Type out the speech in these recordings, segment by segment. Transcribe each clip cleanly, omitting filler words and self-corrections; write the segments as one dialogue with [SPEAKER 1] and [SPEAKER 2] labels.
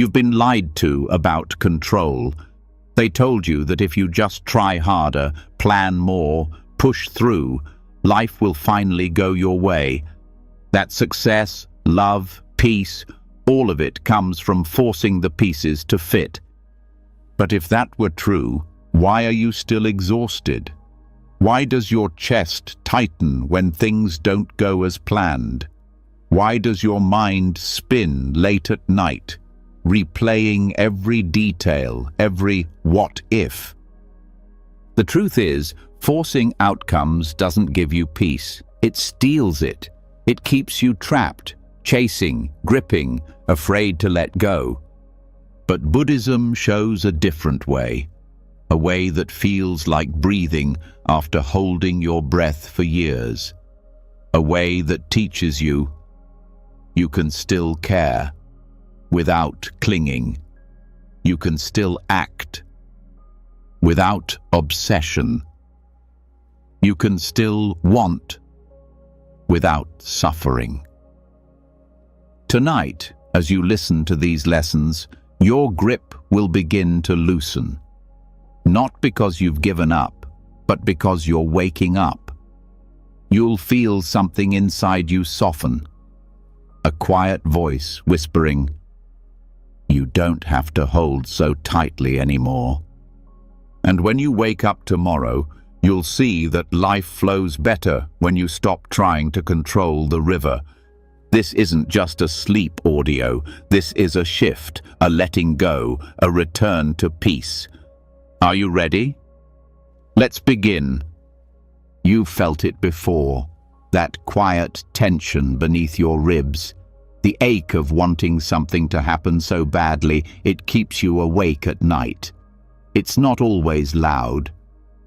[SPEAKER 1] You've been lied to about control. They told you that if you just try harder, plan more, push through, life will finally go your way. That success, love, peace, all of it comes from forcing the pieces to fit. But if that were true, why are you still exhausted? Why does your chest tighten when things don't go as planned? Why does your mind spin late at night, replaying every detail, every what if? The truth is, forcing outcomes doesn't give you peace. It steals it. It keeps you trapped, chasing, gripping, afraid to let go. But Buddhism shows a different way, a way that feels like breathing after holding your breath for years, a way that teaches you can still care without clinging. You can still act without obsession. You can still want without suffering. Tonight, as you listen to these lessons, your grip will begin to loosen. Not because you've given up, but because you're waking up. You'll feel something inside you soften. A quiet voice whispering, "You don't have to hold so tightly anymore." And when you wake up tomorrow, you'll see that life flows better when you stop trying to control the river. This isn't just a sleep audio. This is a shift, a letting go, a return to peace. Are you ready? Let's begin. You've felt it before, that quiet tension beneath your ribs, the ache of wanting something to happen so badly it keeps you awake at night. It's not always loud.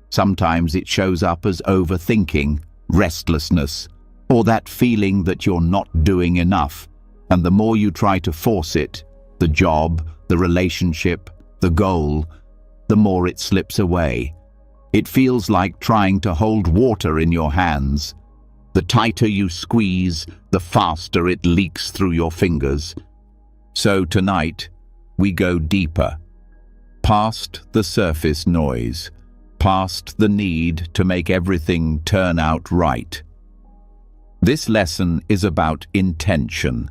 [SPEAKER 1] Sometimes it shows up as overthinking, restlessness, or that feeling that you're not doing enough, and the more you try to force it, the job, the relationship, the goal, the more it slips away. It feels like trying to hold water in your hands. The tighter you squeeze, the faster it leaks through your fingers. So tonight, we go deeper, past the surface noise, past the need to make everything turn out right. This lesson is about intention,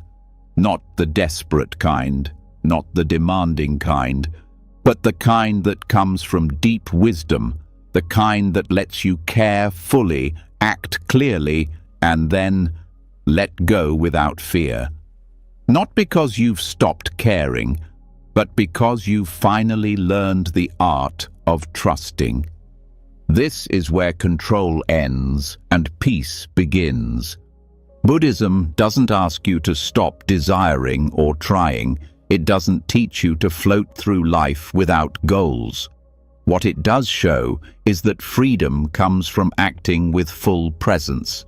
[SPEAKER 1] not the desperate kind, not the demanding kind, but the kind that comes from deep wisdom, the kind that lets you care fully, act clearly, and then let go without fear. Not because you've stopped caring, but because you've finally learned the art of trusting. This is where control ends and peace begins. Buddhism doesn't ask you to stop desiring or trying. It doesn't teach you to float through life without goals. What it does show is that freedom comes from acting with full presence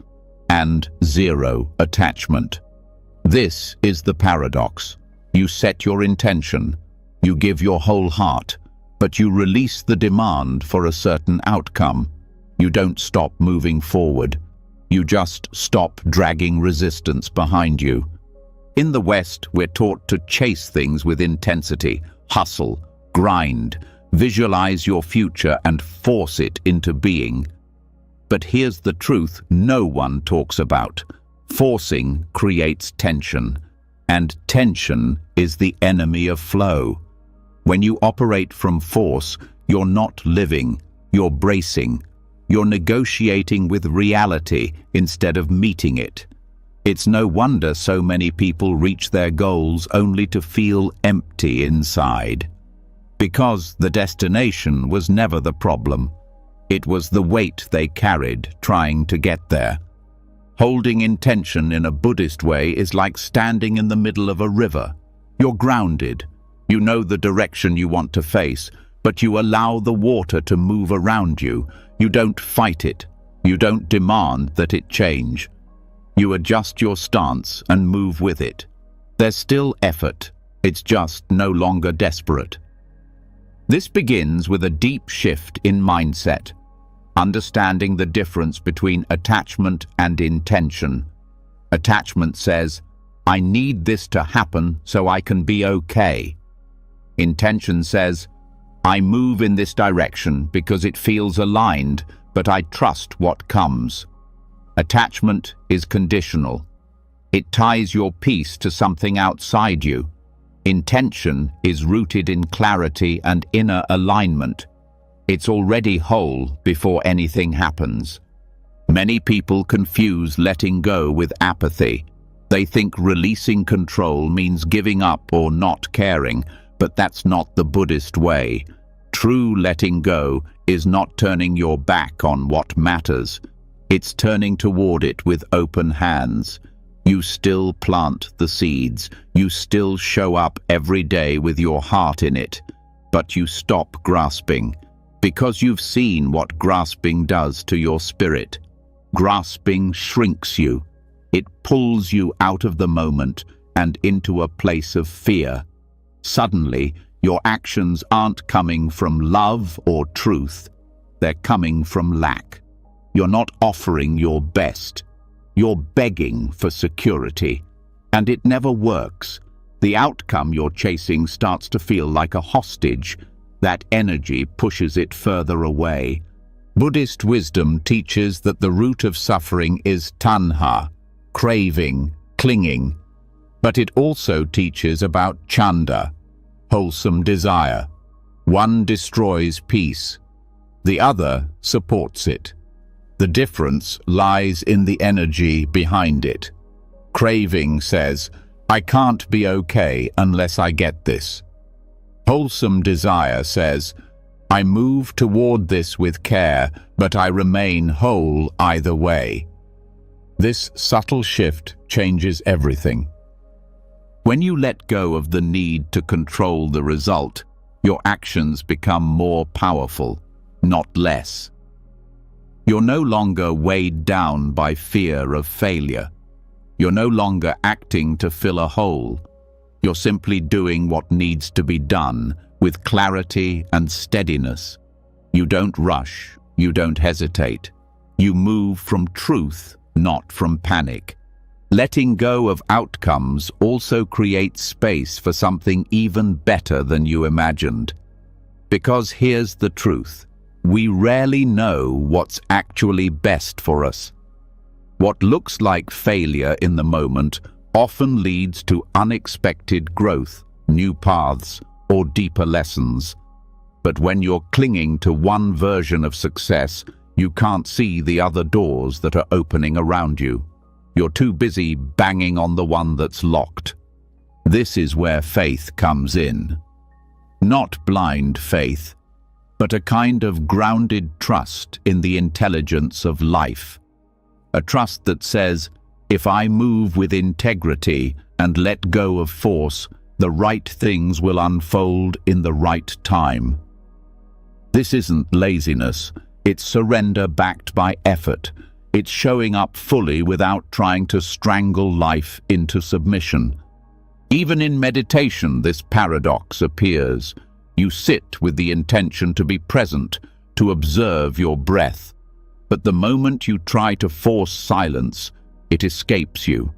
[SPEAKER 1] and zero attachment. This is the paradox. You set your intention, you give your whole heart, but you release the demand for a certain outcome. You don't stop moving forward. You just stop dragging resistance behind you. In the West, we're taught to chase things with intensity, hustle, grind, visualize your future and force it into being. But here's the truth no one talks about. Forcing creates tension, and tension is the enemy of flow. When you operate from force, you're not living, you're bracing. You're negotiating with reality instead of meeting it. It's no wonder so many people reach their goals only to feel empty inside. Because the destination was never the problem. It was the weight they carried trying to get there. Holding intention in a Buddhist way is like standing in the middle of a river. You're grounded. You know the direction you want to face, but you allow the water to move around you. You don't fight it. You don't demand that it change. You adjust your stance and move with it. There's still effort. It's just no longer desperate. This begins with a deep shift in mindset, understanding the difference between attachment and intention. Attachment says, I need this to happen so I can be okay. Intention says, I move in this direction because it feels aligned, but I trust what comes. Attachment is conditional. It ties your peace to something outside you. Intention is rooted in clarity and inner alignment. It's already whole before anything happens. Many people confuse letting go with apathy. They think releasing control means giving up or not caring, but that's not the Buddhist way. True letting go is not turning your back on what matters. It's turning toward it with open hands. You still plant the seeds. You still show up every day with your heart in it. But you stop grasping, because you've seen what grasping does to your spirit. Grasping shrinks you. It pulls you out of the moment and into a place of fear. Suddenly, your actions aren't coming from love or truth. They're coming from lack. You're not offering your best. You're begging for security. And it never works. The outcome you're chasing starts to feel like a hostage. That energy pushes it further away. Buddhist wisdom teaches that the root of suffering is tanha, craving, clinging. But it also teaches about chanda, wholesome desire. One destroys peace. The other supports it. The difference lies in the energy behind it. Craving says, I can't be okay unless I get this. Wholesome desire says, I move toward this with care, but I remain whole either way. This subtle shift changes everything. When you let go of the need to control the result, your actions become more powerful, not less. You're no longer weighed down by fear of failure. You're no longer acting to fill a hole. You're simply doing what needs to be done with clarity and steadiness. You don't rush. You don't hesitate. You move from truth, not from panic. Letting go of outcomes also creates space for something even better than you imagined. Because here's the truth. We rarely know what's actually best for us. What looks like failure in the moment often leads to unexpected growth, new paths, or deeper lessons. But when you're clinging to one version of success, you can't see the other doors that are opening around you. You're too busy banging on the one that's locked. This is where faith comes in. Not blind faith, but a kind of grounded trust in the intelligence of life. A trust that says, if I move with integrity and let go of force, the right things will unfold in the right time. This isn't laziness, it's surrender backed by effort. It's showing up fully without trying to strangle life into submission. Even in meditation, this paradox appears. You sit with the intention to be present, to observe your breath. But the moment you try to force silence, it escapes you.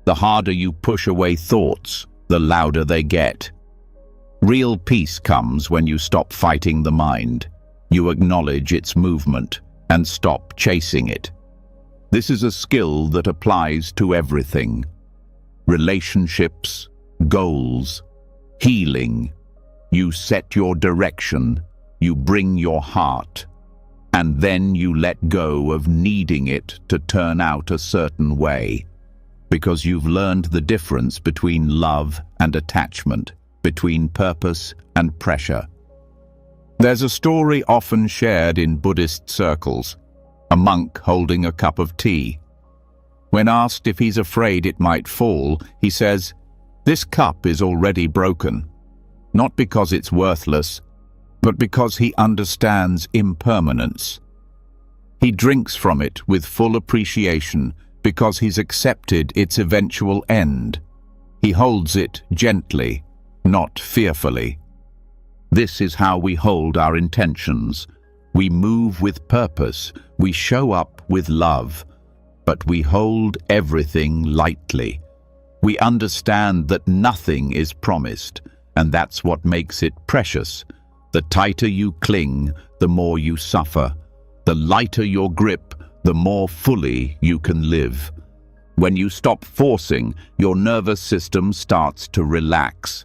[SPEAKER 1] The harder you push away thoughts, the louder they get. Real peace comes when you stop fighting the mind. You acknowledge its movement and stop chasing it. This is a skill that applies to everything. Relationships, goals, healing. You set your direction, you bring your heart, and then you let go of needing it to turn out a certain way, because you've learned the difference between love and attachment, between purpose and pressure. There's a story often shared in Buddhist circles, a monk holding a cup of tea. When asked if he's afraid it might fall, he says, "This cup is already broken, not because it's worthless, but because he understands impermanence. He drinks from it with full appreciation because he's accepted its eventual end. He holds it gently, not fearfully." This is how we hold our intentions. We move with purpose, we show up with love, but we hold everything lightly. We understand that nothing is promised, and that's what makes it precious. The tighter you cling, the more you suffer. The lighter your grip, the more fully you can live. When you stop forcing, your nervous system starts to relax.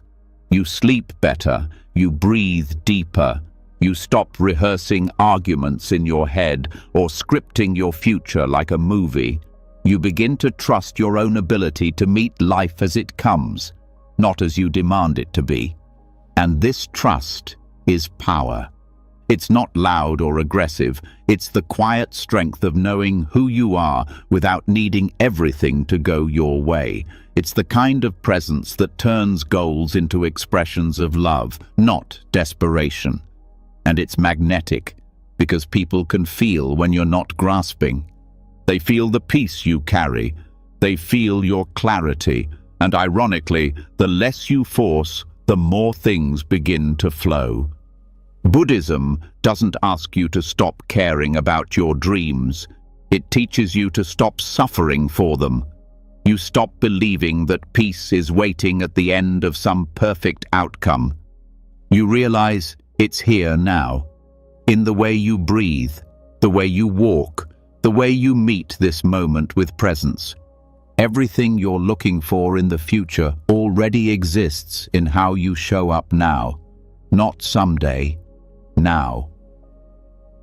[SPEAKER 1] You sleep better, you breathe deeper, you stop rehearsing arguments in your head or scripting your future like a movie. You begin to trust your own ability to meet life as it comes, not as you demand it to be. And this trust is power. It's not loud or aggressive. It's the quiet strength of knowing who you are without needing everything to go your way. It's the kind of presence that turns goals into expressions of love, not desperation. And it's magnetic, because people can feel when you're not grasping. They feel the peace you carry. They feel your clarity. And ironically, the less you force, the more things begin to flow. Buddhism doesn't ask you to stop caring about your dreams. It teaches you to stop suffering for them. You stop believing that peace is waiting at the end of some perfect outcome. You realize it's here now, in the way you breathe, the way you walk, the way you meet this moment with presence. Everything you're looking for in the future already exists in how you show up now, not someday, now.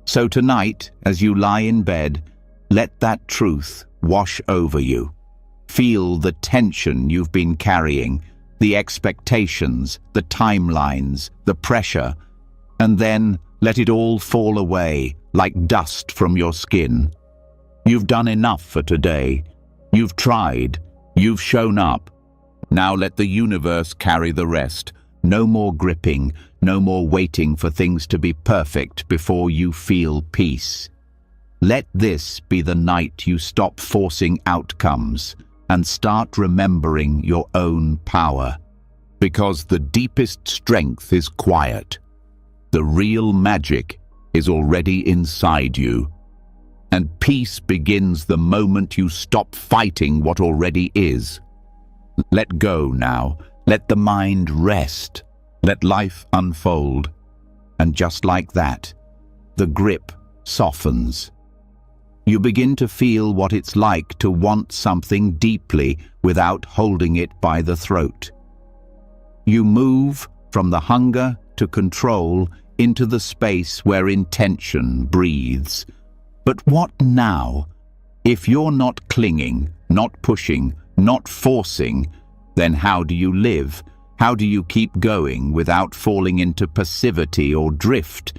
[SPEAKER 1] So tonight, as you lie in bed, let that truth wash over you. Feel the tension you've been carrying, the expectations, the timelines, the pressure, and then let it all fall away like dust from your skin. You've done enough for today. You've tried. You've shown up. Now let the universe carry the rest. No more gripping, no more waiting for things to be perfect before you feel peace. Let this be the night you stop forcing outcomes and start remembering your own power. Because the deepest strength is quiet. The real magic is already inside you. And peace begins the moment you stop fighting what already is. Let go now. Let the mind rest. Let life unfold. And just like that, the grip softens. You begin to feel what it's like to want something deeply without holding it by the throat. You move from the hunger to control into the space where intention breathes. But what now? If you're not clinging, not pushing, not forcing, then how do you live? How do you keep going without falling into passivity or drift?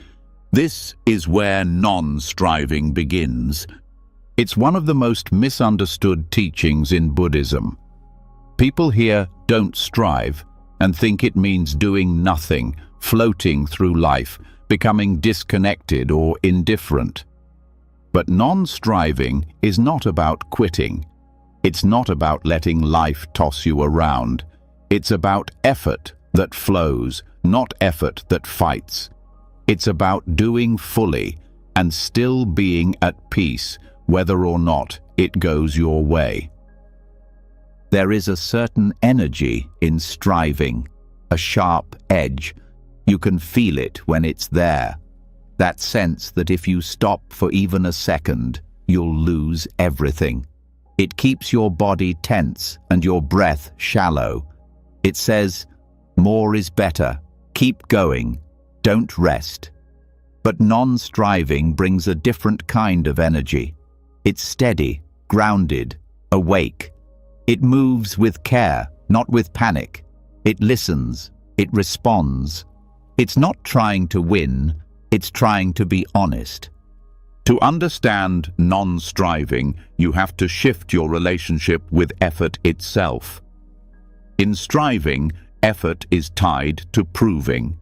[SPEAKER 1] This is where non-striving begins. It's one of the most misunderstood teachings in Buddhism. People here don't strive and think it means doing nothing, floating through life, becoming disconnected or indifferent. But non-striving is not about quitting. It's not about letting life toss you around. It's about effort that flows, not effort that fights. It's about doing fully and still being at peace, whether or not it goes your way. There is a certain energy in striving, a sharp edge. You can feel it when it's there. That sense that if you stop for even a second, you'll lose everything. It keeps your body tense and your breath shallow. It says, more is better. Keep going. Don't rest. But non-striving brings a different kind of energy. It's steady, grounded, awake. It moves with care, not with panic. It listens. It responds. It's not trying to win. It's trying to be honest. To understand non-striving, you have to shift your relationship with effort itself. In striving, effort is tied to proving.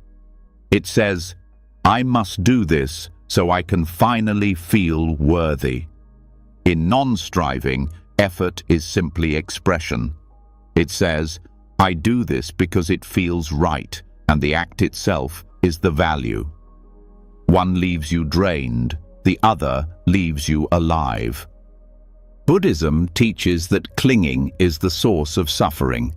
[SPEAKER 1] It says, I must do this so I can finally feel worthy. In non-striving, effort is simply expression. It says, I do this because it feels right, and the act itself is the value. One leaves you drained, the other leaves you alive. Buddhism teaches that clinging is the source of suffering.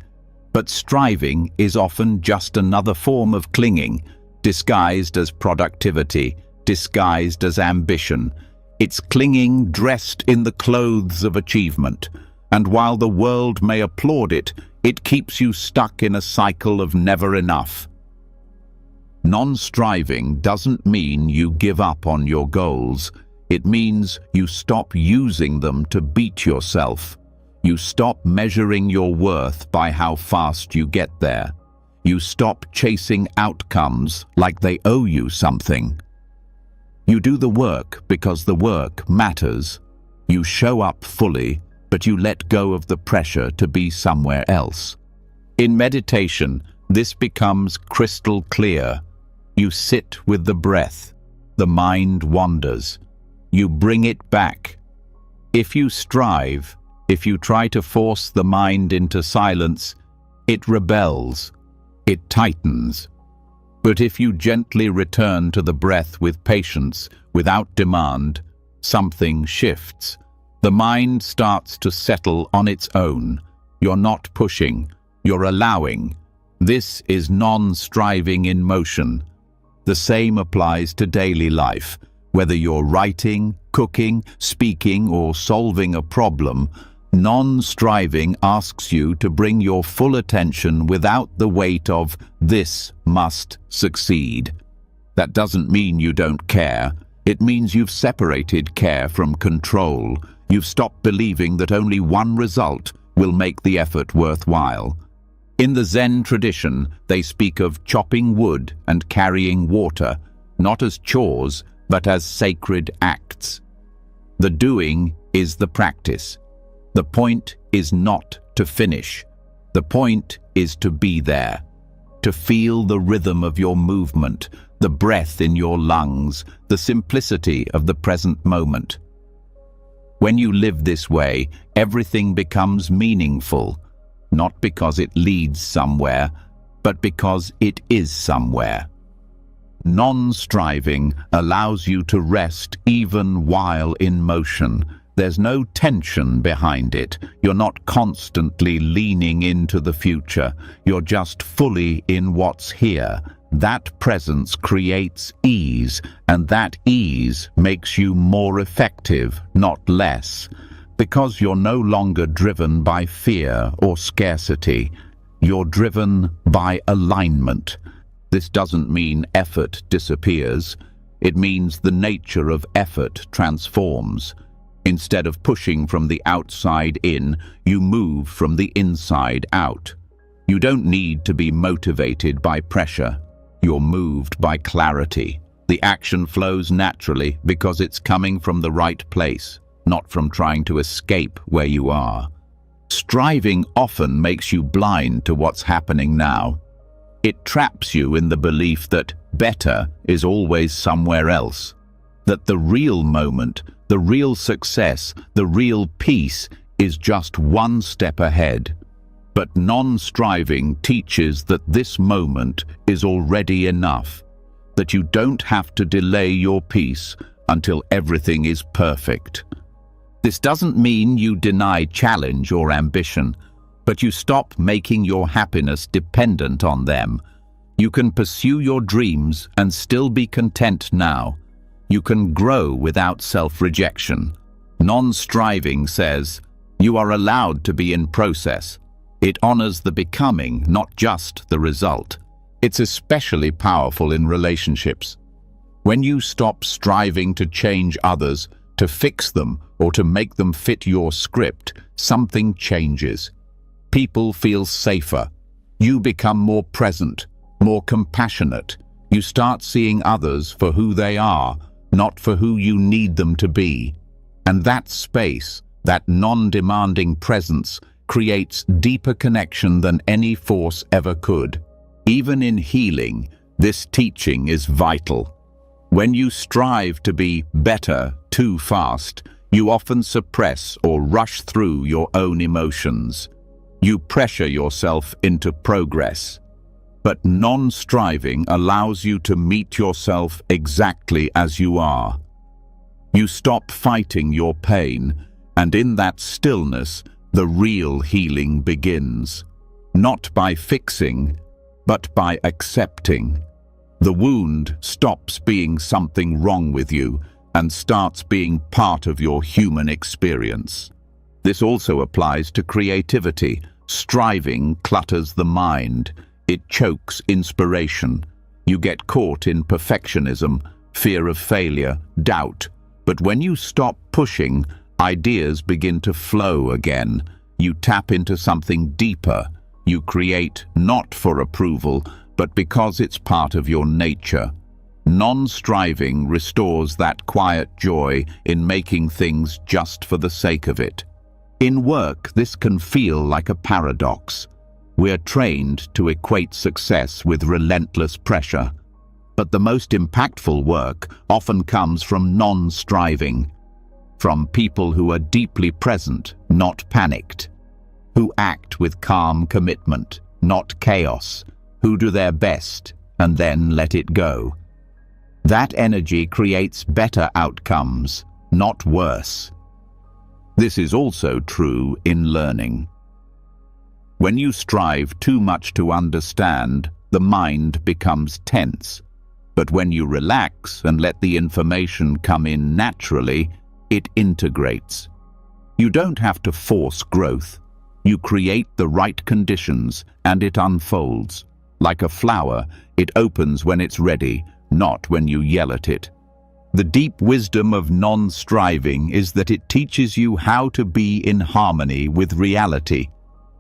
[SPEAKER 1] But striving is often just another form of clinging, disguised as productivity, disguised as ambition. It's clinging dressed in the clothes of achievement, and while the world may applaud it, it keeps you stuck in a cycle of never enough. Non-striving doesn't mean you give up on your goals. It means you stop using them to beat yourself. You stop measuring your worth by how fast you get there. You stop chasing outcomes like they owe you something. You do the work because the work matters. You show up fully, but you let go of the pressure to be somewhere else. In meditation, this becomes crystal clear. You sit with the breath. The mind wanders. You bring it back. If you strive, if you try to force the mind into silence, it rebels, it tightens. But if you gently return to the breath with patience, without demand, something shifts. The mind starts to settle on its own. You're not pushing, you're allowing. This is non-striving in motion. The same applies to daily life. Whether you're writing, cooking, speaking, or solving a problem, non-striving asks you to bring your full attention without the weight of "this must succeed." That doesn't mean you don't care. It means you've separated care from control. You've stopped believing that only one result will make the effort worthwhile. In the Zen tradition, they speak of chopping wood and carrying water, not as chores, but as sacred acts. The doing is the practice. The point is not to finish. The point is to be there, to feel the rhythm of your movement, the breath in your lungs, the simplicity of the present moment. When you live this way, everything becomes meaningful, not because it leads somewhere, but because it is somewhere. Non-striving allows you to rest even while in motion. There's no tension behind it. You're not constantly leaning into the future. You're just fully in what's here. That presence creates ease, and that ease makes you more effective, not less. Because you're no longer driven by fear or scarcity. You're driven by alignment. This doesn't mean effort disappears. It means the nature of effort transforms. Instead of pushing from the outside in, you move from the inside out. You don't need to be motivated by pressure. You're moved by clarity. The action flows naturally because it's coming from the right place, not from trying to escape where you are. Striving often makes you blind to what's happening now. It traps you in the belief that better is always somewhere else, that the real moment, the real success, the real peace is just one step ahead. But non-striving teaches that this moment is already enough, that you don't have to delay your peace until everything is perfect. This doesn't mean you deny challenge or ambition, but you stop making your happiness dependent on them. You can pursue your dreams and still be content now. You can grow without self-rejection. Non-striving says, you are allowed to be in process. It honors the becoming, not just the result. It's especially powerful in relationships. When you stop striving to change others, to fix them, or to make them fit your script, something changes. People feel safer. You become more present, more compassionate. You start seeing others for who they are, not for who you need them to be. And that space, that non-demanding presence, creates deeper connection than any force ever could. Even in healing, this teaching is vital. When you strive to be better too fast, you often suppress or rush through your own emotions. You pressure yourself into progress. But non-striving allows you to meet yourself exactly as you are. You stop fighting your pain, and in that stillness, the real healing begins. not by fixing, but by accepting. The wound stops being something wrong with you and starts being part of your human experience. This also applies to creativity. Striving clutters the mind. It chokes inspiration. You get caught in perfectionism, fear of failure, doubt. But when you stop pushing, ideas begin to flow again. You tap into something deeper. You create not for approval, but because it's part of your nature. Non-striving restores that quiet joy in making things just for the sake of it. In work, this can feel like a paradox. We're trained to equate success with relentless pressure. But the most impactful work often comes from non-striving, from people who are deeply present, not panicked, who act with calm commitment, not chaos, who do their best and then let it go. That energy creates better outcomes, not worse. This is also true in learning. When you strive too much to understand, the mind becomes tense. But when you relax and let the information come in naturally, it integrates. You don't have to force growth. You create the right conditions and it unfolds. Like a flower, it opens when it's ready, not when you yell at it. The deep wisdom of non-striving is that it teaches you how to be in harmony with reality,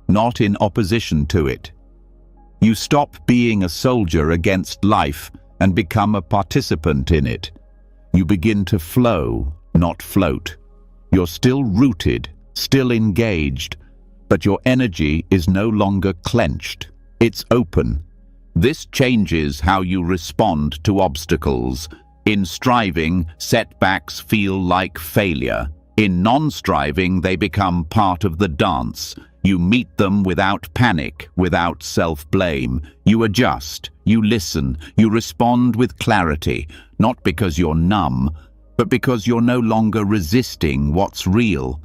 [SPEAKER 1] not in opposition to it. You stop being a soldier against life and become a participant in it. You begin to flow, not float. You're still rooted, still engaged, but your energy is no longer clenched. It's open. This changes how you respond to obstacles. In striving, setbacks feel like failure. In non-striving, they become part of the dance. You meet them without panic, without self-blame. You adjust, you listen, you respond with clarity, not because you're numb, but because you're no longer resisting what's real.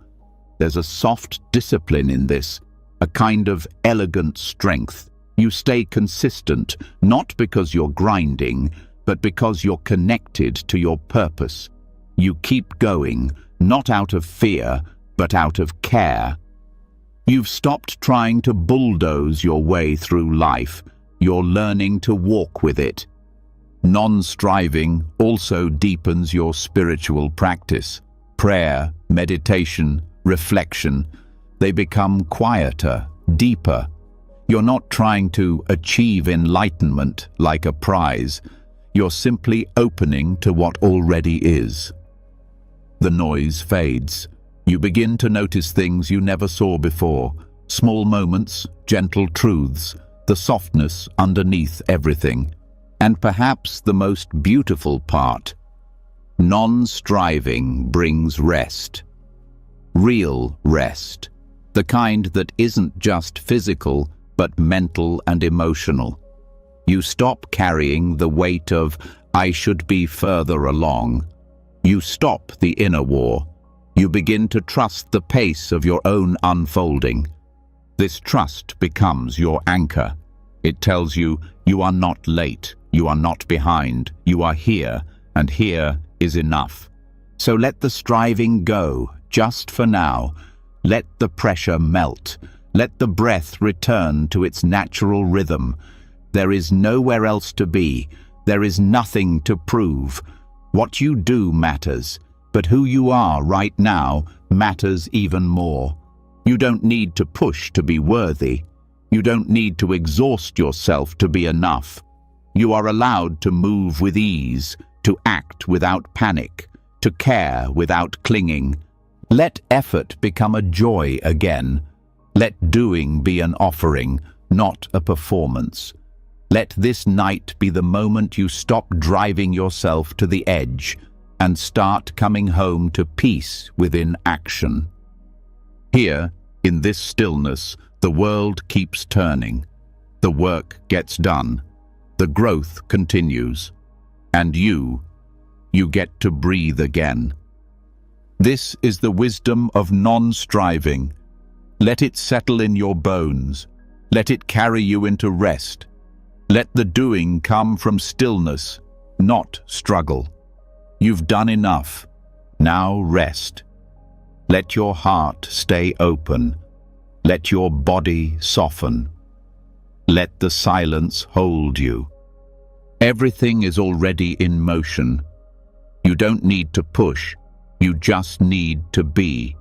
[SPEAKER 1] There's a soft discipline in this, a kind of elegant strength. You stay consistent, not because you're grinding, but because you're connected to your purpose. You keep going, not out of fear, but out of care. You've stopped trying to bulldoze your way through life. You're learning to walk with it. Non-striving also deepens your spiritual practice. Prayer, meditation, reflection, they become quieter, deeper. You're not trying to achieve enlightenment like a prize. You're simply opening to what already is. The noise fades. You begin to notice things you never saw before. Small moments, gentle truths, the softness underneath everything. And perhaps the most beautiful part, non-striving brings rest. Real rest. The kind that isn't just physical, but mental and emotional. You stop carrying the weight of, "I should be further along." You stop the inner war. You begin to trust the pace of your own unfolding. This trust becomes your anchor. It tells you, you are not late, you are not behind, you are here, and here is enough. So let the striving go, just for now. Let the pressure melt. Let the breath return to its natural rhythm. There is nowhere else to be. There is nothing to prove. What you do matters, but who you are right now matters even more. You don't need to push to be worthy. You don't need to exhaust yourself to be enough. You are allowed to move with ease, to act without panic, to care without clinging. Let effort become a joy again. Let doing be an offering, not a performance. Let this night be the moment you stop driving yourself to the edge and start coming home to peace within action. Here, in this stillness, the world keeps turning. The work gets done. The growth continues. And you get to breathe again. This is the wisdom of non-striving. Let it settle in your bones. Let it carry you into rest. Let the doing come from stillness, not struggle. You've done enough. Now rest. Let your heart stay open. Let your body soften. Let the silence hold you. Everything is already in motion. You don't need to push. You just need to be.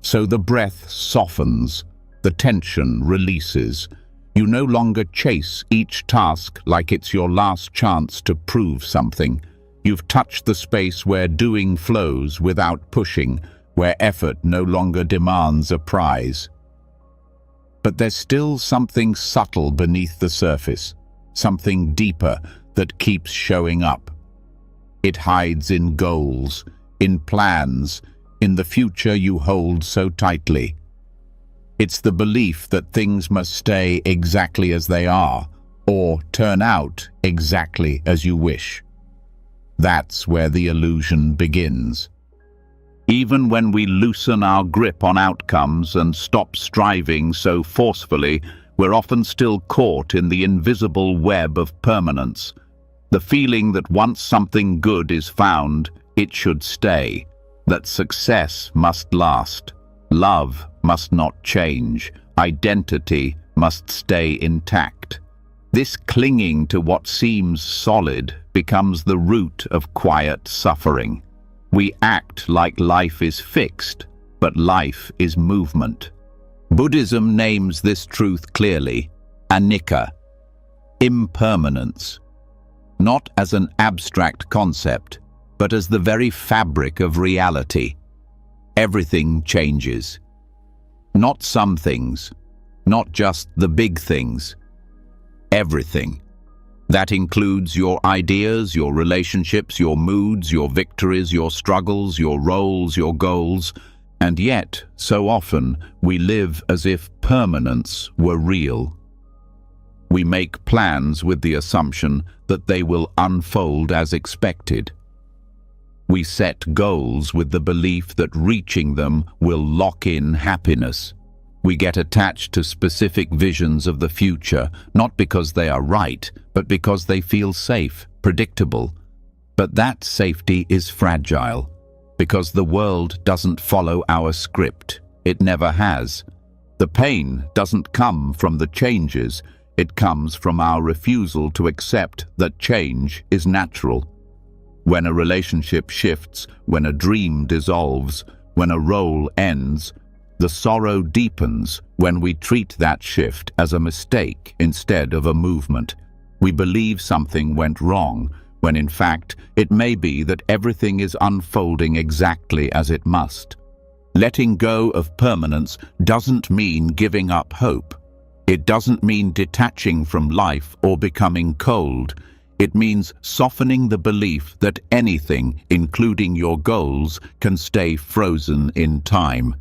[SPEAKER 1] So the breath softens. The tension releases. You no longer chase each task like it's your last chance to prove something. You've touched the space where doing flows without pushing, where effort no longer demands a prize. But there's still something subtle beneath the surface, something deeper that keeps showing up. It hides in goals, in plans, in the future you hold so tightly. It's the belief that things must stay exactly as they are, or turn out exactly as you wish. That's where the illusion begins. Even when we loosen our grip on outcomes and stop striving so forcefully, we're often still caught in the invisible web of permanence. The feeling that once something good is found, it should stay, that success must last, love must not change, identity must stay intact. This clinging to what seems solid becomes the root of quiet suffering. We act like life is fixed, but life is movement. Buddhism names this truth clearly, anicca, impermanence, not as an abstract concept, but as the very fabric of reality. Everything changes. Not some things, not just the big things. Everything. That includes your ideas, your relationships, your moods, your victories, your struggles, your roles, your goals. And yet, so often, we live as if permanence were real. We make plans with the assumption that they will unfold as expected. We set goals with the belief that reaching them will lock in happiness. We get attached to specific visions of the future, not because they are right, but because they feel safe, predictable. But that safety is fragile, because the world doesn't follow our script. It never has. The pain doesn't come from the changes, it comes from our refusal to accept that change is natural. When a relationship shifts, when a dream dissolves, when a role ends, the sorrow deepens when we treat that shift as a mistake instead of a movement. We believe something went wrong, when in fact it may be that everything is unfolding exactly as it must. Letting go of permanence doesn't mean giving up hope. It doesn't mean detaching from life or becoming cold. It means softening the belief that anything, including your goals, can stay frozen in time.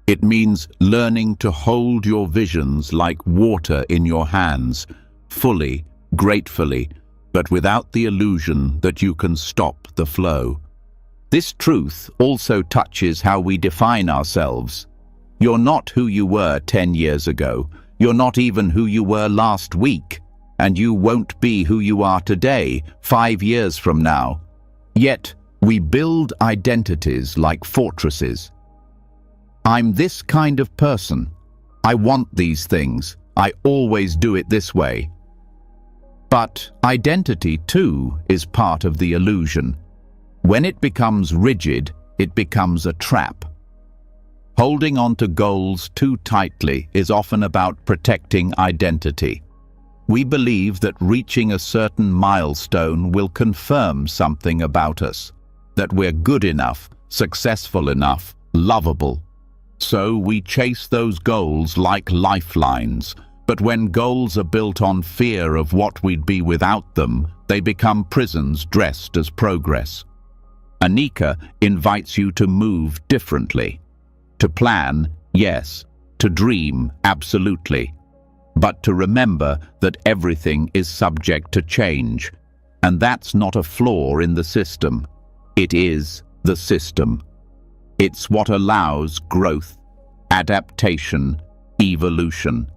[SPEAKER 1] It means learning to hold your visions like water in your hands, fully, gratefully, but without the illusion that you can stop the flow. This truth also touches how we define ourselves. You're not who you were 10 years ago. You're not even who you were last week. And you won't be who you are today, 5 years from now. Yet, we build identities like fortresses. I'm this kind of person. I want these things. I always do it this way. But identity, too, is part of the illusion. When it becomes rigid, it becomes a trap. Holding on to goals too tightly is often about protecting identity. We believe that reaching a certain milestone will confirm something about us, that we're good enough, successful enough, lovable. So we chase those goals like lifelines, but when goals are built on fear of what we'd be without them, they become prisons dressed as progress. Anicca invites you to move differently. To plan, yes. To dream, absolutely. But to remember that everything is subject to change. And that's not a flaw in the system. It is the system. It's what allows growth, adaptation, evolution.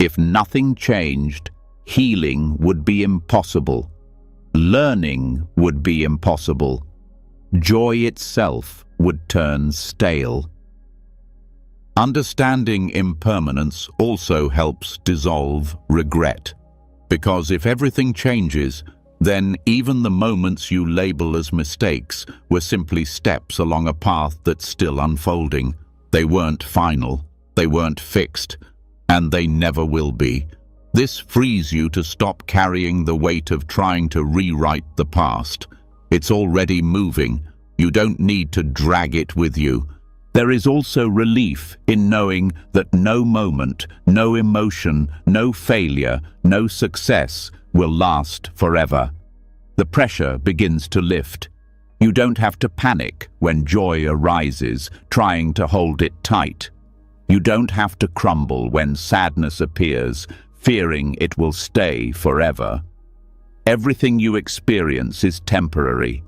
[SPEAKER 1] If nothing changed, healing would be impossible. Learning would be impossible. Joy itself would turn stale. Understanding impermanence also helps dissolve regret, because if everything changes, then even the moments you label as mistakes were simply steps along a path that's still unfolding. They weren't final, they weren't fixed, and they never will be. This frees you to stop carrying the weight of trying to rewrite the past. It's already moving. You don't need to drag it with you. There is also relief in knowing that no moment, no emotion, no failure, no success will last forever. The pressure begins to lift. You don't have to panic when joy arises, trying to hold it tight. You don't have to crumble when sadness appears, fearing it will stay forever. Everything you experience is temporary.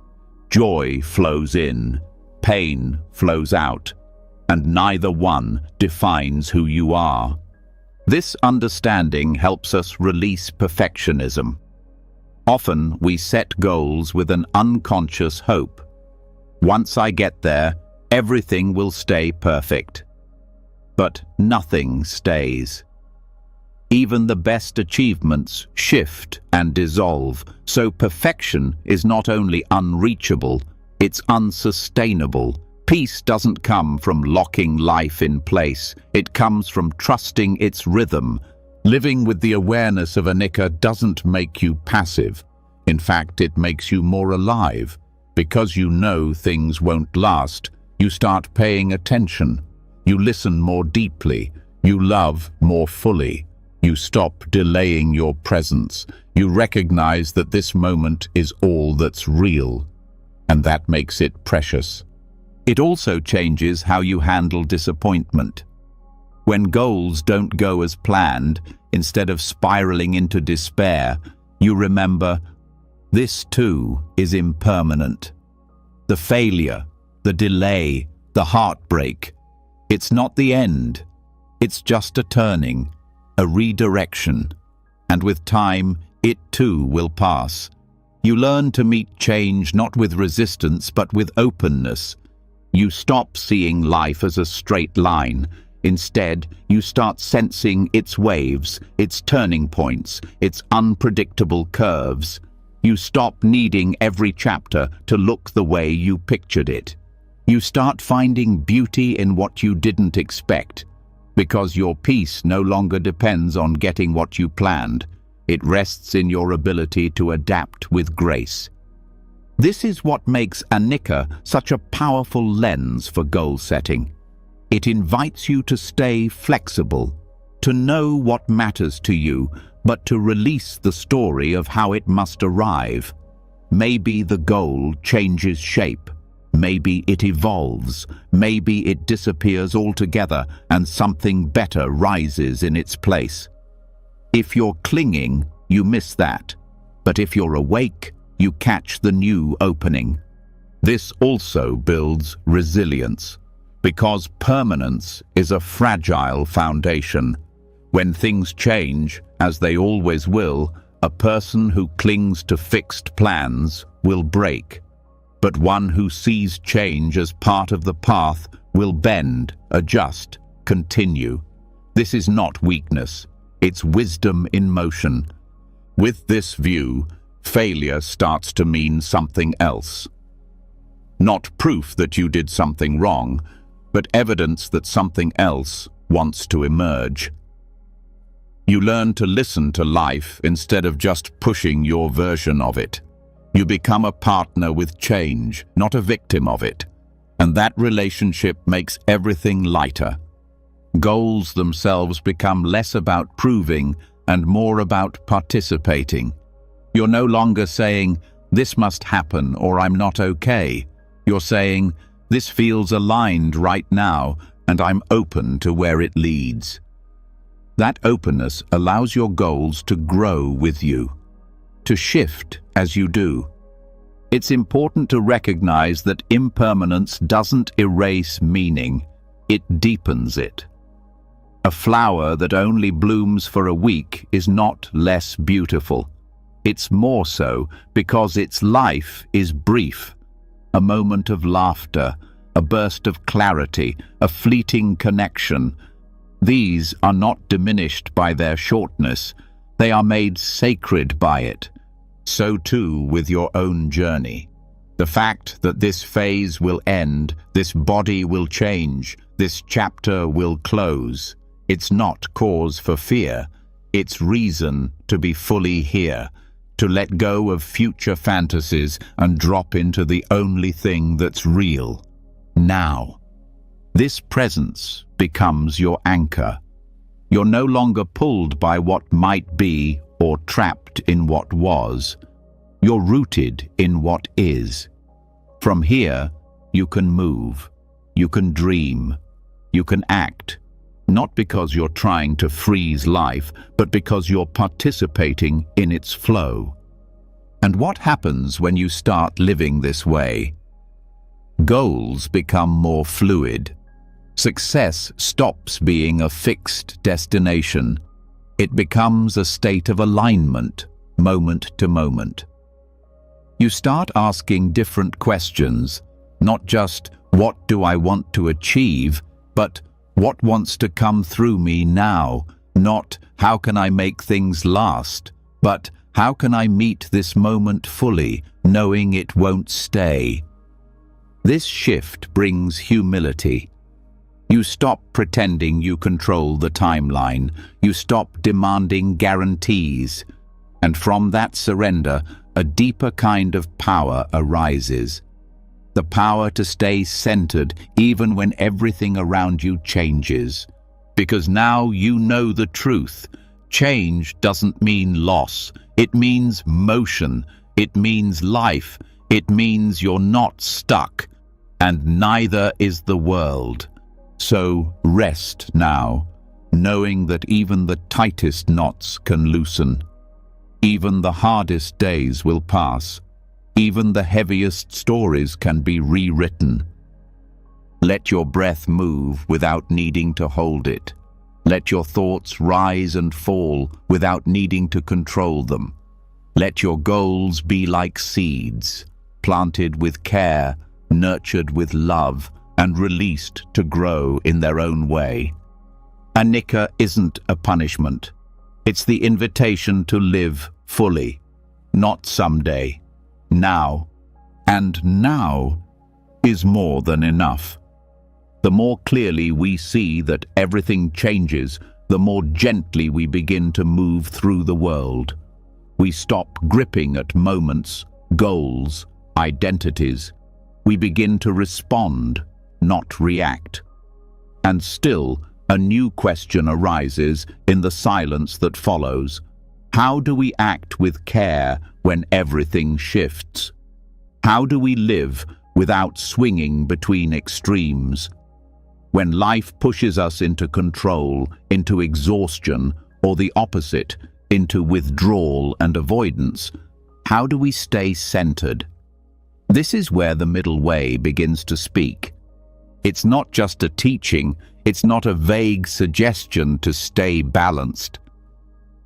[SPEAKER 1] Joy flows in, pain flows out, and neither one defines who you are. This understanding helps us release perfectionism. Often we set goals with an unconscious hope. Once I get there, everything will stay perfect. But nothing stays. Even the best achievements shift and dissolve, so perfection is not only unreachable, it's unsustainable. Peace doesn't come from locking life in place. It comes from trusting its rhythm. Living with the awareness of anicca doesn't make you passive. In fact, it makes you more alive. Because you know things won't last, you start paying attention. You listen more deeply. You love more fully. You stop delaying your presence. You recognize that this moment is all that's real, and that makes it precious. It also changes how you handle disappointment. When goals don't go as planned, instead of spiraling into despair, you remember, this too is impermanent. The failure, the delay, the heartbreak, it's not the end. It's just a turning, a redirection, and with time, it too will pass. You learn to meet change not with resistance but with openness. You stop seeing life as a straight line. Instead, you start sensing its waves, its turning points, its unpredictable curves. You stop needing every chapter to look the way you pictured it. You start finding beauty in what you didn't expect, because your peace no longer depends on getting what you planned. It rests in your ability to adapt with grace. This is what makes anicca such a powerful lens for goal setting. It invites you to stay flexible, to know what matters to you, but to release the story of how it must arrive. Maybe the goal changes shape. Maybe it evolves. Maybe it disappears altogether and something better rises in its place. If you're clinging, you miss that. But if you're awake, you catch the new opening. This also builds resilience, because permanence is a fragile foundation. When things change, as they always will, a person who clings to fixed plans will break. But one who sees change as part of the path will bend, adjust, continue. This is not weakness, it's wisdom in motion. With this view, failure starts to mean something else. Not proof that you did something wrong, but evidence that something else wants to emerge. You learn to listen to life instead of just pushing your version of it. You become a partner with change, not a victim of it. And that relationship makes everything lighter. Goals themselves become less about proving and more about participating. You're no longer saying, "This must happen or I'm not okay." You're saying, "This feels aligned right now and I'm open to where it leads." That openness allows your goals to grow with you, to shift as you do. It's important to recognize that impermanence doesn't erase meaning, it deepens it. A flower that only blooms for a week is not less beautiful. It's more so because its life is brief. A moment of laughter, a burst of clarity, a fleeting connection. These are not diminished by their shortness. They are made sacred by it. So too with your own journey. The fact that this phase will end, this body will change, this chapter will close. It's not cause for fear. It's reason to be fully here, to let go of future fantasies and drop into the only thing that's real. Now. This presence becomes your anchor. You're no longer pulled by what might be or trapped in what was. You're rooted in what is. From here, you can move, you can dream, you can act, not because you're trying to freeze life, but because you're participating in its flow. And what happens when you start living this way? Goals become more fluid. Success stops being a fixed destination. It becomes a state of alignment, moment to moment. You start asking different questions, not just what do I want to achieve, but what wants to come through me now, not how can I make things last, but how can I meet this moment fully, knowing it won't stay. This shift brings humility. You stop pretending you control the timeline. You stop demanding guarantees. And from that surrender, a deeper kind of power arises. The power to stay centered even when everything around you changes. Because now you know the truth. Change doesn't mean loss. It means motion. It means life. It means you're not stuck. And neither is the world. So rest now, knowing that even the tightest knots can loosen. Even the hardest days will pass. Even the heaviest stories can be rewritten. Let your breath move without needing to hold it. Let your thoughts rise and fall without needing to control them. Let your goals be like seeds, planted with care, nurtured with love, and released to grow in their own way. Anicca isn't a punishment. It's the invitation to live fully, not someday, now. And now is more than enough. The more clearly we see that everything changes, the more gently we begin to move through the world. We stop gripping at moments, goals, identities. We begin to respond, not react. And still, a new question arises in the silence that follows. How do we act with care when everything shifts? How do we live without swinging between extremes? When life pushes us into control, into exhaustion, or the opposite, into withdrawal and avoidance, how do we stay centered? This is where the middle way begins to speak. It's not just a teaching, it's not a vague suggestion to stay balanced.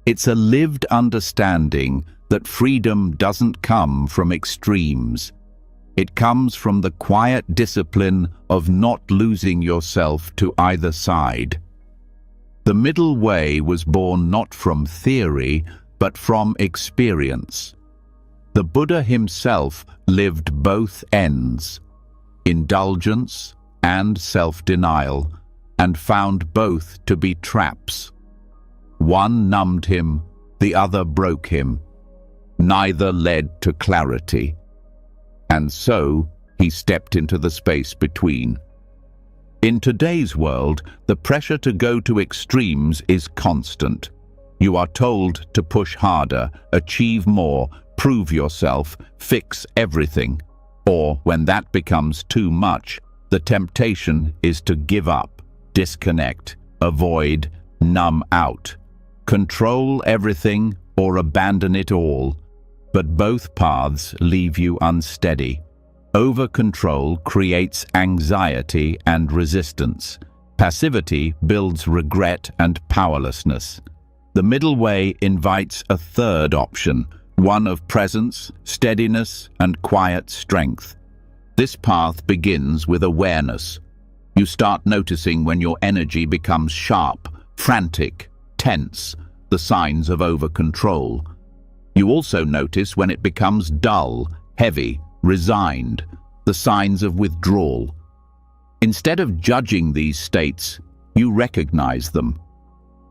[SPEAKER 1] It's a lived understanding that freedom doesn't come from extremes. It comes from the quiet discipline of not losing yourself to either side. The middle way was born not from theory, but from experience. The Buddha himself lived both ends, indulgence and self-denial, and found both to be traps. One numbed him, the other broke him. Neither led to clarity. And so he stepped into the space between. In today's world, the pressure to go to extremes is constant. You are told to push harder, achieve more, prove yourself, fix everything. Or, when that becomes too much, the temptation is to give up, disconnect, avoid, numb out. Control everything or abandon it all. But both paths leave you unsteady. Over-control creates anxiety and resistance. Passivity builds regret and powerlessness. The middle way invites a third option, one of presence, steadiness, and quiet strength. This path begins with awareness. You start noticing when your energy becomes sharp, frantic, tense, the signs of over-control. You also notice when it becomes dull, heavy, resigned, the signs of withdrawal. Instead of judging these states, you recognize them.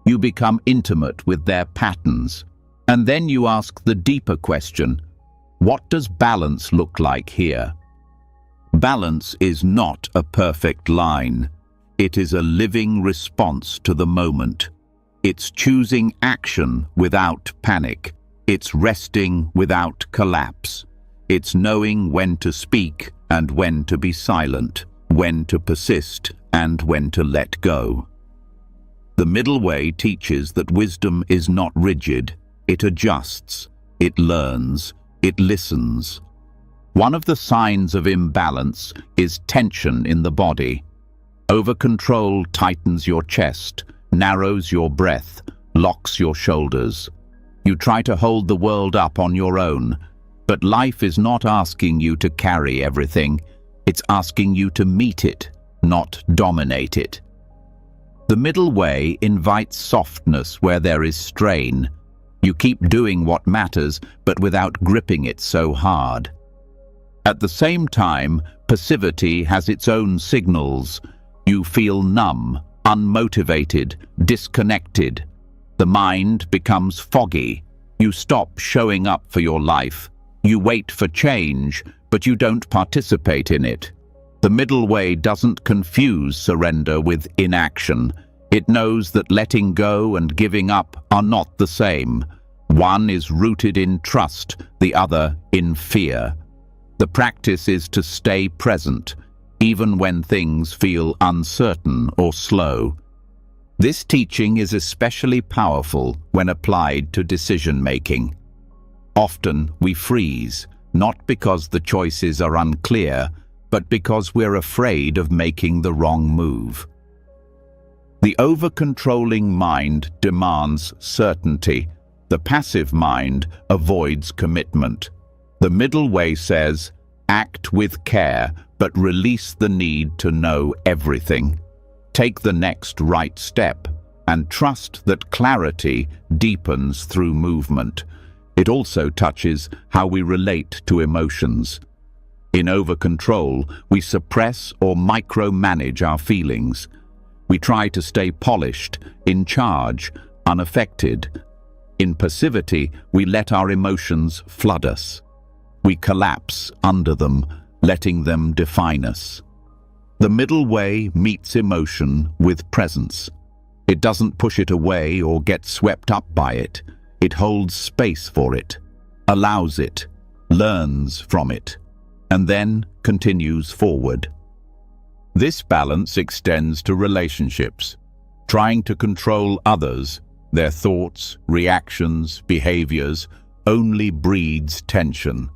[SPEAKER 1] You become intimate with their patterns. And then you ask the deeper question, what does balance look like here? Balance is not a perfect line. It is a living response to the moment. It's choosing action without panic. It's resting without collapse. It's knowing when to speak and when to be silent, when to persist and when to let go. The middle way teaches that wisdom is not rigid. It adjusts, it learns, it listens. One of the signs of imbalance is tension in the body. Over-control tightens your chest, narrows your breath, locks your shoulders. You try to hold the world up on your own, but life is not asking you to carry everything. It's asking you to meet it, not dominate it. The middle way invites softness where there is strain. You keep doing what matters, but without gripping it so hard. At the same time, passivity has its own signals. You feel numb, unmotivated, disconnected. The mind becomes foggy. You stop showing up for your life. You wait for change, but you don't participate in it. The middle way doesn't confuse surrender with inaction. It knows that letting go and giving up are not the same. One is rooted in trust, the other in fear. The practice is to stay present, even when things feel uncertain or slow. This teaching is especially powerful when applied to decision-making. Often we freeze, not because the choices are unclear, but because we're afraid of making the wrong move. The over-controlling mind demands certainty. The passive mind avoids commitment. The middle way says, act with care, but release the need to know everything. Take the next right step, and trust that clarity deepens through movement. It also touches how we relate to emotions. In over-control, we suppress or micromanage our feelings. We try to stay polished, in charge, unaffected. In passivity, we let our emotions flood us. We collapse under them, letting them define us. The middle way meets emotion with presence. It doesn't push it away or get swept up by it. It holds space for it, allows it, learns from it, and then continues forward. This balance extends to relationships. Trying to control others, their thoughts, reactions, behaviors, only breeds tension.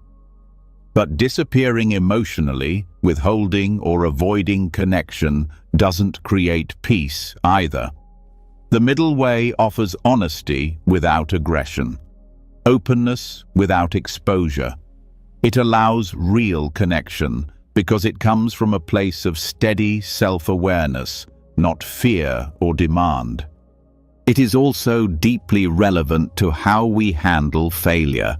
[SPEAKER 1] But disappearing emotionally, withholding or avoiding connection, doesn't create peace either. The middle way offers honesty without aggression, openness without exposure. It allows real connection because it comes from a place of steady self-awareness, not fear or demand. It is also deeply relevant to how we handle failure.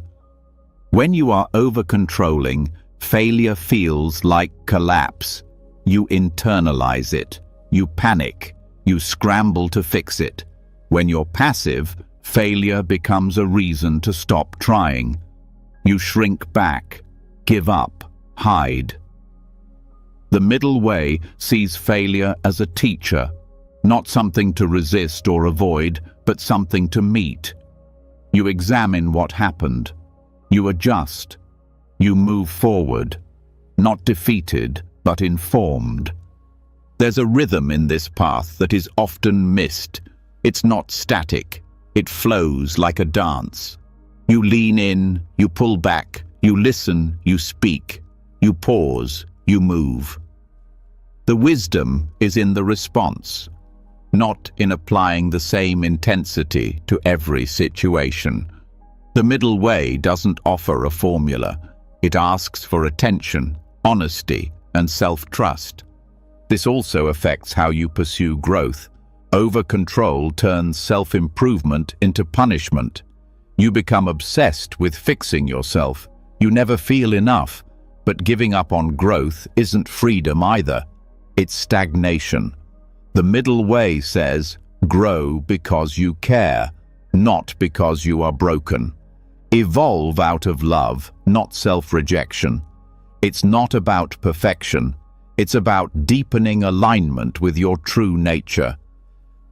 [SPEAKER 1] When you are over-controlling, failure feels like collapse. You internalize it. You panic. You scramble to fix it. When you're passive, failure becomes a reason to stop trying. You shrink back, give up, hide. The middle way sees failure as a teacher, not something to resist or avoid, but something to meet. You examine what happened. You adjust. You move forward, not defeated, but informed. There's a rhythm in this path that is often missed. It's not static. It flows like a dance. You lean in, you pull back, you listen, you speak, you pause, you move. The wisdom is in the response, not in applying the same intensity to every situation. The middle way doesn't offer a formula. It asks for attention, honesty, and self-trust. This also affects how you pursue growth. Over-control turns self-improvement into punishment. You become obsessed with fixing yourself. You never feel enough, but giving up on growth isn't freedom either. It's stagnation. The middle way says, grow because you care, not because you are broken. Evolve out of love, not self-rejection. It's not about perfection. It's about deepening alignment with your true nature.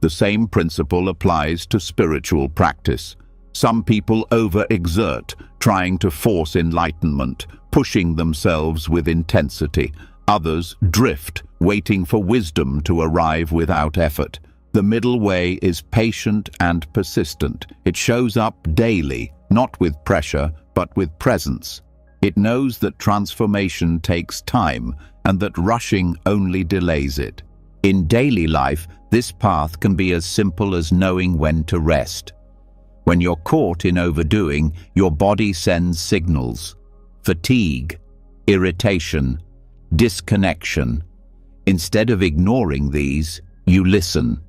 [SPEAKER 1] The same principle applies to spiritual practice. Some people overexert, trying to force enlightenment, pushing themselves with intensity. Others drift, waiting for wisdom to arrive without effort. The middle way is patient and persistent. It shows up daily, not with pressure, but with presence. It knows that transformation takes time and that rushing only delays it. In daily life, this path can be as simple as knowing when to rest. When you're caught in overdoing, your body sends signals: fatigue, irritation, disconnection. Instead of ignoring these, you listen.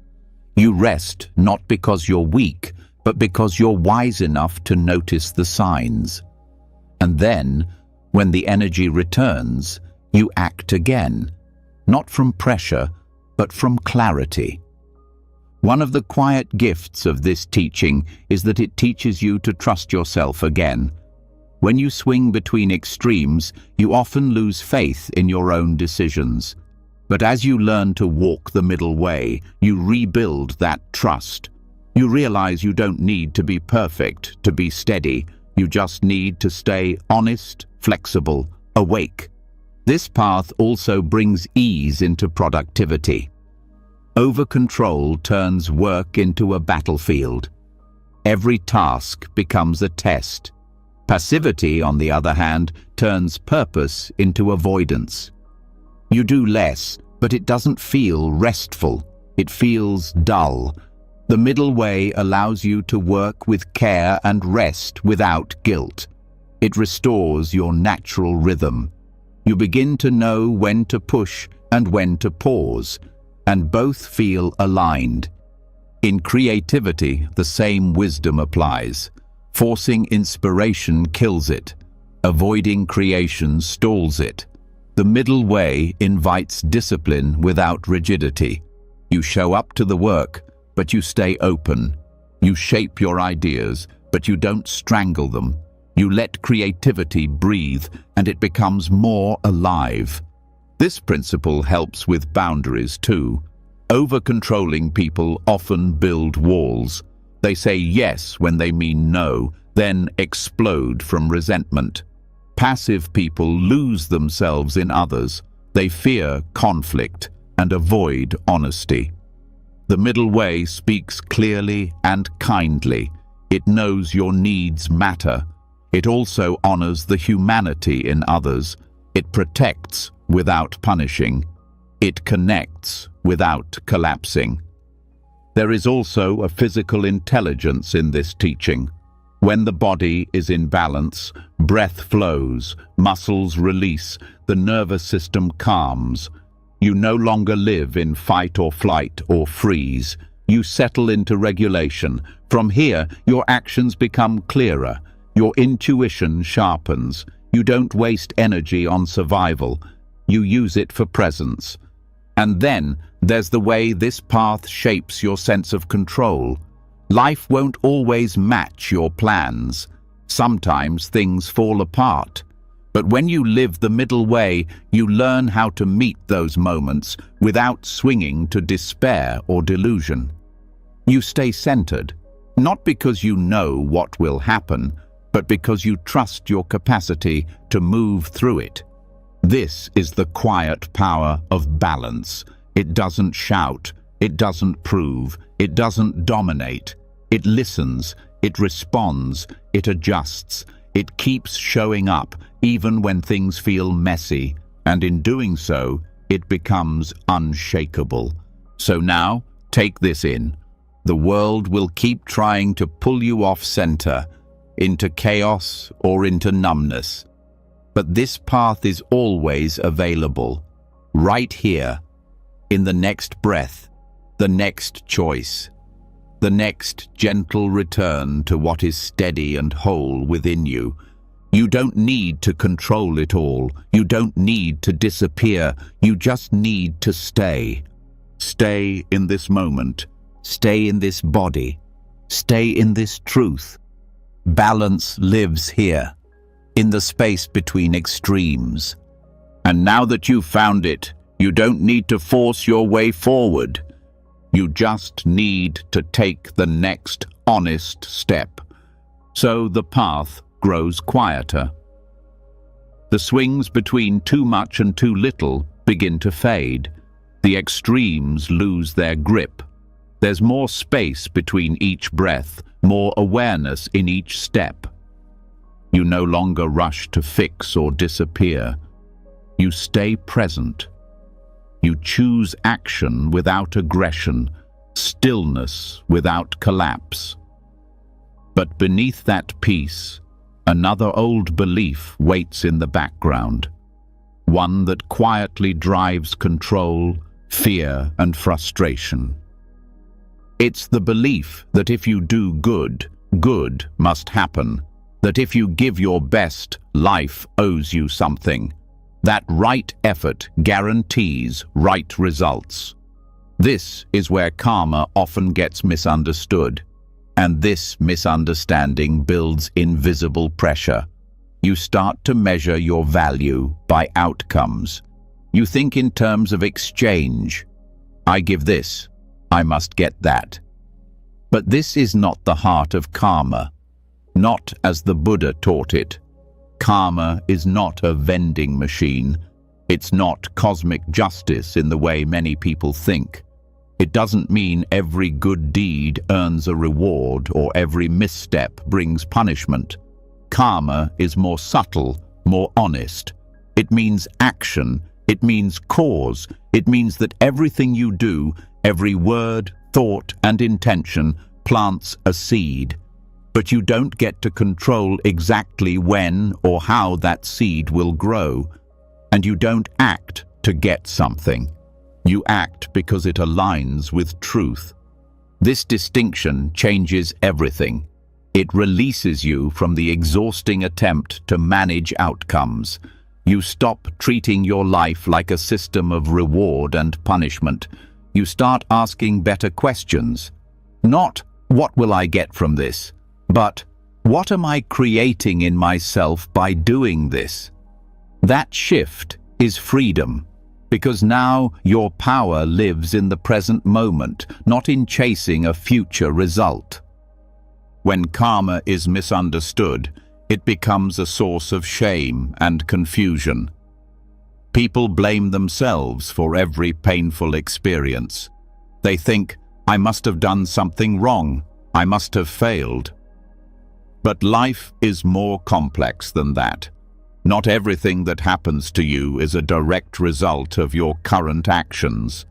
[SPEAKER 1] You rest not because you're weak, but because you're wise enough to notice the signs. And then, when the energy returns, you act again, not from pressure, but from clarity. One of the quiet gifts of this teaching is that it teaches you to trust yourself again. When you swing between extremes, you often lose faith in your own decisions. But as you learn to walk the middle way, you rebuild that trust. You realize you don't need to be perfect to be steady. You just need to stay honest, flexible, awake. This path also brings ease into productivity. Over-control turns work into a battlefield. Every task becomes a test. Passivity, on the other hand, turns purpose into avoidance. You do less, but it doesn't feel restful. It feels dull. The middle way allows you to work with care and rest without guilt. It restores your natural rhythm. You begin to know when to push and when to pause, and both feel aligned. In creativity, the same wisdom applies. Forcing inspiration kills it. Avoiding creation stalls it. The middle way invites discipline without rigidity. You show up to the work, but you stay open. You shape your ideas, but you don't strangle them. You let creativity breathe, and it becomes more alive. This principle helps with boundaries too. Over-controlling people often build walls. They say yes when they mean no, then explode from resentment. Passive people lose themselves in others. They fear conflict and avoid honesty. The middle way speaks clearly and kindly. It knows your needs matter. It also honors the humanity in others. It protects without punishing. It connects without collapsing. There is also a physical intelligence in this teaching. When the body is in balance, breath flows, muscles release, the nervous system calms. You no longer live in fight or flight or freeze. You settle into regulation. From here, your actions become clearer. Your intuition sharpens. You don't waste energy on survival. You use it for presence. And then there's the way this path shapes your sense of control. Life won't always match your plans. Sometimes things fall apart. But when you live the middle way, you learn how to meet those moments without swinging to despair or delusion. You stay centered, not because you know what will happen, but because you trust your capacity to move through it. This is the quiet power of balance. It doesn't shout, it doesn't prove, it doesn't dominate. It listens, it responds, it adjusts. It keeps showing up even when things feel messy, and in doing so, it becomes unshakable. So now, take this in. The world will keep trying to pull you off center, into chaos or into numbness. But this path is always available, right here, in the next breath, the next choice, the next gentle return to what is steady and whole within you. You don't need to control it all. You don't need to disappear. You just need to stay. Stay in this moment. Stay in this body. Stay in this truth. Balance lives here, in the space between extremes. And now that you've found it, you don't need to force your way forward. You just need to take the next honest step. So the path grows quieter. The swings between too much and too little begin to fade. The extremes lose their grip. There's more space between each breath, more awareness in each step. You no longer rush to fix or disappear. You stay present. You choose action without aggression, stillness without collapse. But beneath that peace, another old belief waits in the background, one that quietly drives control, fear, and frustration. It's the belief that if you do good, good must happen, that if you give your best, life owes you something, that right effort guarantees right results. This is where karma often gets misunderstood, and this misunderstanding builds invisible pressure. You start to measure your value by outcomes. You think in terms of exchange. I give this, I must get that. But this is not the heart of karma, not as the Buddha taught it. Karma is not a vending machine. It's not cosmic justice in the way many people think. It doesn't mean every good deed earns a reward or every misstep brings punishment. Karma is more subtle, more honest. It means action. It means cause. It means that everything you do, every word, thought, and intention plants a seed. But you don't get to control exactly when or how that seed will grow. And you don't act to get something. You act because it aligns with truth. This distinction changes everything. It releases you from the exhausting attempt to manage outcomes. You stop treating your life like a system of reward and punishment. You start asking better questions. Not, what will I get from this? But, what am I creating in myself by doing this? That shift is freedom, because now your power lives in the present moment, not in chasing a future result. When karma is misunderstood, it becomes a source of shame and confusion. People blame themselves for every painful experience. They think, I must have done something wrong, I must have failed. But life is more complex than that. Not everything that happens to you is a direct result of your current actions.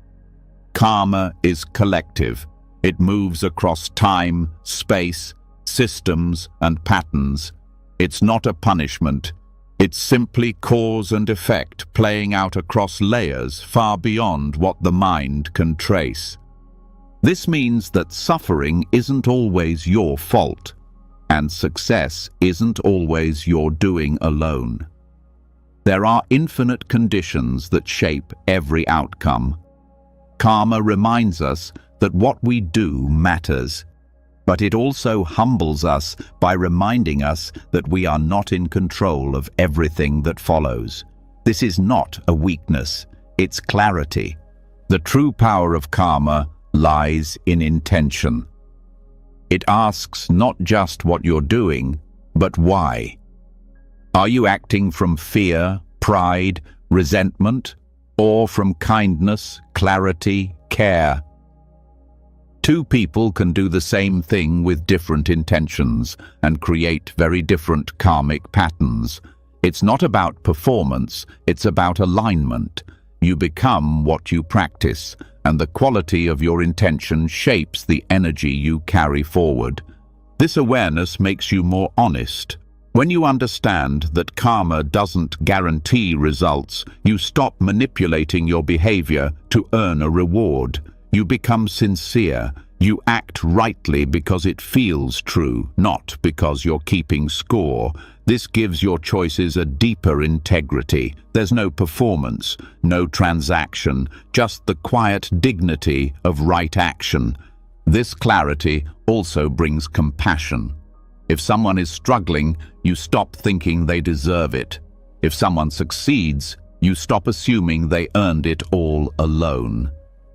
[SPEAKER 1] Karma is collective. It moves across time, space, systems, and patterns. It's not a punishment. It's simply cause and effect playing out across layers far beyond what the mind can trace. This means that suffering isn't always your fault, and success isn't always your doing alone. There are infinite conditions that shape every outcome. Karma reminds us that what we do matters, but it also humbles us by reminding us that we are not in control of everything that follows. This is not a weakness, it's clarity. The true power of karma lies in intention. It asks not just what you're doing, but why. Are you acting from fear, pride, resentment, or from kindness, clarity, care? Two people can do the same thing with different intentions and create very different karmic patterns. It's not about performance, it's about alignment. You become what you practice, and the quality of your intention shapes the energy you carry forward. This awareness makes you more honest. When you understand that karma doesn't guarantee results, you stop manipulating your behavior to earn a reward. You become sincere. You act rightly because it feels true, not because you're keeping score. This gives your choices a deeper integrity. There's no performance, no transaction, just the quiet dignity of right action. This clarity also brings compassion. If someone is struggling, you stop thinking they deserve it. If someone succeeds, you stop assuming they earned it all alone.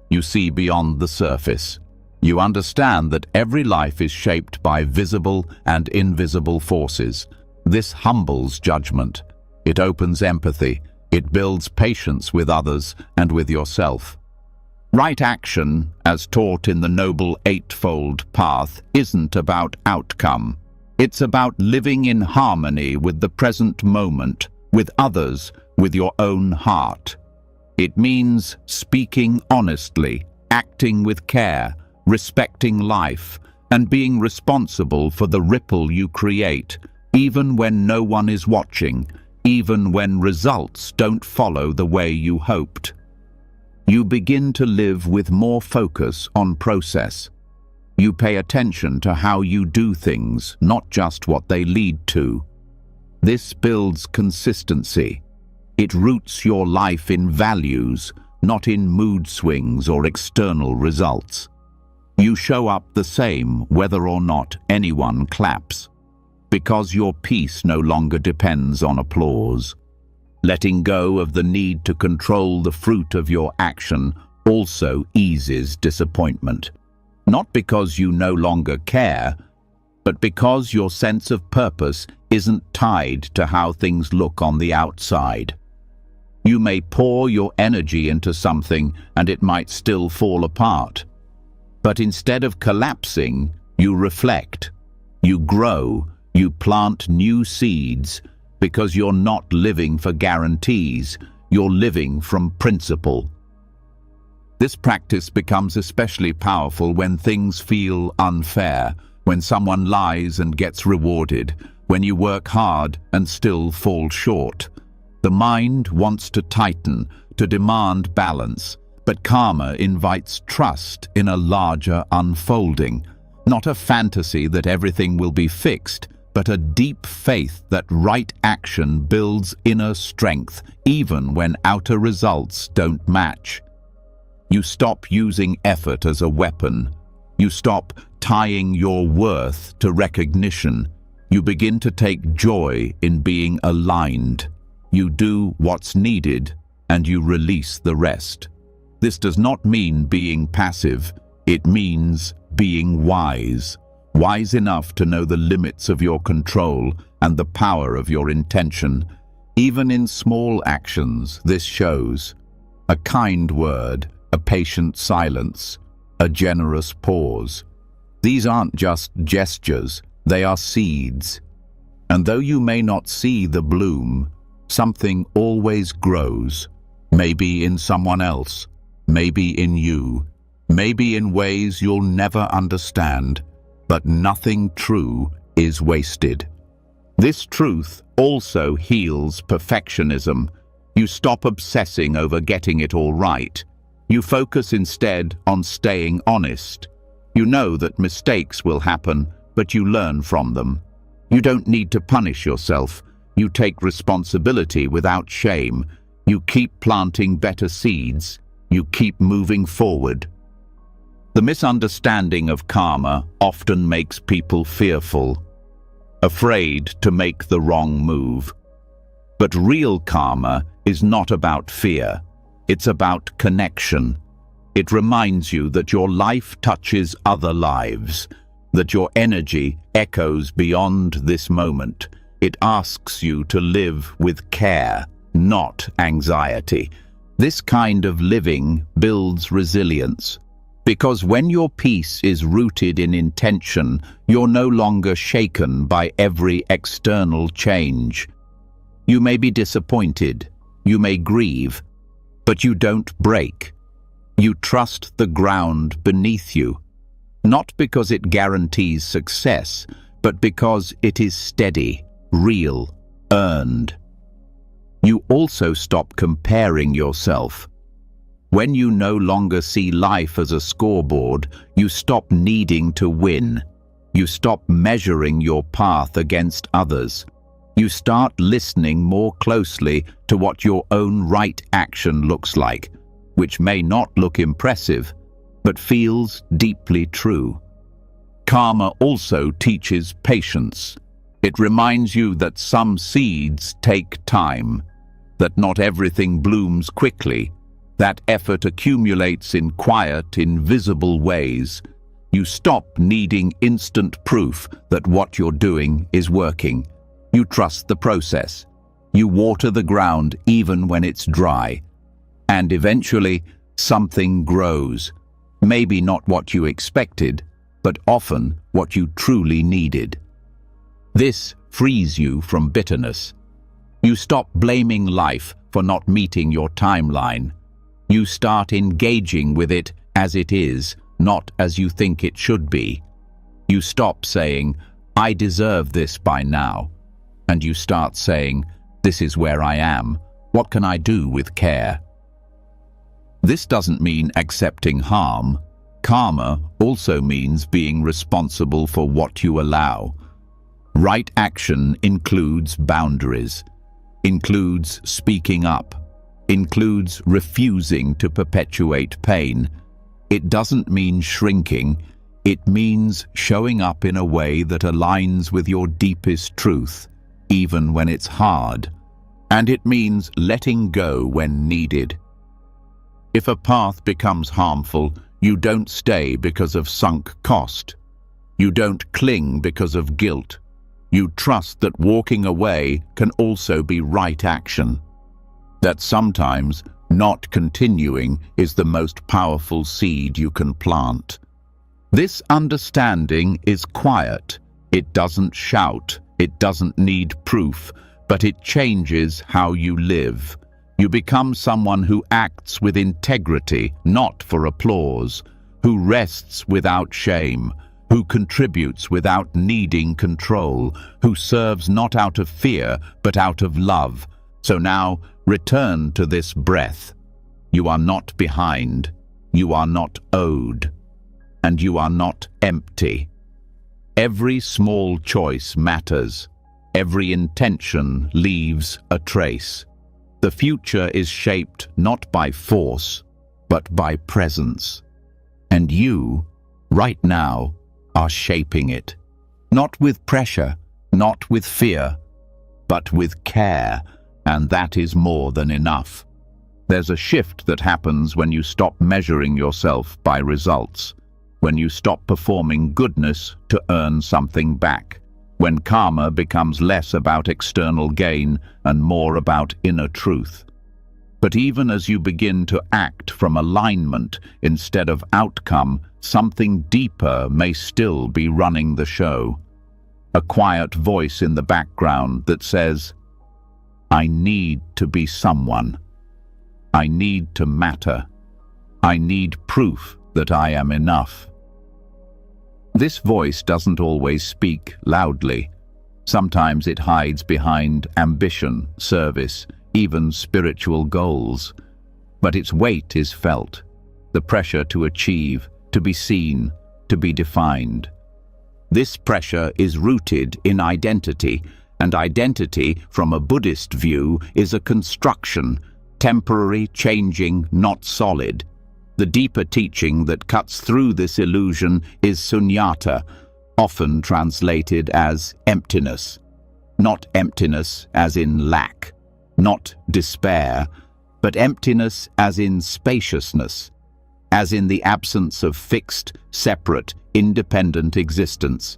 [SPEAKER 1] You see beyond the surface. You understand that every life is shaped by visible and invisible forces. This humbles judgment. It opens empathy. It builds patience with others and with yourself. Right action, as taught in the Noble Eightfold Path, isn't about outcome. It's about living in harmony with the present moment, with others, with your own heart. It means speaking honestly, acting with care, respecting life, and being responsible for the ripple you create, even when no one is watching, even when results don't follow the way you hoped. You begin to live with more focus on process. You pay attention to how you do things, not just what they lead to. This builds consistency. It roots your life in values, not in mood swings or external results. You show up the same whether or not anyone claps, because your peace no longer depends on applause. Letting go of the need to control the fruit of your action also eases disappointment. Not because you no longer care, but because your sense of purpose isn't tied to how things look on the outside. You may pour your energy into something and it might still fall apart. But instead of collapsing, you reflect, you grow, you plant new seeds, because you're not living for guarantees, you're living from principle. This practice becomes especially powerful when things feel unfair, when someone lies and gets rewarded, when you work hard and still fall short. The mind wants to tighten, to demand balance, but karma invites trust in a larger unfolding, not a fantasy that everything will be fixed, but a deep faith that right action builds inner strength, even when outer results don't match. You stop using effort as a weapon. You stop tying your worth to recognition. You begin to take joy in being aligned. You do what's needed, and you release the rest. This does not mean being passive. It means being wise. Wise enough to know the limits of your control and the power of your intention. Even in small actions, this shows. A kind word, a patient silence, a generous pause. These aren't just gestures, they are seeds. And though you may not see the bloom, something always grows. Maybe in someone else, maybe in you, maybe in ways you'll never understand, but nothing true is wasted. This truth also heals perfectionism. You stop obsessing over getting it all right. You focus instead on staying honest. You know that mistakes will happen, but you learn from them. You don't need to punish yourself. You take responsibility without shame. You keep planting better seeds. You keep moving forward. The misunderstanding of karma often makes people fearful, afraid to make the wrong move. But real karma is not about fear. It's about connection. It reminds you that your life touches other lives, that your energy echoes beyond this moment. It asks you to live with care, not anxiety. This kind of living builds resilience. Because when your peace is rooted in intention, you're no longer shaken by every external change. You may be disappointed, you may grieve, But you don't break. You trust the ground beneath you, not because it guarantees success, but because it is steady, real, earned. You also stop comparing yourself. When you no longer see life as a scoreboard, you stop needing to win. You stop measuring your path against others. You start listening more closely to what your own right action looks like, which may not look impressive, but feels deeply true. Karma also teaches patience. It reminds you that some seeds take time, that not everything blooms quickly, that effort accumulates in quiet, invisible ways. You stop needing instant proof that what you're doing is working. You trust the process. You water the ground even when it's dry. And eventually, something grows. Maybe not what you expected, but often what you truly needed. This frees you from bitterness. You stop blaming life for not meeting your timeline. You start engaging with it as it is, not as you think it should be. You stop saying, "I deserve this by now," and you start saying, "This is where I am. What can I do with care?" This doesn't mean accepting harm. Karma also means being responsible for what you allow. Right action includes boundaries, includes speaking up, includes refusing to perpetuate pain. It doesn't mean shrinking. It means showing up in a way that aligns with your deepest truth, even when it's hard. And it means letting go when needed. If a path becomes harmful, you don't stay because of sunk cost. You don't cling because of guilt. You trust that walking away can also be right action. That sometimes not continuing is the most powerful seed you can plant. This understanding is quiet. It doesn't shout. It doesn't need proof, but it changes how you live. You become someone who acts with integrity, not for applause, who rests without shame, who contributes without needing control, who serves not out of fear, but out of love. So now, return to this breath. You are not behind, you are not owed, and you are not empty. Every small choice matters. Every intention leaves a trace. The future is shaped not by force, but by presence. And you, right now, are shaping it. Not with pressure, not with fear, but with care, and that is more than enough. There's a shift that happens when you stop measuring yourself by results, when you stop performing goodness to earn something back, when karma becomes less about external gain and more about inner truth. But even as you begin to act from alignment instead of outcome, something deeper may still be running the show. A quiet voice in the background that says, "I need to be someone. I need to matter. I need proof that I am enough." This voice doesn't always speak loudly. Sometimes it hides behind ambition, service, even spiritual goals. But its weight is felt, the pressure to achieve, to be seen, to be defined. This pressure is rooted in identity, and identity, from a Buddhist view, is a construction, temporary, changing, not solid. The deeper teaching that cuts through this illusion is sunyata, often translated as emptiness. Not emptiness as in lack, not despair, but emptiness as in spaciousness, as in the absence of fixed, separate, independent existence.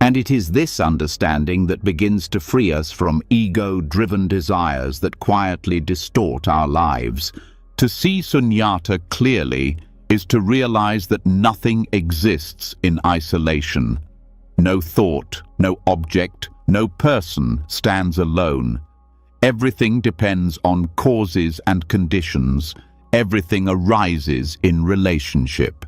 [SPEAKER 1] And it is this understanding that begins to free us from ego-driven desires that quietly distort our lives. To see sunyata clearly is to realize that nothing exists in isolation. No thought, no object, no person stands alone. Everything depends on causes and conditions. Everything arises in relationship.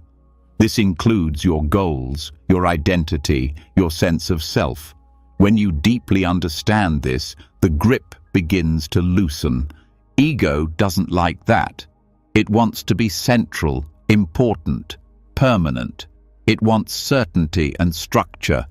[SPEAKER 1] This includes your goals, your identity, your sense of self. When you deeply understand this, the grip begins to loosen. Ego doesn't like that. It wants to be central, important, permanent. It wants certainty and structure.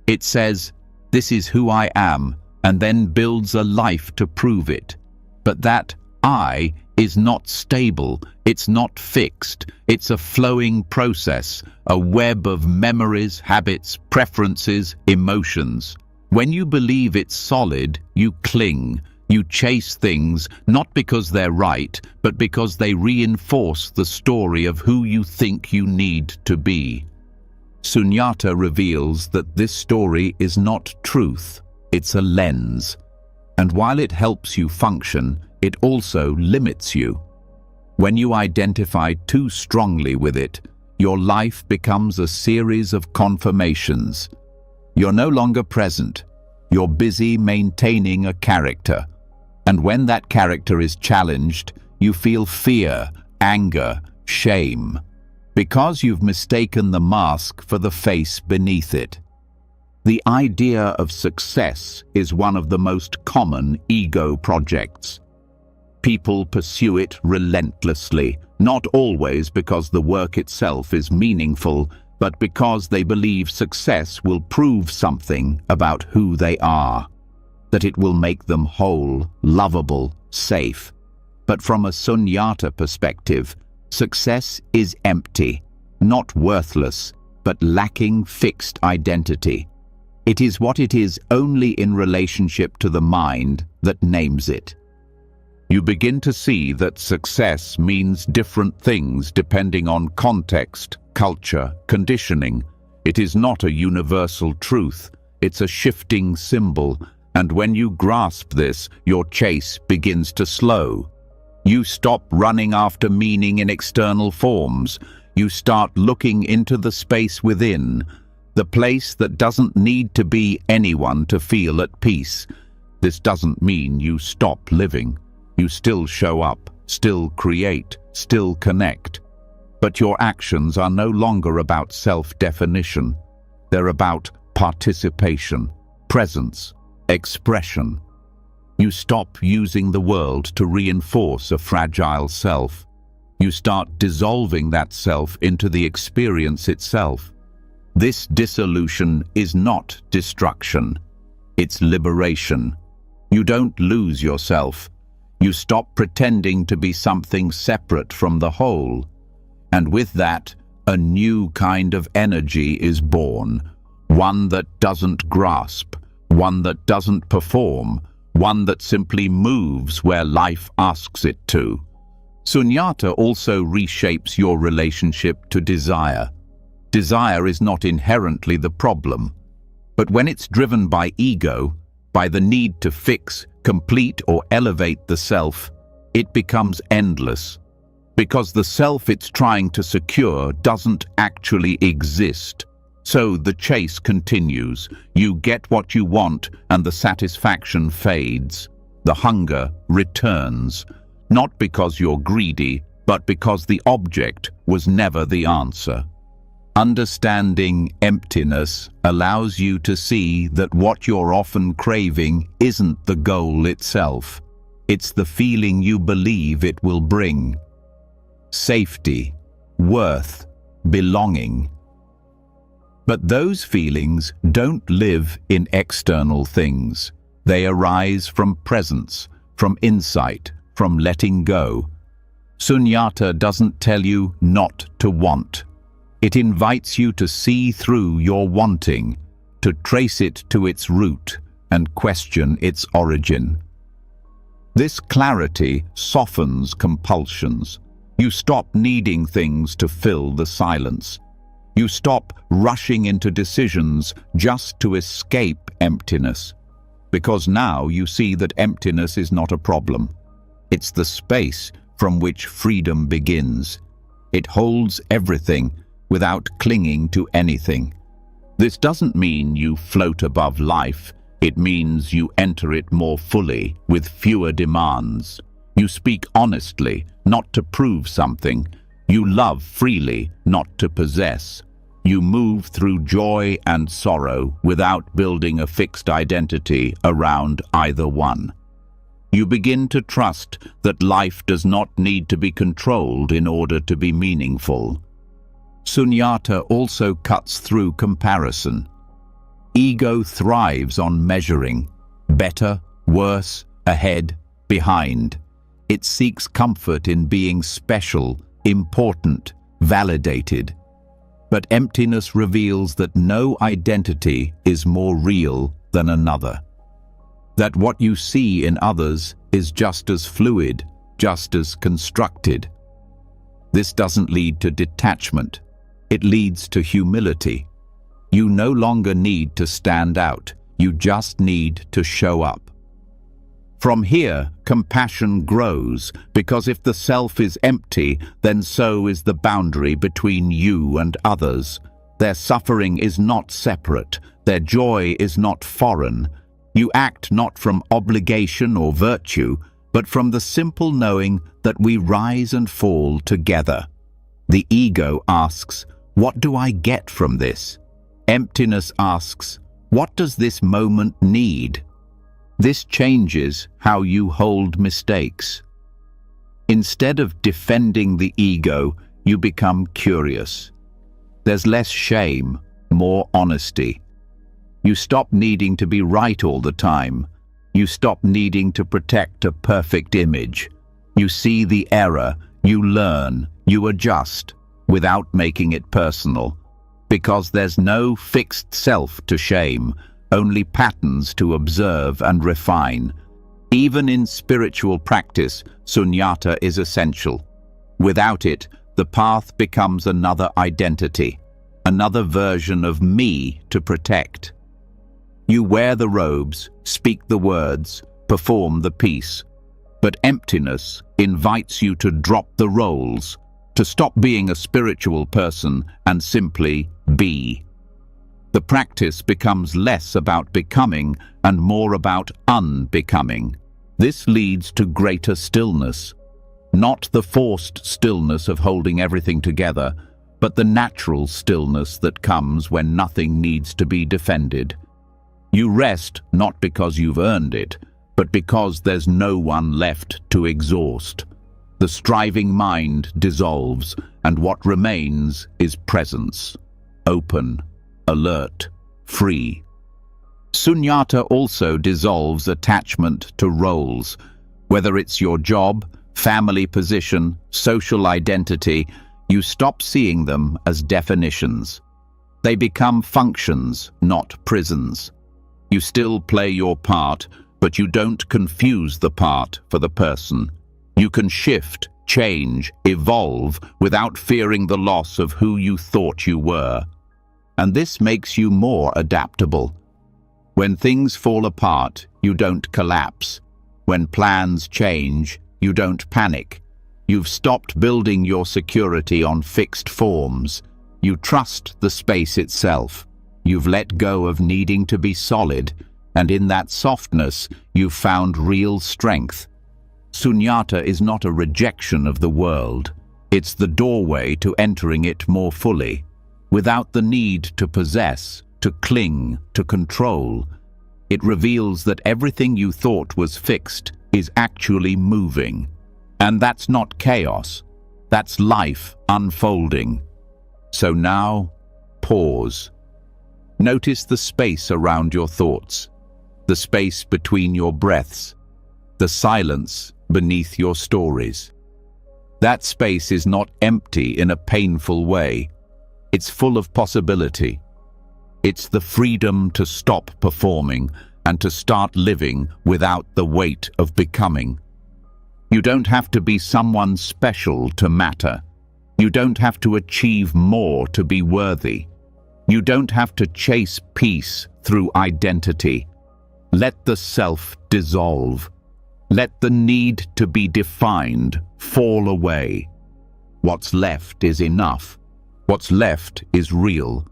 [SPEAKER 1] It says, "This is who I am," and then builds a life to prove it. But that I is not stable, it's not fixed, it's a flowing process, a web of memories, habits, preferences, emotions. When you believe it's solid, you cling, you chase things, not because they're right, but because they reinforce the story of who you think you need to be. Sunyata reveals that this story is not truth, it's a lens. And while it helps you function, it also limits you. When you identify too strongly with it, your life becomes a series of confirmations. You're no longer present. You're busy maintaining a character. And when that character is challenged, you feel fear, anger, shame, because you've mistaken the mask for the face beneath it. The idea of success is one of the most common ego projects. People pursue it relentlessly, not always because the work itself is meaningful, but because they believe success will prove something about who they are, that it will make them whole, lovable, safe. But from a sunyata perspective, success is empty, not worthless, but lacking fixed identity. It is what it is only in relationship to the mind that names it. You begin to see that success means different things depending on context, culture, conditioning. It is not a universal truth, it's a shifting symbol, and when you grasp this, your chase begins to slow. You stop running after meaning in external forms. You start looking into the space within, the place that doesn't need to be anyone to feel at peace. This doesn't mean you stop living. You still show up, still create, still connect. But your actions are no longer about self-definition. They're about participation, presence, expression. You stop using the world to reinforce a fragile self. You start dissolving that self into the experience itself. This dissolution is not destruction. It's liberation. You don't lose yourself. You stop pretending to be something separate from the whole. And with that, a new kind of energy is born, one that doesn't grasp, one that doesn't perform, one that simply moves where life asks it to. Sunyata also reshapes your relationship to desire. Desire is not inherently the problem, but when it's driven by ego, by the need to fix, complete, or elevate the self, it becomes endless, because the self it's trying to secure doesn't actually exist. So the chase continues. You get what you want, and the satisfaction fades. The hunger returns, not because you're greedy, but because the object was never the answer. Understanding emptiness allows you to see that what you're often craving isn't the goal itself. It's the feeling you believe it will bring. Safety, worth, belonging. But those feelings don't live in external things. They arise from presence, from insight, from letting go. Sunyata doesn't tell you not to want. It invites you to see through your wanting, to trace it to its root and question its origin. This clarity softens compulsions. You stop needing things to fill the silence. You stop rushing into decisions just to escape emptiness, because now you see that emptiness is not a problem. It's the space from which freedom begins. It holds everything without clinging to anything. This doesn't mean you float above life. It means you enter it more fully, with fewer demands. You speak honestly, not to prove something. You love freely, not to possess. You move through joy and sorrow without building a fixed identity around either one. You begin to trust that life does not need to be controlled in order to be meaningful. Sunyata also cuts through comparison. Ego thrives on measuring, better, worse, ahead, behind. It seeks comfort in being special, important, validated. But emptiness reveals that no identity is more real than another. That what you see in others is just as fluid, just as constructed. This doesn't lead to detachment. It leads to humility. You no longer need to stand out. You just need to show up. From here, compassion grows, because if the self is empty, then so is the boundary between you and others. Their suffering is not separate. Their joy is not foreign. You act not from obligation or virtue, but from the simple knowing that we rise and fall together. The ego asks, "What do I get from this?" Emptiness asks, "What does this moment need?" This changes how you hold mistakes. Instead of defending the ego, you become curious. There's less shame, more honesty. You stop needing to be right all the time. You stop needing to protect a perfect image. You see the error, you learn, you adjust, without making it personal. Because there's no fixed self to shame, only patterns to observe and refine. Even in spiritual practice, sunyata is essential. Without it, the path becomes another identity, another version of me to protect. You wear the robes, speak the words, perform the piece. But emptiness invites you to drop the roles, to stop being a spiritual person and simply be. The practice becomes less about becoming and more about unbecoming. This leads to greater stillness. Not the forced stillness of holding everything together, but the natural stillness that comes when nothing needs to be defended. You rest not because you've earned it, but because there's no one left to exhaust. The striving mind dissolves, and what remains is presence, open, alert, free. Sunyata also dissolves attachment to roles. Whether it's your job, family position, social identity, you stop seeing them as definitions. They become functions, not prisons. You still play your part, but you don't confuse the part for the person. You can shift, change, evolve without fearing the loss of who you thought you were. And this makes you more adaptable. When things fall apart, you don't collapse. When plans change, you don't panic. You've stopped building your security on fixed forms. You trust the space itself. You've let go of needing to be solid, and in that softness, you've found real strength. Sunyata is not a rejection of the world. It's the doorway to entering it more fully, without the need to possess, to cling, to control. It reveals that everything you thought was fixed is actually moving. And that's not chaos. That's life unfolding. So now, pause. Notice the space around your thoughts, the space between your breaths, the silence beneath your stories. That space is not empty in a painful way. It's full of possibility. It's the freedom to stop performing and to start living without the weight of becoming. You don't have to be someone special to matter. You don't have to achieve more to be worthy. You don't have to chase peace through identity. Let the self dissolve. Let the need to be defined fall away. What's left is enough. What's left is real.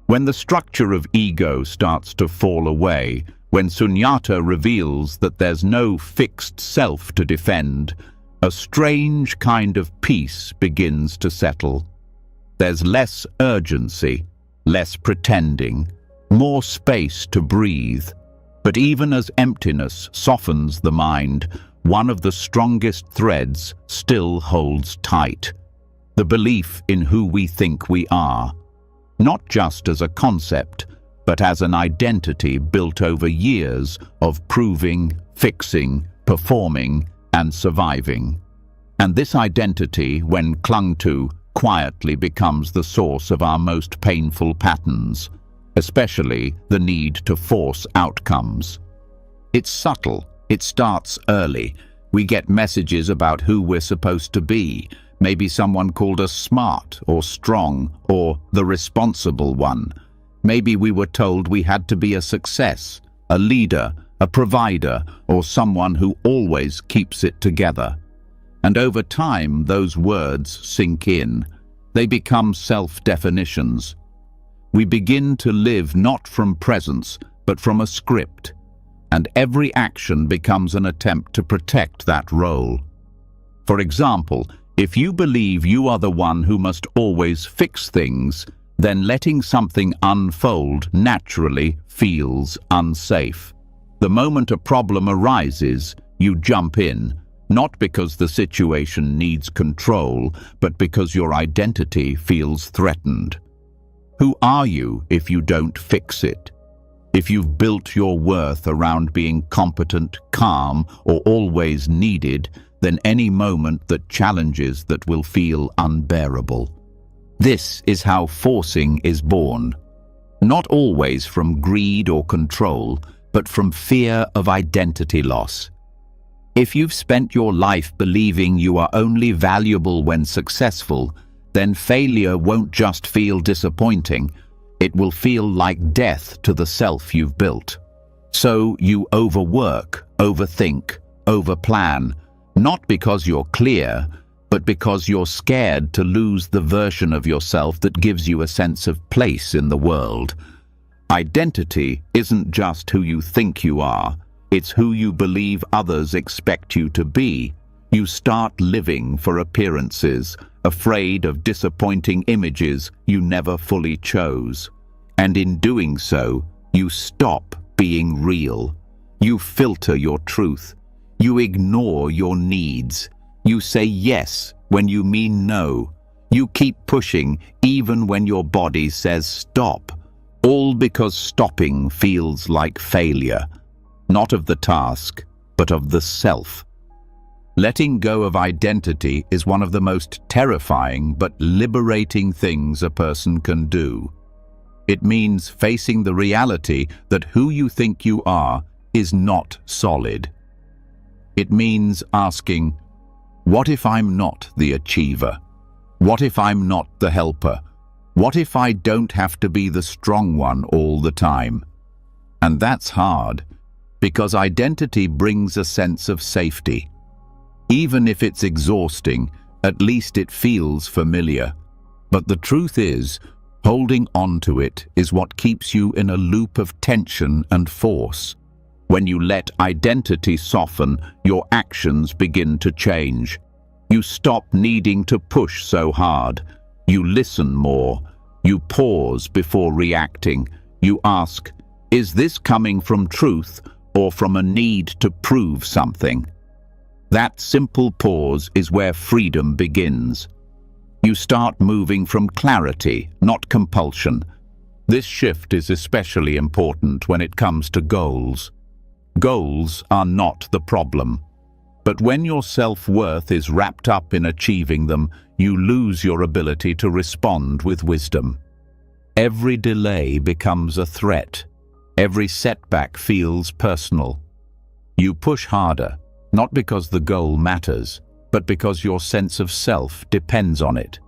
[SPEAKER 1] When the structure of ego starts to fall away, When Sunyata reveals that there's no fixed self to defend, a strange kind of peace begins to settle. There's less urgency, less pretending, more space to breathe. But even as emptiness softens the mind, one of the strongest threads still holds tight: the belief in who we think we are, not just as a concept, but as an identity built over years of proving, fixing, performing, and surviving. And this identity, when clung to, quietly becomes the source of our most painful patterns, especially the need to force outcomes. It's subtle. It starts early. We get messages about who we're supposed to be. Maybe someone called us smart or strong or the responsible one. Maybe we were told we had to be a success, a leader, a provider, or someone who always keeps it together. And over time, those words sink in. They become self-definitions. We begin to live not from presence, but from a script. And every action becomes an attempt to protect that role. For example, if you believe you are the one who must always fix things, then letting something unfold naturally feels unsafe. The moment a problem arises, you jump in, not because the situation needs control, but because your identity feels threatened. Who are you if you don't fix it? If you've built your worth around being competent, calm, or always needed, then any moment that challenges that will feel unbearable. This is how forcing is born. Not always from greed or control, but from fear of identity loss. If you've spent your life believing you are only valuable when successful, then failure won't just feel disappointing. It will feel like death to the self you've built. So you overwork, overthink, overplan, not because you're clear, but because you're scared to lose the version of yourself that gives you a sense of place in the world. Identity isn't just who you think you are, it's who you believe others expect you to be. You start living for appearances, afraid of disappointing images you never fully chose. And in doing so, you stop being real. You filter your truth. You ignore your needs. You say yes when you mean no. You keep pushing even when your body says stop, all because stopping feels like failure, not of the task, but of the self. Letting go of identity is one of the most terrifying but liberating things a person can do. It means facing the reality that who you think you are is not solid. It means asking, what if I'm not the achiever? What if I'm not the helper? What if I don't have to be the strong one all the time? And that's hard, because identity brings a sense of safety. Even if it's exhausting, at least it feels familiar. But the truth is, holding on to it is what keeps you in a loop of tension and force. When you let identity soften, your actions begin to change. You stop needing to push so hard. You listen more. You pause before reacting. You ask, is this coming from truth or from a need to prove something? That simple pause is where freedom begins. You start moving from clarity, not compulsion. This shift is especially important when it comes to goals. Goals are not the problem. But when your self-worth is wrapped up in achieving them, you lose your ability to respond with wisdom. Every delay becomes a threat. Every setback feels personal. You push harder, not because the goal matters, but because your sense of self depends on it.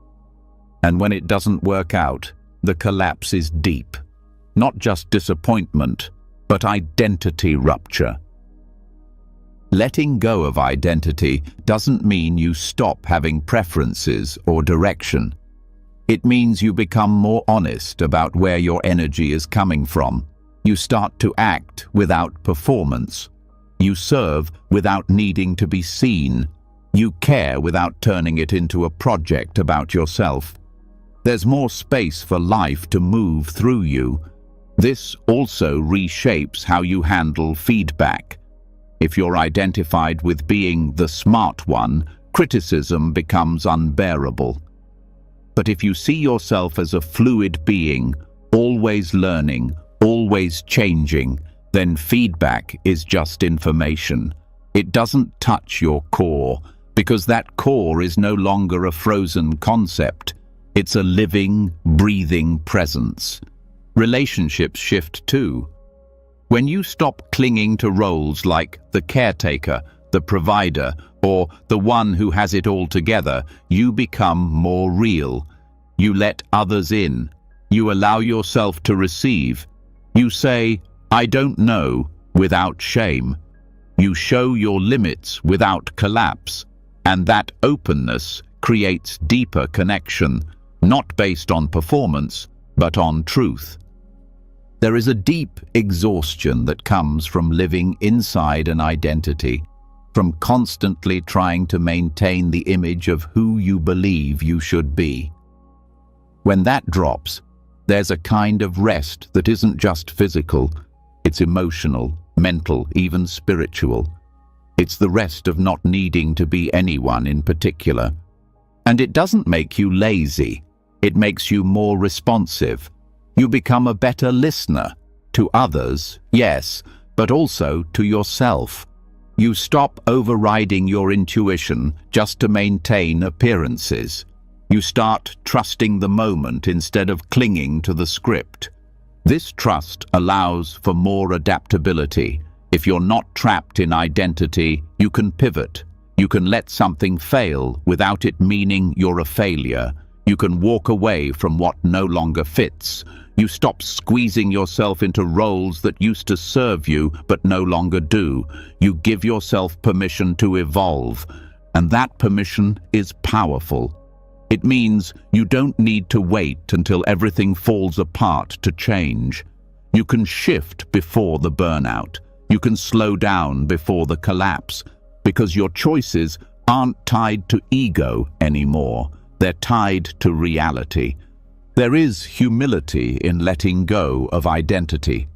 [SPEAKER 1] And when it doesn't work out, the collapse is deep. Not just disappointment, but identity rupture. Letting go of identity doesn't mean you stop having preferences or direction. It means you become more honest about where your energy is coming from. You start to act without performance. You serve without needing to be seen. You care without turning it into a project about yourself. There's more space for life to move through you. This also reshapes how you handle feedback. If you're identified with being the smart one, criticism becomes unbearable. But if you see yourself as a fluid being, always learning, always changing, then feedback is just information. It doesn't touch your core, because that core is no longer a frozen concept. It's a living, breathing presence. Relationships shift too. When you stop clinging to roles like the caretaker, the provider, or the one who has it all together, you become more real. You let others in. You allow yourself to receive. You say, "I don't know," without shame. You show your limits without collapse. And that openness creates deeper connection, not based on performance, but on truth. There is a deep exhaustion that comes from living inside an identity, from constantly trying to maintain the image of who you believe you should be. When that drops, there's a kind of rest that isn't just physical, it's emotional, mental, even spiritual. It's the rest of not needing to be anyone in particular. And it doesn't make you lazy, it makes you more responsive. You become a better listener to others, yes, but also to yourself. You stop overriding your intuition just to maintain appearances. You start trusting the moment instead of clinging to the script. This trust allows for more adaptability. If you're not trapped in identity, you can pivot. You can let something fail without it meaning you're a failure. You can walk away from what no longer fits. You stop squeezing yourself into roles that used to serve you but no longer do. You give yourself permission to evolve, and that permission is powerful. It means you don't need to wait until everything falls apart to change. You can shift before the burnout. You can slow down before the collapse, because your choices aren't tied to ego anymore. They're tied to reality. There is humility in letting go of identity.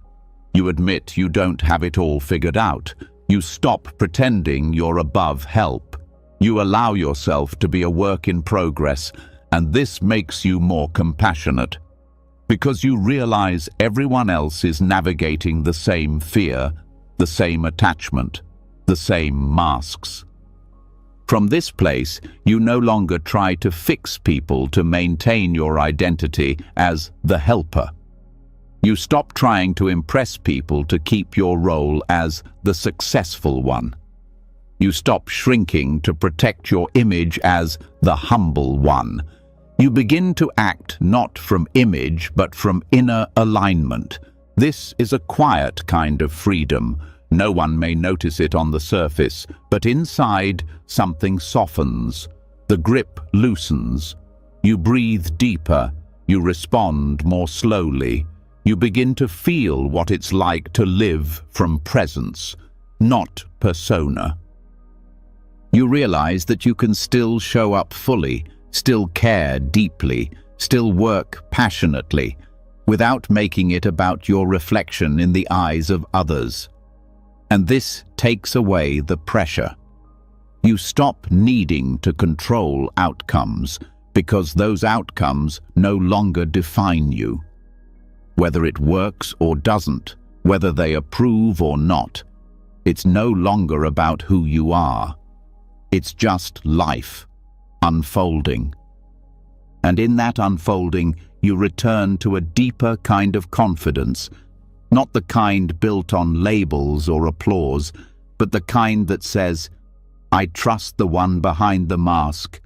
[SPEAKER 1] You admit you don't have it all figured out. You stop pretending you're above help. You allow yourself to be a work in progress, and this makes you more compassionate. Because you realize everyone else is navigating the same fear, the same attachment, the same masks. From this place, you no longer try to fix people to maintain your identity as the helper. You stop trying to impress people to keep your role as the successful one. You stop shrinking to protect your image as the humble one. You begin to act not from image, but from inner alignment. This is a quiet kind of freedom. No one may notice it on the surface, but inside, something softens. The grip loosens. You breathe deeper. You respond more slowly. You begin to feel what it's like to live from presence, not persona. You realize that you can still show up fully, still care deeply, still work passionately, without making it about your reflection in the eyes of others. And this takes away the pressure. You stop needing to control outcomes because those outcomes no longer define you. Whether it works or doesn't, whether they approve or not, it's no longer about who you are. It's just life, unfolding. And in that unfolding, you return to a deeper kind of confidence, not the kind built on labels or applause, but the kind that says, "I trust the one behind the mask,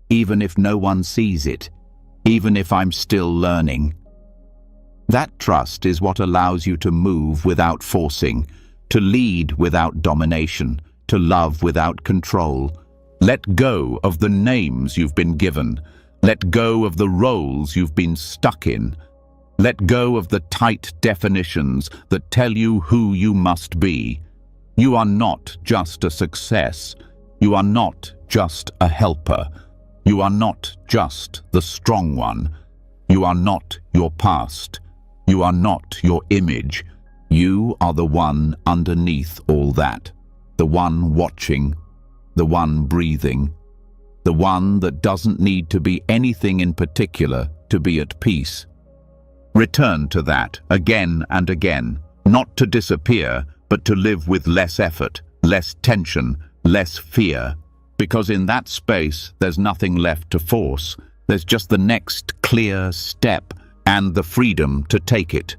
[SPEAKER 1] even if no one sees it, even if I'm still learning." That trust is what allows you to move without forcing, to lead without domination, to love without control. Let go of the names you've been given. Let go of the roles you've been stuck in. Let go of the tight definitions that tell you who you must be. You are not just a success. You are not just a helper. You are not just the strong one. You are not your past. You are not your image. You are the one underneath all that. The one watching. The one breathing. The one that doesn't need to be anything in particular to be at peace. Return to that again and again, not to disappear, but to live with less effort, less tension, less fear. Because in that space, there's nothing left to force. There's just the next clear step and the freedom to take it.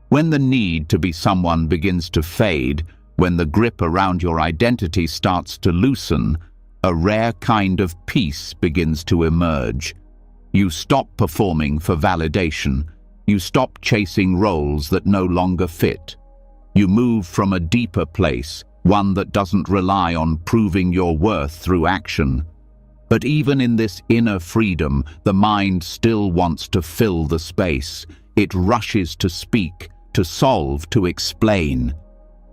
[SPEAKER 1] When the need to be someone begins to fade, when the grip around your identity starts to loosen, a rare kind of peace begins to emerge. You stop performing for validation. You stop chasing roles that no longer fit. You move from a deeper place, one that doesn't rely on proving your worth through action. But even in this inner freedom, the mind still wants to fill the space. It rushes to speak, to solve, to explain.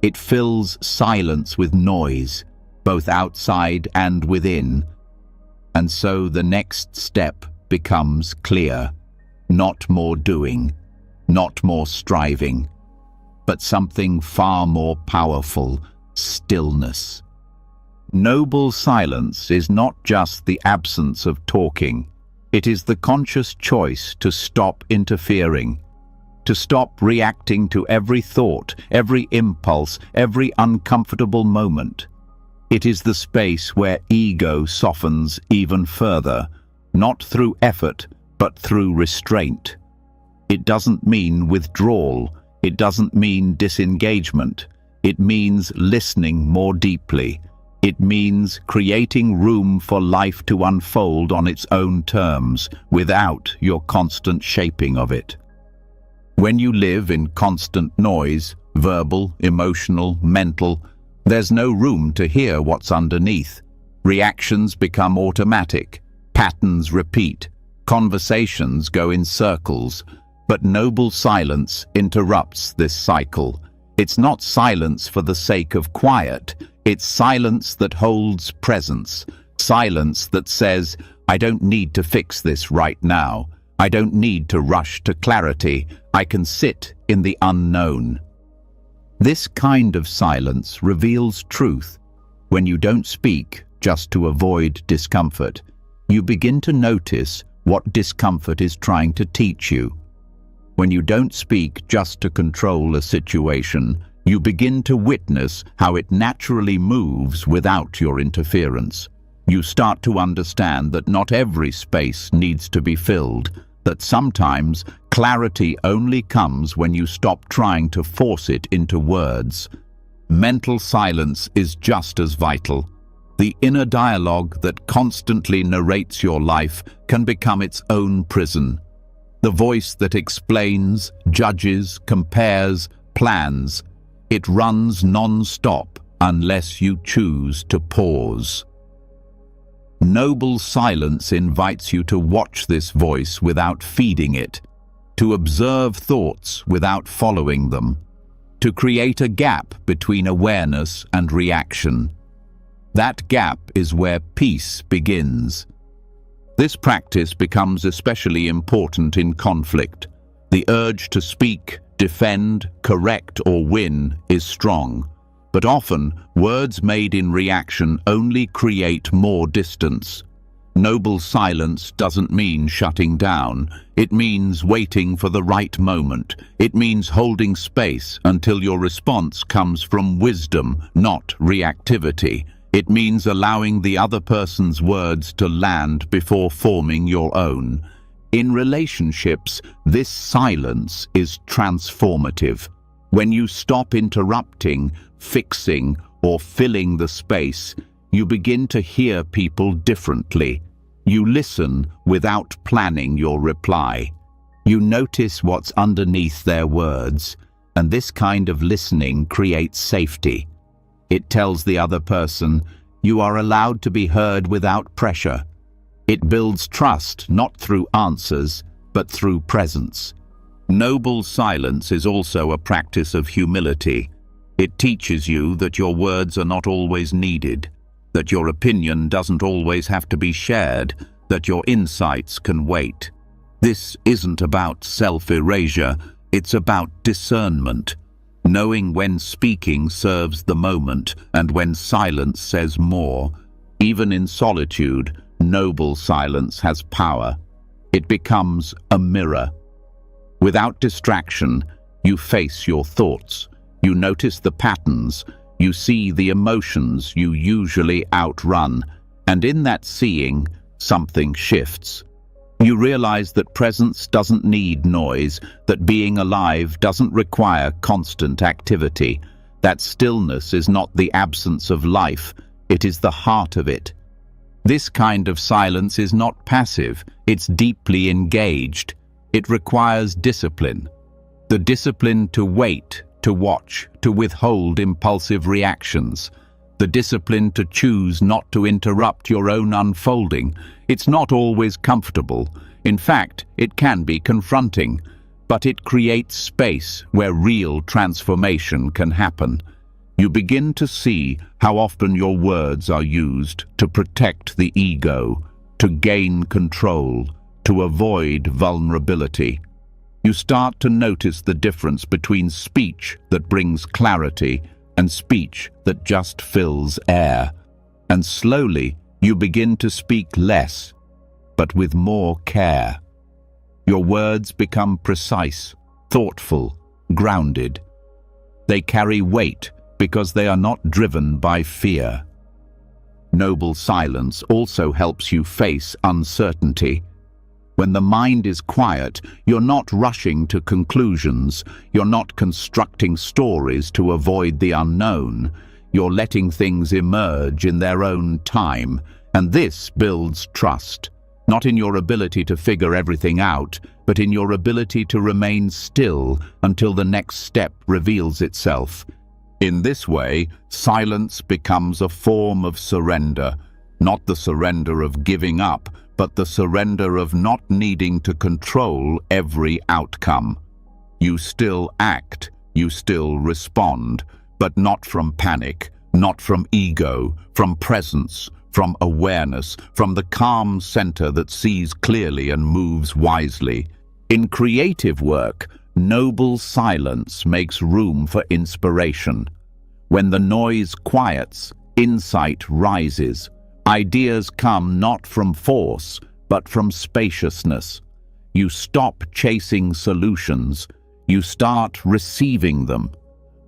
[SPEAKER 1] It fills silence with noise, both outside and within. And so the next step becomes clear. Not more doing, not more striving, but something far more powerful: stillness. Noble silence is not just the absence of talking. It is the conscious choice to stop interfering, to stop reacting to every thought, every impulse, every uncomfortable moment. It is the space where ego softens even further, not through effort, but through restraint. It doesn't mean withdrawal. It doesn't mean disengagement. It means listening more deeply. It means creating room for life to unfold on its own terms, without your constant shaping of it. When you live in constant noise, verbal, emotional, mental, there's no room to hear what's underneath. Reactions become automatic. Patterns repeat. Conversations go in circles. But noble silence interrupts this cycle. It's not silence for the sake of quiet. It's silence that holds presence. Silence that says, I don't need to fix this right now. I don't need to rush to clarity. I can sit in the unknown. This kind of silence reveals truth. When you don't speak just to avoid discomfort, you begin to notice what discomfort is trying to teach you. When you don't speak just to control a situation, you begin to witness how it naturally moves without your interference. You start to understand that not every space needs to be filled, that sometimes clarity only comes when you stop trying to force it into words. Mental silence is just as vital. The inner dialogue that constantly narrates your life can become its own prison. The voice that explains, judges, compares, plans. It runs non-stop unless you choose to pause. Noble silence invites you to watch this voice without feeding it, to observe thoughts without following them, to create a gap between awareness and reaction. That gap is where peace begins. This practice becomes especially important in conflict. The urge to speak, defend, correct, or win is strong, but often words made in reaction only create more distance. Noble silence doesn't mean shutting down. It means waiting for the right moment. It means holding space until your response comes from wisdom, not reactivity. It means allowing the other person's words to land before forming your own. In relationships, this silence is transformative. When you stop interrupting, fixing, or filling the space, you begin to hear people differently. You listen without planning your reply. You notice what's underneath their words, and this kind of listening creates safety. It tells the other person, you are allowed to be heard without pressure. It builds trust not through answers, but through presence. Noble silence is also a practice of humility. It teaches you that your words are not always needed, that your opinion doesn't always have to be shared, that your insights can wait. This isn't about self-erasure, it's about discernment, knowing when speaking serves the moment and when silence says more. Even in solitude, noble silence has power. It becomes a mirror. Without distraction, you face your thoughts. You notice the patterns. You see the emotions you usually outrun. And in that seeing, something shifts. You realize that presence doesn't need noise, that being alive doesn't require constant activity, that stillness is not the absence of life, it is the heart of it. This kind of silence is not passive, it's deeply engaged. It requires discipline. The discipline to wait, to watch, to withhold impulsive reactions. The discipline to choose not to interrupt your own unfolding. It's not always comfortable. In fact, it can be confronting, but it creates space where real transformation can happen. You begin to see how often your words are used to protect the ego, to gain control, to avoid vulnerability. You start to notice the difference between speech that brings clarity and speech that just fills air. And slowly, you begin to speak less, but with more care. Your words become precise, thoughtful, grounded. They carry weight because they are not driven by fear. Noble silence also helps you face uncertainty. When the mind is quiet, you're not rushing to conclusions. You're not constructing stories to avoid the unknown. You're letting things emerge in their own time. And this builds trust, not in your ability to figure everything out, but in your ability to remain still until the next step reveals itself. In this way, silence becomes a form of surrender, not the surrender of giving up, but the surrender of not needing to control every outcome. You still act, you still respond, but not from panic, not from ego, from presence, from awareness, from the calm center that sees clearly and moves wisely. In creative work, noble silence makes room for inspiration. When the noise quiets, insight rises. Ideas come not from force, but from spaciousness. You stop chasing solutions. You start receiving them.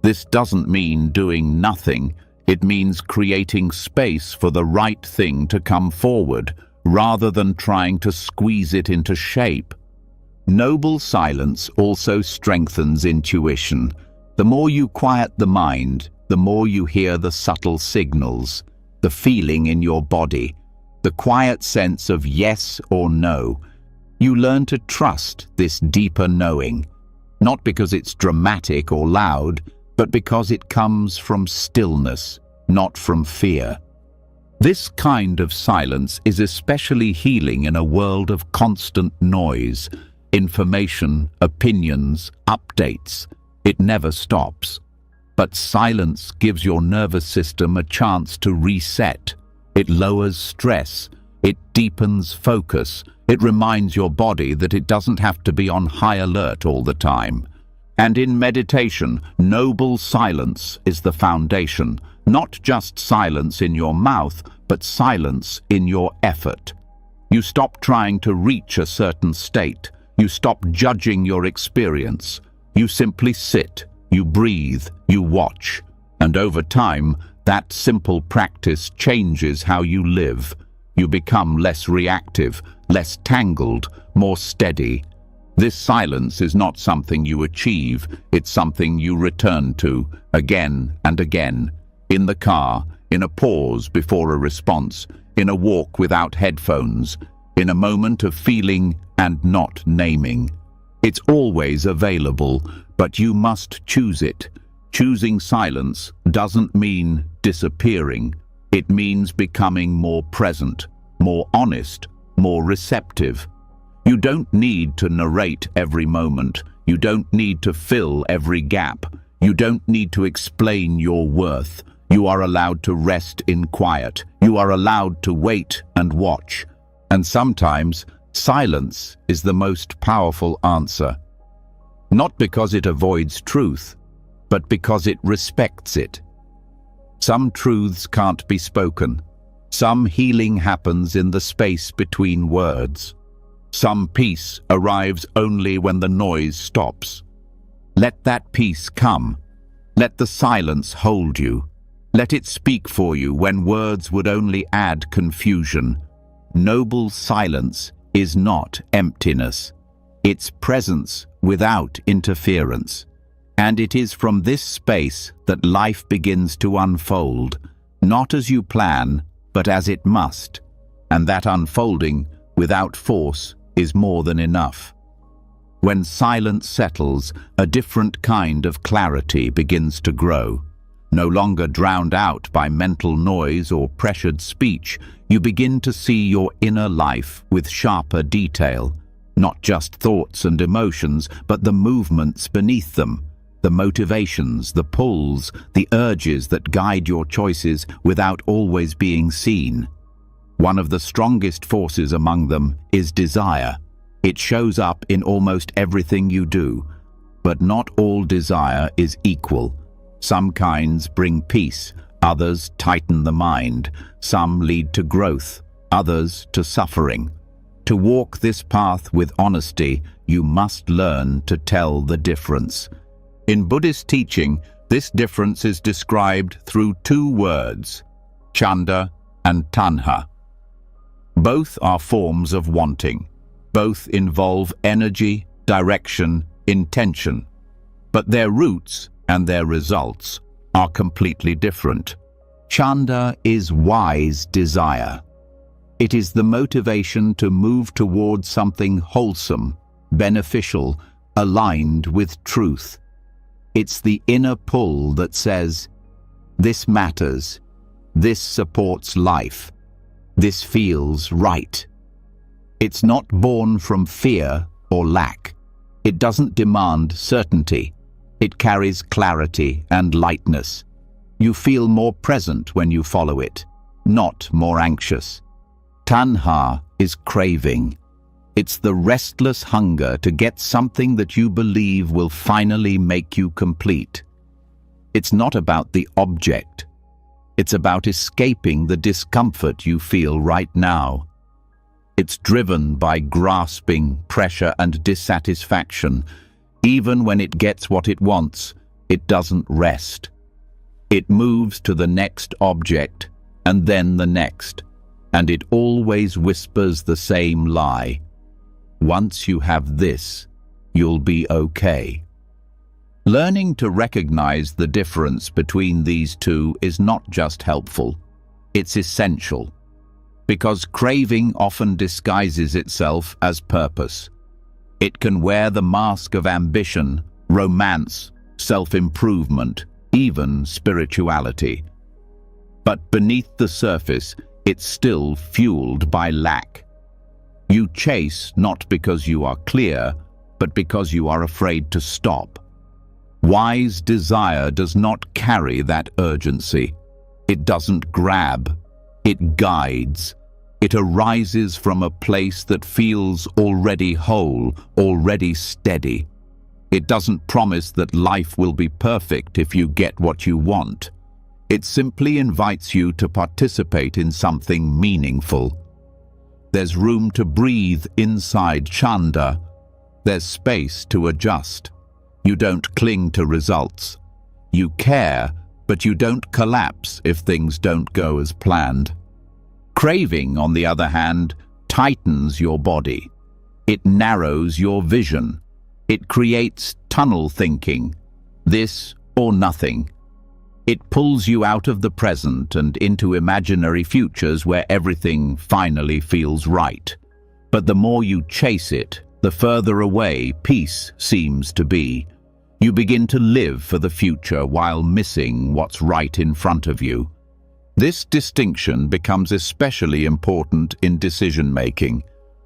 [SPEAKER 1] This doesn't mean doing nothing. It means creating space for the right thing to come forward, rather than trying to squeeze it into shape. Noble silence also strengthens intuition. The more you quiet the mind, the more you hear the subtle signals, the feeling in your body, the quiet sense of yes or no. You learn to trust this deeper knowing, not because it's dramatic or loud, but because it comes from stillness, not from fear. This kind of silence is especially healing in a world of constant noise, information, opinions, updates. It never stops. But silence gives your nervous system a chance to reset. It lowers stress. It deepens focus. It reminds your body that it doesn't have to be on high alert all the time. And in meditation, noble silence is the foundation. Not just silence in your mouth, but silence in your effort. You stop trying to reach a certain state. You stop judging your experience. You simply sit. You breathe, you watch, and over time, that simple practice changes how you live. You become less reactive, less tangled, more steady. This silence is not something you achieve, it's something you return to, again and again. In the car, in a pause before a response, in a walk without headphones, in a moment of feeling and not naming. It's always available, but you must choose it. Choosing silence doesn't mean disappearing. It means becoming more present, more honest, more receptive. You don't need to narrate every moment. You don't need to fill every gap. You don't need to explain your worth. You are allowed to rest in quiet. You are allowed to wait and watch. And sometimes, silence is the most powerful answer. Not because it avoids truth, but because it respects it. Some truths can't be spoken. Some healing happens in the space between words. Some peace arrives only when the noise stops. Let that peace come. Let the silence hold you. Let it speak for you when words would only add confusion. Noble silence is not emptiness. It's presence without interference. And it is from this space that life begins to unfold, not as you plan, but as it must. And that unfolding, without force, is more than enough. When silence settles, a different kind of clarity begins to grow. No longer drowned out by mental noise or pressured speech, you begin to see your inner life with sharper detail. Not just thoughts and emotions, but the movements beneath them, the motivations, the pulls, the urges that guide your choices without always being seen. One of the strongest forces among them is desire. It shows up in almost everything you do, but not all desire is equal. Some kinds bring peace, others tighten the mind, some lead to growth, others to suffering. To walk this path with honesty, you must learn to tell the difference. In Buddhist teaching, this difference is described through two words, chanda and tanha. Both are forms of wanting. Both involve energy, direction, intention. But their roots and their results are completely different. Chanda is wise desire. It is the motivation to move towards something wholesome, beneficial, aligned with truth. It's the inner pull that says, this matters, this supports life, this feels right. It's not born from fear or lack. It doesn't demand certainty. It carries clarity and lightness. You feel more present when you follow it, not more anxious. Tanha is craving. It's the restless hunger to get something that you believe will finally make you complete. It's not about the object. It's about escaping the discomfort you feel right now. It's driven by grasping, pressure, and dissatisfaction. Even when it gets what it wants, it doesn't rest. It moves to the next object, and then the next, and it always whispers the same lie. Once you have this, you'll be okay. Learning to recognize the difference between these two is not just helpful, it's essential. Because craving often disguises itself as purpose. It can wear the mask of ambition, romance, self-improvement, even spirituality. But beneath the surface, it's still fueled by lack. You chase not because you are clear, but because you are afraid to stop. Wise desire does not carry that urgency. It doesn't grab, it guides. It arises from a place that feels already whole, already steady. It doesn't promise that life will be perfect if you get what you want. It simply invites you to participate in something meaningful. There's room to breathe inside chanda. There's space to adjust. You don't cling to results. You care, but you don't collapse if things don't go as planned. Craving, on the other hand, tightens your body. It narrows your vision. It creates tunnel thinking, this or nothing. It pulls you out of the present and into imaginary futures where everything finally feels right. But the more you chase it, the further away peace seems to be. You begin to live for the future while missing what's right in front of you. This distinction becomes especially important in decision-making.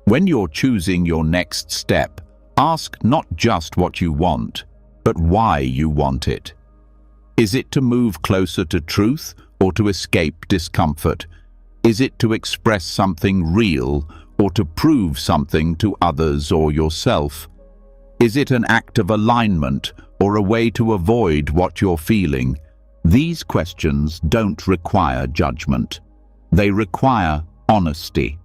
[SPEAKER 1] When you're choosing your next step, ask not just what you want, but why you want it. Is it to move closer to truth or to escape discomfort? Is it to express something real or to prove something to others or yourself? Is it an act of alignment or a way to avoid what you're feeling? These questions don't require judgment. They require honesty.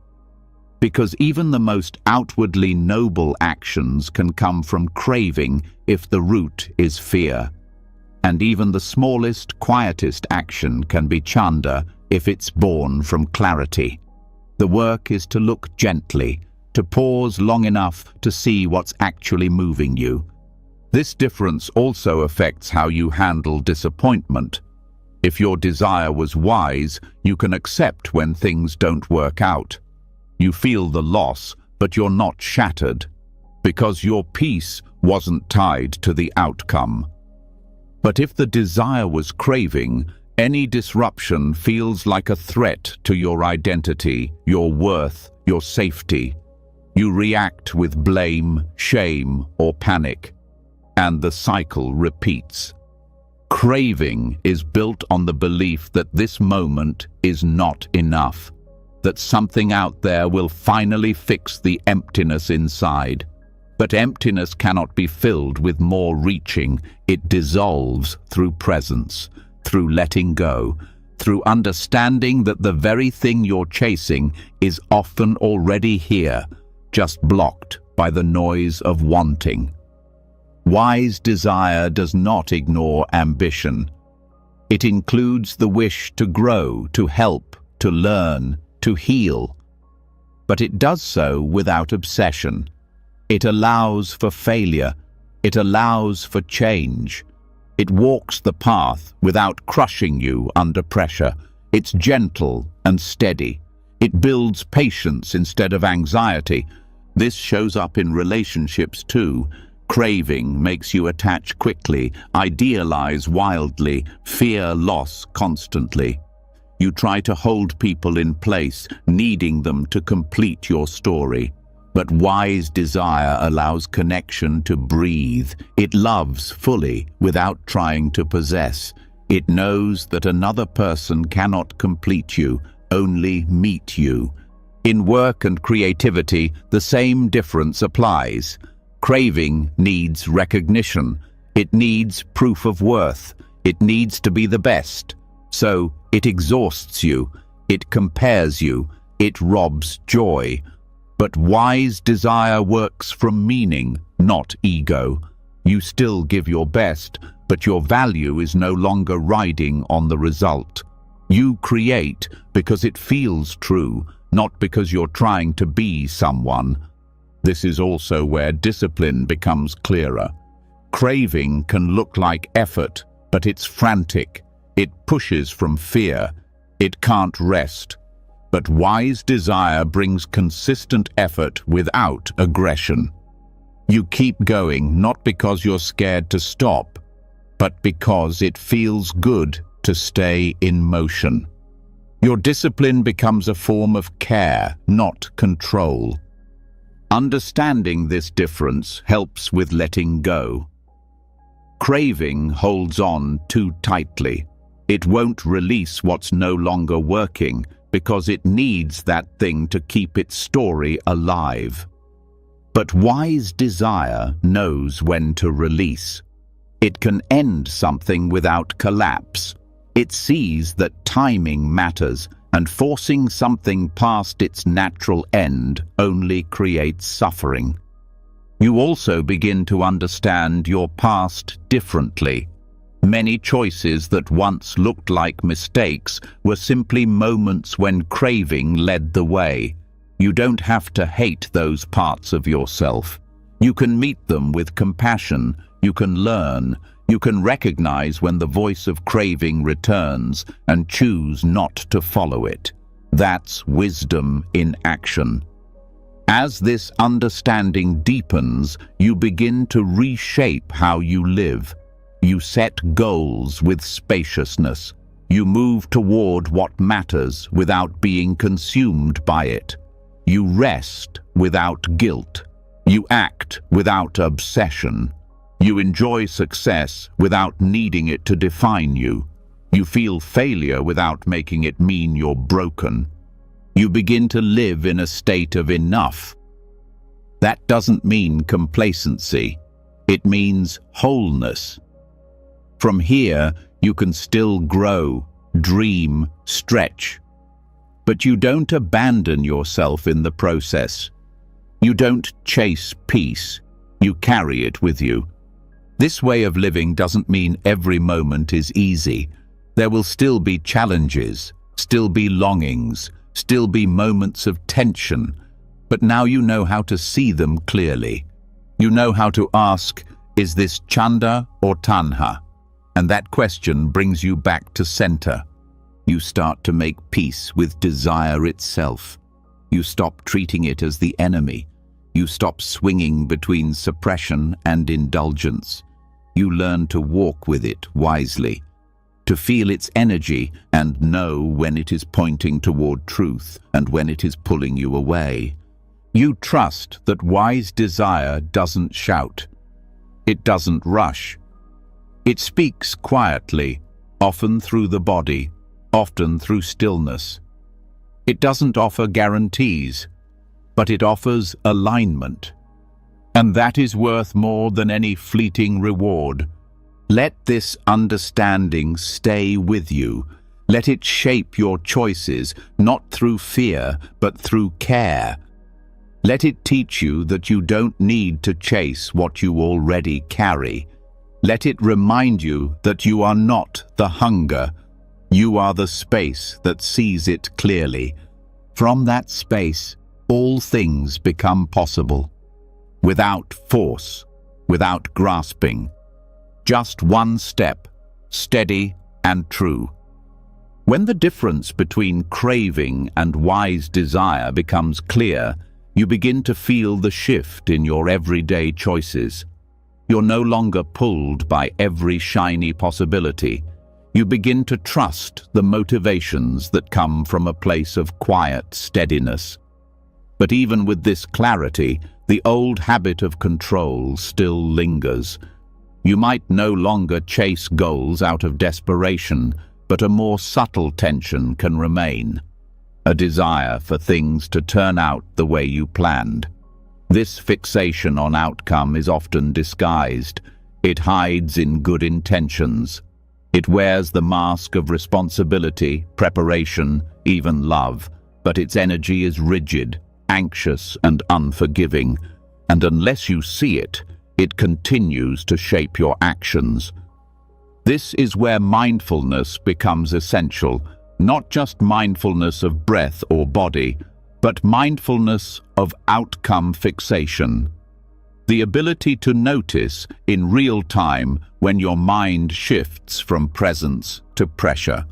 [SPEAKER 1] Because even the most outwardly noble actions can come from craving if the root is fear. And even the smallest, quietest action can be chanda if it's born from clarity. The work is to look gently, to pause long enough to see what's actually moving you. This difference also affects how you handle disappointment. If your desire was wise, you can accept when things don't work out. You feel the loss, but you're not shattered, because your peace wasn't tied to the outcome. But if the desire was craving, any disruption feels like a threat to your identity, your worth, your safety. You react with blame, shame, or panic, and the cycle repeats. Craving is built on the belief that this moment is not enough, that something out there will finally fix the emptiness inside. But emptiness cannot be filled with more reaching. It dissolves through presence, through letting go, through understanding that the very thing you're chasing is often already here, just blocked by the noise of wanting. Wise desire does not ignore ambition. It includes the wish to grow, to help, to learn, to heal. But it does so without obsession. It allows for failure. It allows for change. It walks the path without crushing you under pressure. It's gentle and steady. It builds patience instead of anxiety. This shows up in relationships too. Craving makes you attach quickly, idealize wildly, fear loss constantly. You try to hold people in place, needing them to complete your story. But wise desire allows connection to breathe. It loves fully without trying to possess. It knows that another person cannot complete you, only meet you. In work and creativity, the same difference applies. Craving needs recognition. It needs proof of worth. It needs to be the best. So it exhausts you. It compares you. It robs joy. But wise desire works from meaning, not ego. You still give your best, but your value is no longer riding on the result. You create because it feels true, not because you're trying to be someone. This is also where discipline becomes clearer. Craving can look like effort, but it's frantic. It pushes from fear. It can't rest. But wise desire brings consistent effort without aggression. You keep going not because you're scared to stop, but because it feels good to stay in motion. Your discipline becomes a form of care, not control. Understanding this difference helps with letting go. Craving holds on too tightly. It won't release what's no longer working because it needs that thing to keep its story alive. But wise desire knows when to release. It can end something without collapse. It sees that timing matters, and forcing something past its natural end only creates suffering. You also begin to understand your past differently. Many choices that once looked like mistakes were simply moments when craving led the way. You don't have to hate those parts of yourself. You can meet them with compassion. You can learn. You can recognize when the voice of craving returns and choose not to follow it. That's wisdom in action. As this understanding deepens, you begin to reshape how you live. You set goals with spaciousness. You move toward what matters without being consumed by it. You rest without guilt. You act without obsession. You enjoy success without needing it to define you. You feel failure without making it mean you're broken. You begin to live in a state of enough. That doesn't mean complacency. It means wholeness. From here, you can still grow, dream, stretch. But you don't abandon yourself in the process. You don't chase peace. You carry it with you. This way of living doesn't mean every moment is easy. There will still be challenges, still be longings, still be moments of tension. But now you know how to see them clearly. You know how to ask, is this Chanda or Tanha? And that question brings you back to center. You start to make peace with desire itself. You stop treating it as the enemy. You stop swinging between suppression and indulgence. You learn to walk with it wisely, to feel its energy and know when it is pointing toward truth and when it is pulling you away. You trust that wise desire doesn't shout. It doesn't rush. It speaks quietly, often through the body, often through stillness. It doesn't offer guarantees, but it offers alignment. And that is worth more than any fleeting reward. Let this understanding stay with you. Let it shape your choices, not through fear, but through care. Let it teach you that you don't need to chase what you already carry. Let it remind you that you are not the hunger. You are the space that sees it clearly. From that space, all things become possible. Without force, without grasping. Just one step, steady and true. When the difference between craving and wise desire becomes clear, you begin to feel the shift in your everyday choices. You're no longer pulled by every shiny possibility. You begin to trust the motivations that come from a place of quiet steadiness. But even with this clarity, the old habit of control still lingers. You might no longer chase goals out of desperation, but a more subtle tension can remain. A desire for things to turn out the way you planned. This fixation on outcome is often disguised. It hides in good intentions. It wears the mask of responsibility, preparation, even love, but its energy is rigid, anxious and unforgiving, and unless you see it, it continues to shape your actions. This is where mindfulness becomes essential, not just mindfulness of breath or body, but mindfulness of outcome fixation. The ability to notice in real time when your mind shifts from presence to pressure,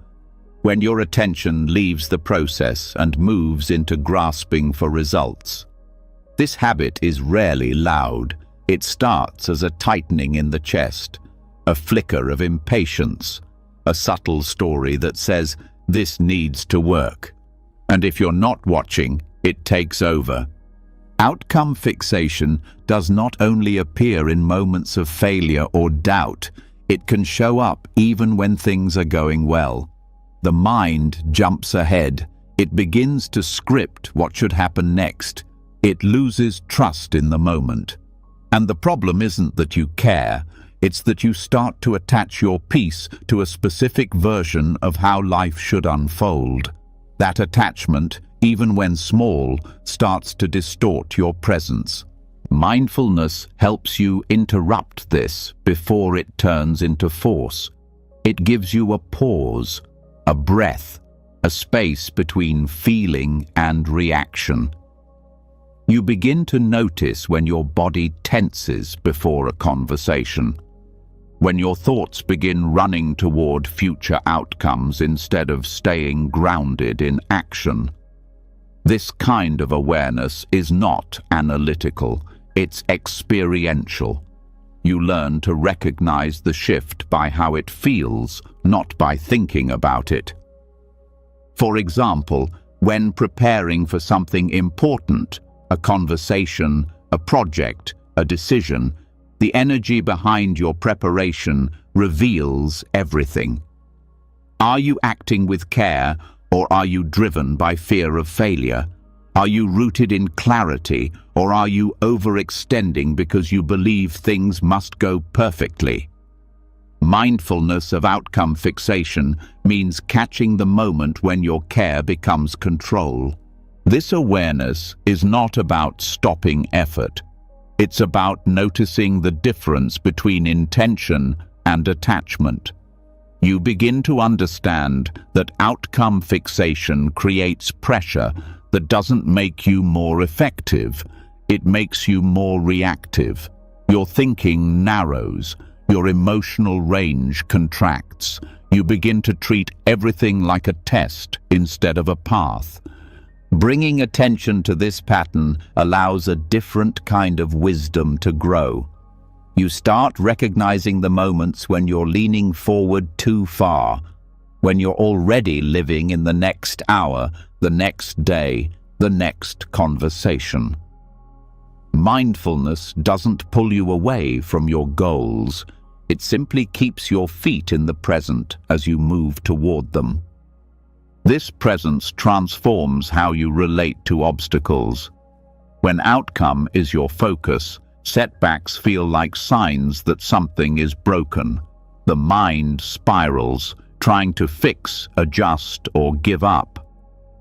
[SPEAKER 1] when your attention leaves the process and moves into grasping for results. This habit is rarely loud. It starts as a tightening in the chest, a flicker of impatience, a subtle story that says, "This needs to work." And if you're not watching, it takes over. Outcome fixation does not only appear in moments of failure or doubt, it can show up even when things are going well. The mind jumps ahead. It begins to script what should happen next. It loses trust in the moment. And the problem isn't that you care, it's that you start to attach your peace to a specific version of how life should unfold. That attachment, even when small, starts to distort your presence. Mindfulness helps you interrupt this before it turns into force. It gives you a pause, a breath, a space between feeling and reaction. You begin to notice when your body tenses before a conversation, when your thoughts begin running toward future outcomes instead of staying grounded in action. This kind of awareness is not analytical, it's experiential. You learn to recognize the shift by how it feels, not by thinking about it. For example, When preparing for something important, a conversation, a project, a decision, the energy behind your preparation reveals everything. Are you acting with care, or are you driven by fear of failure? Are you rooted in clarity, or are you overextending because you believe things must go perfectly? Mindfulness of outcome fixation means catching the moment when your care becomes control. This awareness is not about stopping effort. It's about noticing the difference between intention and attachment. You begin to understand that outcome fixation creates pressure that doesn't make you more effective. It makes you more reactive. Your thinking narrows. Your emotional range contracts. You begin to treat everything like a test instead of a path. Bringing attention to this pattern allows a different kind of wisdom to grow. You start recognizing the moments when you're leaning forward too far, when you're already living in the next hour, the next day, the next conversation. Mindfulness doesn't pull you away from your goals. It simply keeps your feet in the present as you move toward them. This presence transforms how you relate to obstacles. When outcome is your focus, setbacks feel like signs that something is broken. The mind spirals, trying to fix, adjust, or give up.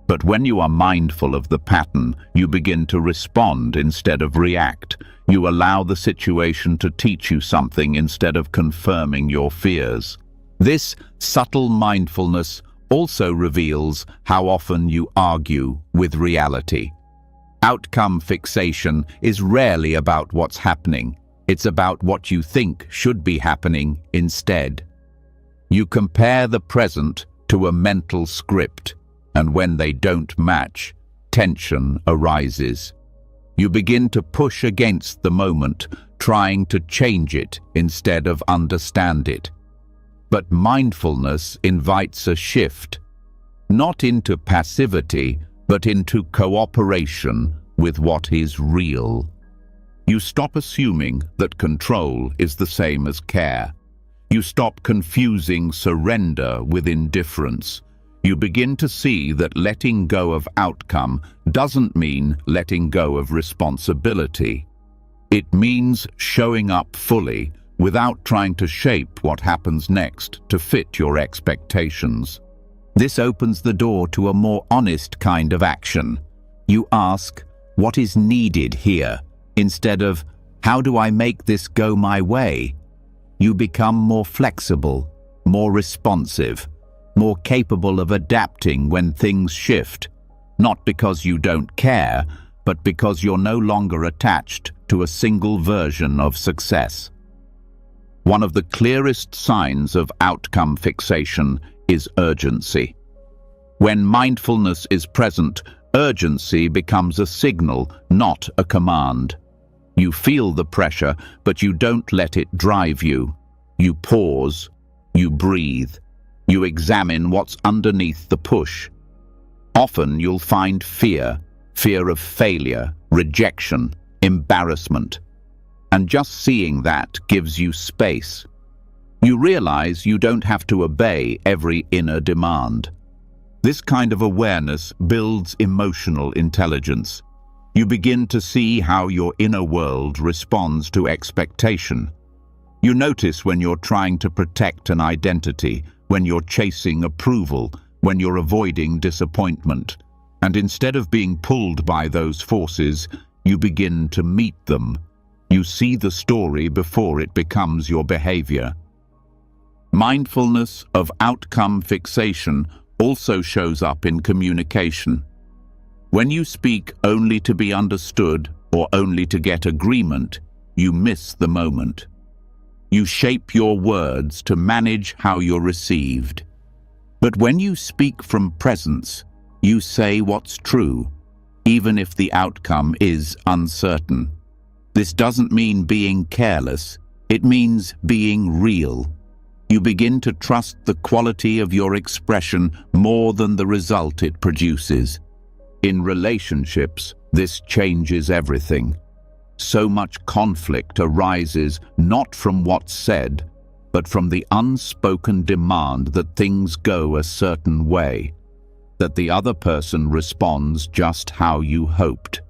[SPEAKER 1] But when you are mindful of the pattern, you begin to respond instead of react. You allow the situation to teach you something instead of confirming your fears. This subtle mindfulness also reveals how often you argue with reality. Outcome fixation is rarely about what's happening. It's about what you think should be happening instead. You compare the present to a mental script, and when they don't match, tension arises. You begin to push against the moment, trying to change it instead of understand it. But mindfulness invites a shift, not into passivity, but into cooperation with what is real. You stop assuming that control is the same as care. You stop confusing surrender with indifference. You begin to see that letting go of outcome doesn't mean letting go of responsibility. It means showing up fully without trying to shape what happens next to fit your expectations. This opens the door to a more honest kind of action. You ask, what is needed here? Instead of, how do I make this go my way? You become more flexible, more responsive, more capable of adapting when things shift, not because you don't care, but because you're no longer attached to a single version of success. One of the clearest signs of outcome fixation is urgency. When mindfulness is present, urgency becomes a signal, not a command. You feel the pressure, but you don't let it drive you. You pause, you breathe, you examine what's underneath the push. Often you'll find fear of failure, rejection, embarrassment. And just seeing that gives you space. You realize you don't have to obey every inner demand. This kind of awareness builds emotional intelligence. You begin to see how your inner world responds to expectation. You notice when you're trying to protect an identity, when you're chasing approval, when you're avoiding disappointment. And instead of being pulled by those forces, you begin to meet them. You see the story before it becomes your behavior. Mindfulness of outcome fixation also shows up in communication. When you speak only to be understood or only to get agreement, you miss the moment. You shape your words to manage how you're received. But when you speak from presence, you say what's true, even if the outcome is uncertain. This doesn't mean being careless, it means being real. You begin to trust the quality of your expression more than the result it produces. In relationships, this changes everything. So much conflict arises not from what's said, but from the unspoken demand that things go a certain way, that the other person responds just how you hoped.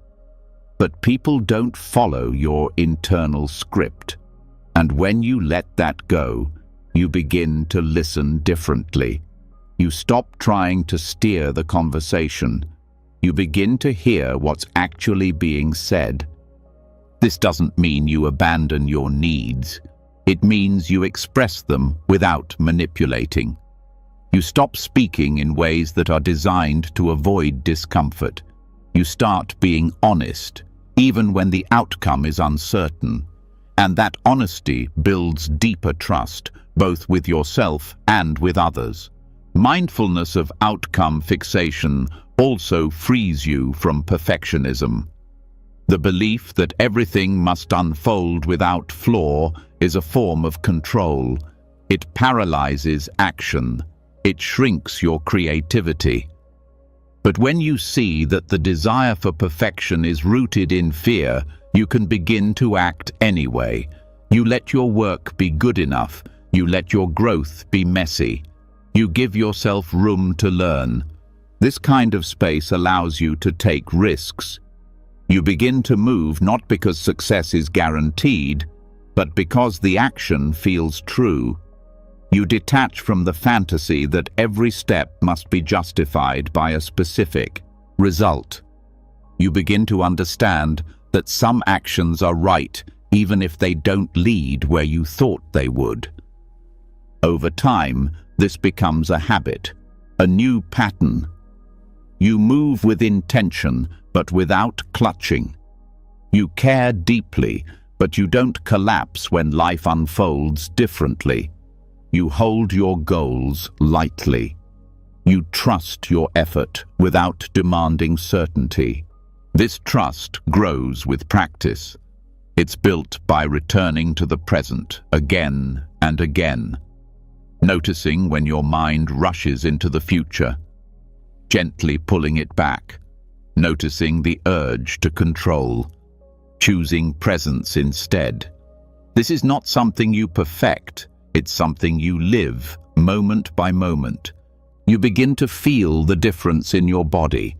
[SPEAKER 1] But people don't follow your internal script, and when you let that go, you begin to listen differently. You stop trying to steer the conversation. You begin to hear what's actually being said. This doesn't mean you abandon your needs. It means you express them without manipulating. You stop speaking in ways that are designed to avoid discomfort. You start being honest, even when the outcome is uncertain. And that honesty builds deeper trust, both with yourself and with others. Mindfulness of outcome fixation also frees you from perfectionism. The belief that everything must unfold without flaw is a form of control. It paralyzes action. It shrinks your creativity. But when you see that the desire for perfection is rooted in fear, you can begin to act anyway. You let your work be good enough. You let your growth be messy. You give yourself room to learn. This kind of space allows you to take risks. You begin to move not because success is guaranteed, but because the action feels true. You detach from the fantasy that every step must be justified by a specific result. You begin to understand that some actions are right even if they don't lead where you thought they would. Over time, this becomes a habit, a new pattern. You move with intention, but without clutching. You care deeply, but you don't collapse when life unfolds differently. You hold your goals lightly. You trust your effort without demanding certainty. This trust grows with practice. It's built by returning to the present again and again, noticing when your mind rushes into the future, gently pulling it back, noticing the urge to control, choosing presence instead. This is not something you perfect, it's something you live, moment by moment. You begin to feel the difference in your body.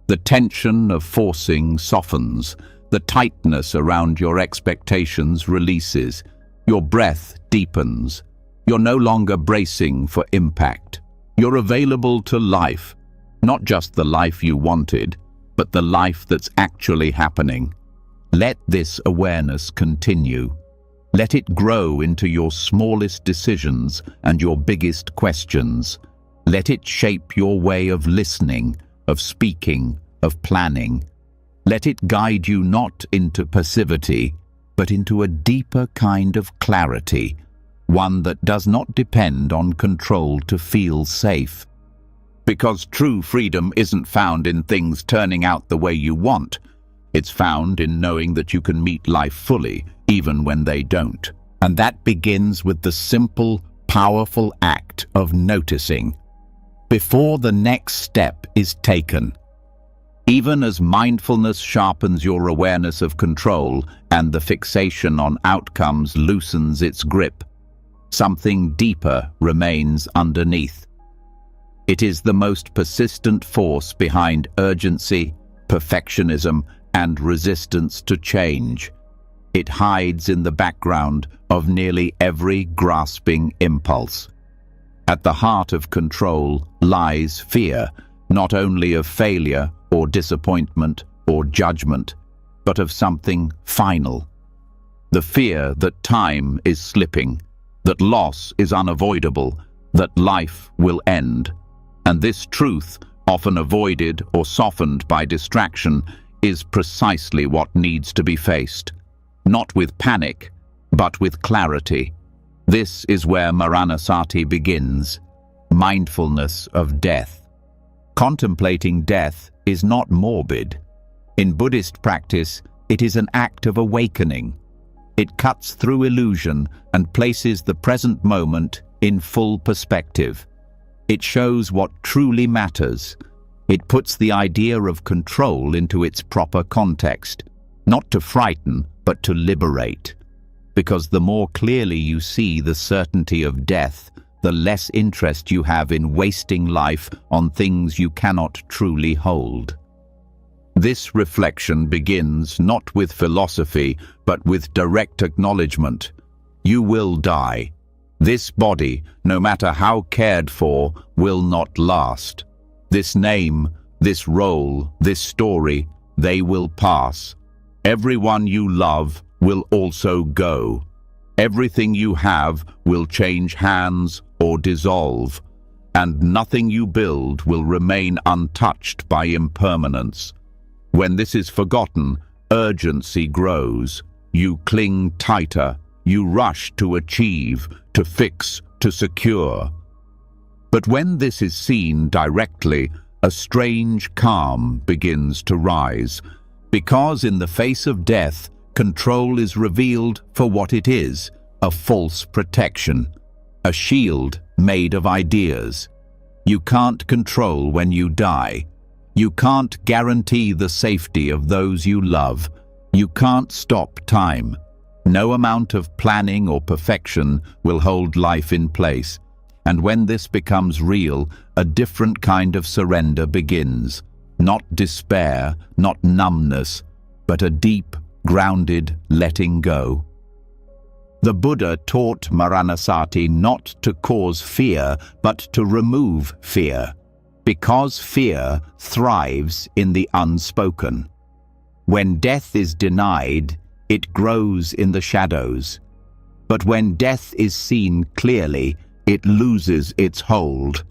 [SPEAKER 1] The tension of forcing softens, the tightness around your expectations releases, your breath deepens. You're no longer bracing for impact. You're available to life, not just the life you wanted, but the life that's actually happening. Let this awareness continue. Let it grow into your smallest decisions and your biggest questions. Let it shape your way of listening, of speaking, of planning. Let it guide you not into passivity, but into a deeper kind of clarity, one that does not depend on control to feel safe. Because true freedom isn't found in things turning out the way you want. It's found in knowing that you can meet life fully, even when they don't. And that begins with the simple, powerful act of noticing, before the next step is taken. Even as mindfulness sharpens your awareness of control and the fixation on outcomes loosens its grip, something deeper remains underneath. It is the most persistent force behind urgency, perfectionism, and resistance to change. It hides in the background of nearly every grasping impulse. At the heart of control lies fear, not only of failure or disappointment or judgment, but of something final. The fear that time is slipping, that loss is unavoidable, that life will end. And this truth, often avoided or softened by distraction, is precisely what needs to be faced. Not with panic, but with clarity. This is where Maranasati begins, mindfulness of death. Contemplating death is not morbid. In Buddhist practice, it is an act of awakening. It cuts through illusion and places the present moment in full perspective. It shows what truly matters, It puts the idea of control into its proper context, not to frighten, but to liberate. Because the more clearly you see the certainty of death, the less interest you have in wasting life on things you cannot truly hold. This reflection begins not with philosophy, but with direct acknowledgement. You will die. This body, no matter how cared for, will not last. This name, this role, this story, they will pass. Everyone you love will also go. Everything you have will change hands or dissolve, and nothing you build will remain untouched by impermanence. When this is forgotten, urgency grows. You cling tighter. You rush to achieve, to fix, to secure. But when this is seen directly, a strange calm begins to rise, because in the face of death, control is revealed for what it is, a false protection, a shield made of ideas. You can't control when you die. You can't guarantee the safety of those you love. You can't stop time. No amount of planning or perfection will hold life in place. And when this becomes real, a different kind of surrender begins. Not despair, not numbness, but a deep, grounded letting go. The Buddha taught Maranasati not to cause fear, but to remove fear, because fear thrives in the unspoken. When death is denied, it grows in the shadows. But when death is seen clearly, it loses its hold.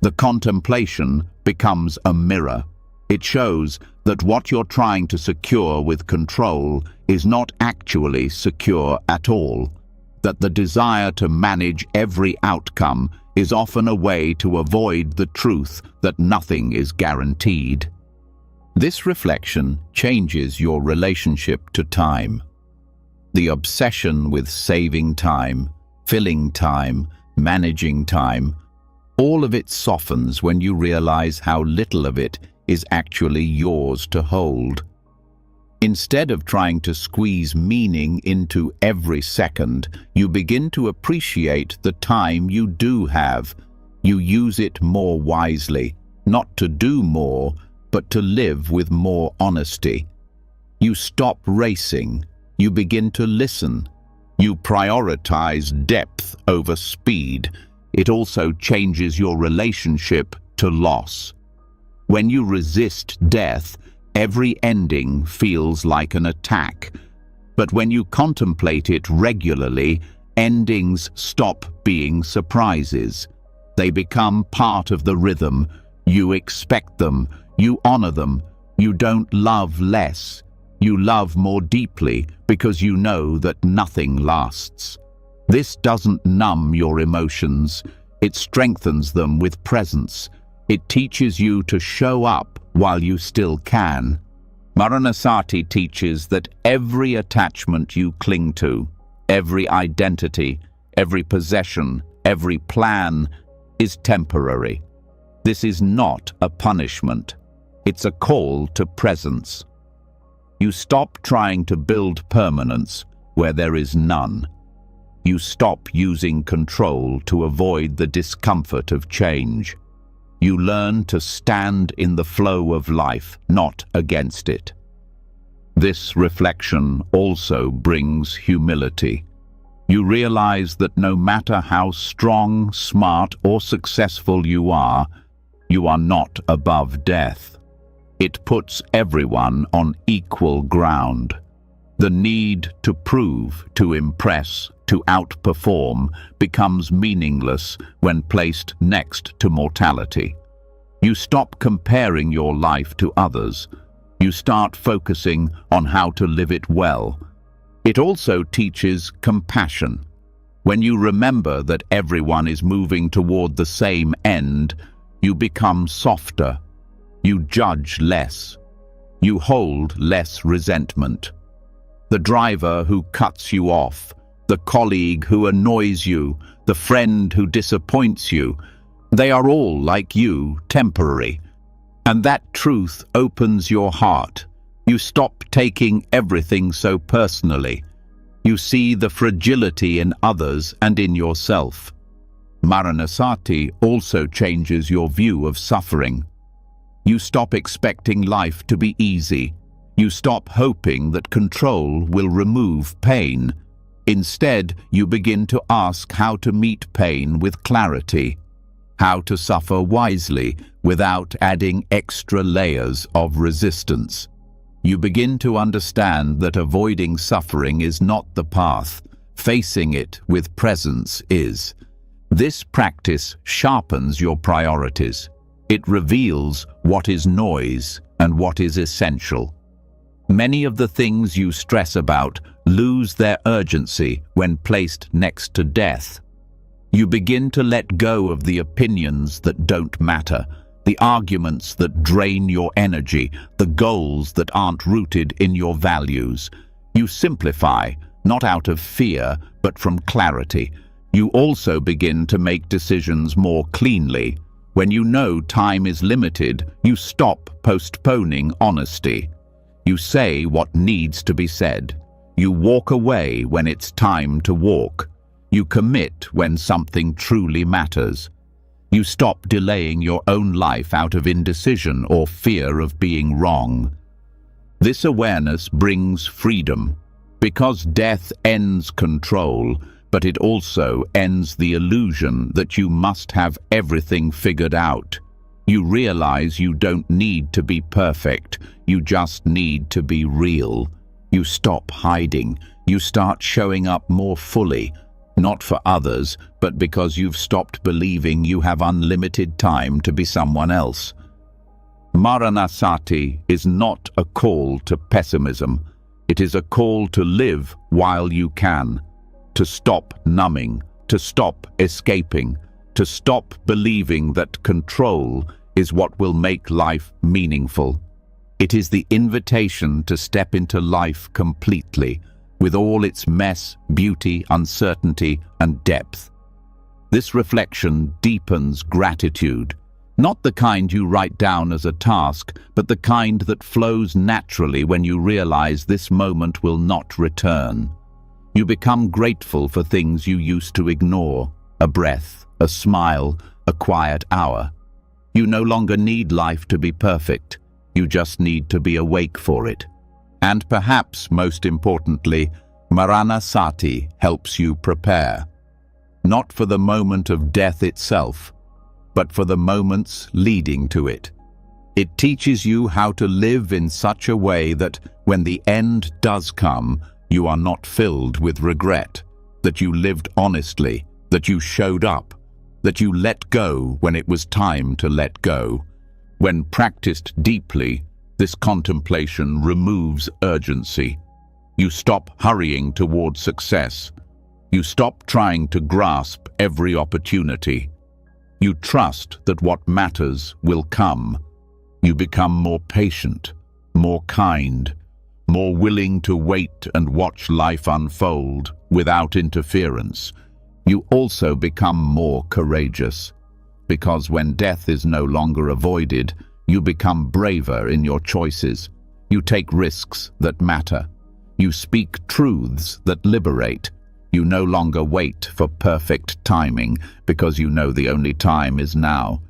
[SPEAKER 1] The contemplation becomes a mirror. It shows that what you're trying to secure with control is not actually secure at all, that the desire to manage every outcome is often a way to avoid the truth that nothing is guaranteed. This reflection changes your relationship to time. The obsession with saving time, filling time, managing time, all of it softens when you realize how little of it is actually yours to hold. Instead of trying to squeeze meaning into every second, you begin to appreciate the time you do have. You use it more wisely, not to do more, but to live with more honesty. You stop racing. You begin to listen. You prioritize depth over speed. It also changes your relationship to loss. When you resist death, every ending feels like an attack. But when you contemplate it regularly, endings stop being surprises. They become part of the rhythm. You expect them. You honor them. You don't love less. You love more deeply because you know that nothing lasts. This doesn't numb your emotions. It strengthens them with presence. It teaches you to show up while you still can. Maranasati teaches that every attachment you cling to, every identity, every possession, every plan is temporary. This is not a punishment. It's a call to presence. You stop trying to build permanence where there is none. You stop using control to avoid the discomfort of change. You learn to stand in the flow of life, not against it. This reflection also brings humility. You realize that no matter how strong, smart, or successful you are not above death. It puts everyone on equal ground. The need to prove, to impress, to outperform becomes meaningless when placed next to mortality. You stop comparing your life to others. You start focusing on how to live it well. It also teaches compassion. When you remember that everyone is moving toward the same end, you become softer. You judge less. You hold less resentment. The driver who cuts you off, the colleague who annoys you, the friend who disappoints you, they are all, like you, temporary. And that truth opens your heart. You stop taking everything so personally. You see the fragility in others and in yourself. Maranasati also changes your view of suffering. You stop expecting life to be easy. You stop hoping that control will remove pain. Instead, you begin to ask how to meet pain with clarity, how to suffer wisely without adding extra layers of resistance. You begin to understand that avoiding suffering is not the path. Facing it with presence is. This practice sharpens your priorities. It reveals what is noise and what is essential. Many of the things you stress about lose their urgency when placed next to death. You begin to let go of the opinions that don't matter, the arguments that drain your energy, the goals that aren't rooted in your values. You simplify, not out of fear, but from clarity. You also begin to make decisions more cleanly. When you know time is limited, you stop postponing honesty. You say what needs to be said. You walk away when it's time to walk. You commit when something truly matters. You stop delaying your own life out of indecision or fear of being wrong. This awareness brings freedom, because death ends control, but it also ends the illusion that you must have everything figured out. You realize you don't need to be perfect, you just need to be real. You stop hiding, you start showing up more fully, not for others, but because you've stopped believing you have unlimited time to be someone else. Maranasati is not a call to pessimism. It is a call to live while you can, to stop numbing, to stop escaping, to stop believing that control is what will make life meaningful. It is the invitation to step into life completely, with all its mess, beauty, uncertainty, and depth. This reflection deepens gratitude, not the kind you write down as a task, but the kind that flows naturally when you realize this moment will not return. You become grateful for things you used to ignore, a breath, a smile, a quiet hour. You no longer need life to be perfect. You just need to be awake for it. And perhaps most importantly, Maranasati helps you prepare, not for the moment of death itself, but for the moments leading to it. It teaches you how to live in such a way that when the end does come, you are not filled with regret, that you lived honestly, that you showed up, that you let go when it was time to let go. When practiced deeply, this contemplation removes urgency. You stop hurrying toward success. You stop trying to grasp every opportunity. You trust that what matters will come. You become more patient, more kind, more willing to wait and watch life unfold without interference. You also become more courageous, because when death is no longer avoided, you become braver in your choices. You take risks that matter. You speak truths that liberate. You no longer wait for perfect timing, because you know the only time is now.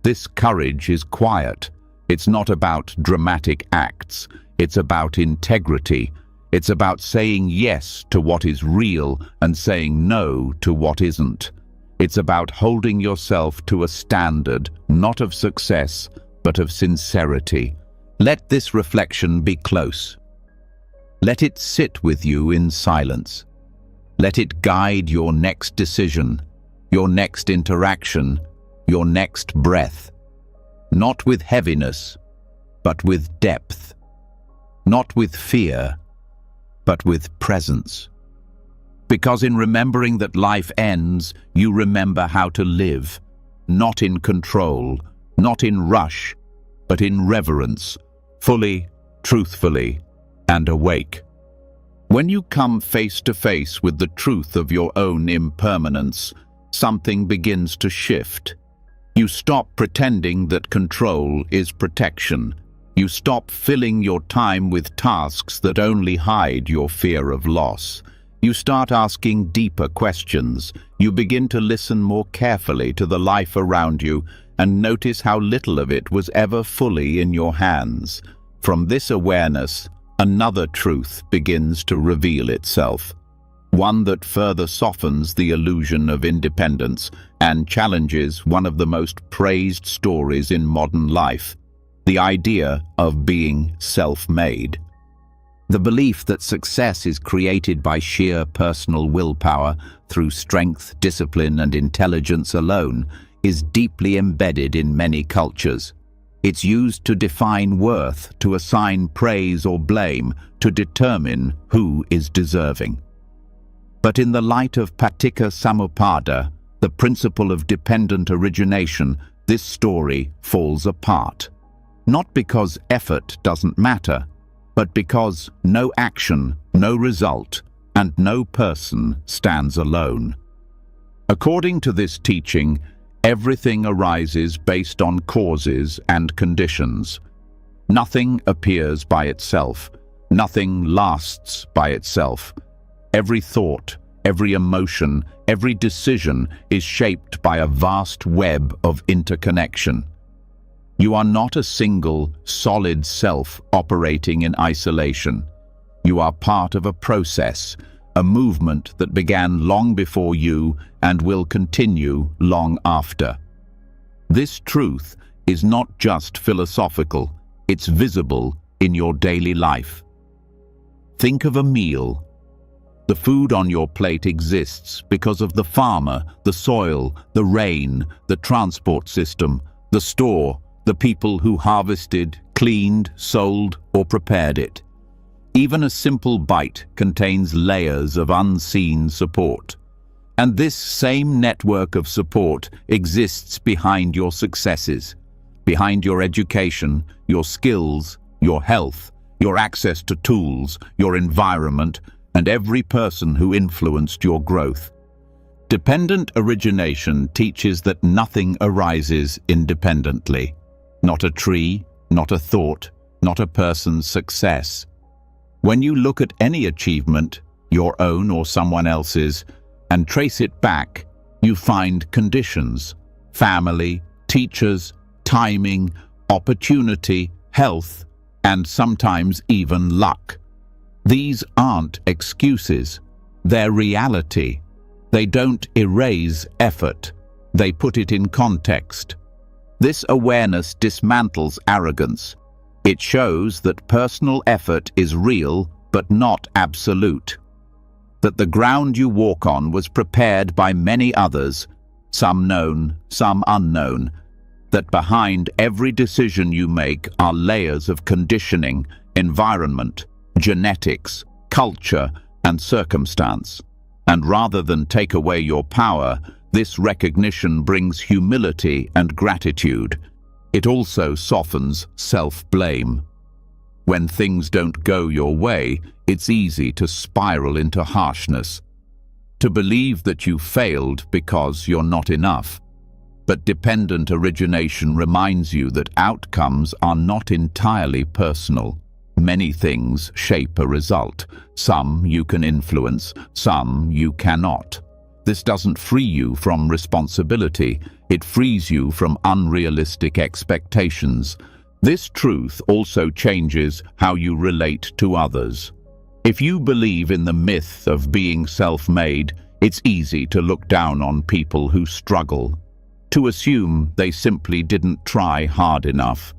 [SPEAKER 1] This courage is quiet. It's not about dramatic acts. It's about integrity. It's about saying yes to what is real and saying no to what isn't. It's about holding yourself to a standard, not of success, but of sincerity. Let this reflection be close. Let it sit with you in silence. Let it guide your next decision, your next interaction, your next breath. Not with heaviness, but with depth. Not with fear, but with presence. Because in remembering that life ends, you remember how to live, not in control, not in rush, but in reverence, fully, truthfully, and awake. When you come face to face with the truth of your own impermanence, something begins to shift. You stop pretending that control is protection. You stop filling your time with tasks that only hide your fear of loss. You start asking deeper questions. You begin to listen more carefully to the life around you and notice how little of it was ever fully in your hands. From this awareness, another truth begins to reveal itself. One that further softens the illusion of independence and challenges one of the most praised stories in modern life, the idea of being self-made. The belief that success is created by sheer personal willpower through strength, discipline, and intelligence alone is deeply embedded in many cultures. It's used to define worth, to assign praise or blame, to determine who is deserving. But in the light of Paticca Samuppada, the principle of dependent origination, this story falls apart. Not because effort doesn't matter, but because no action, no result, and no person stands alone. According to this teaching, everything arises based on causes and conditions. Nothing appears by itself. Nothing lasts by itself. Every thought, every emotion, every decision is shaped by a vast web of interconnection. You are not a single, solid self operating in isolation. You are part of a process, a movement that began long before you and will continue long after. This truth is not just philosophical, it's visible in your daily life. Think of a meal. The food on your plate exists because of the farmer, the soil, the rain, the transport system, the store, the people who harvested, cleaned, sold, or prepared it. Even a simple bite contains layers of unseen support. And this same network of support exists behind your successes, behind your education, your skills, your health, your access to tools, your environment, and every person who influenced your growth. Dependent origination teaches that nothing arises independently. Not a tree, not a thought, not a person's success. When you look at any achievement, your own or someone else's, and trace it back, you find conditions: family, teachers, timing, opportunity, health, and sometimes even luck. These aren't excuses. They're reality. They don't erase effort. They put it in context. This awareness dismantles arrogance. It shows that personal effort is real but not absolute. That the ground you walk on was prepared by many others, some known, some unknown. That behind every decision you make are layers of conditioning, environment, genetics, culture, and circumstance. And rather than take away your power, this recognition brings humility and gratitude. It also softens self-blame. When things don't go your way, it's easy to spiral into harshness, to believe that you failed because you're not enough. But dependent origination reminds you that outcomes are not entirely personal. Many things shape a result. Some you can influence, some you cannot. This doesn't free you from responsibility. It frees you from unrealistic expectations. This truth also changes how you relate to others. If you believe in the myth of being self-made, it's easy to look down on people who struggle, to assume they simply didn't try hard enough.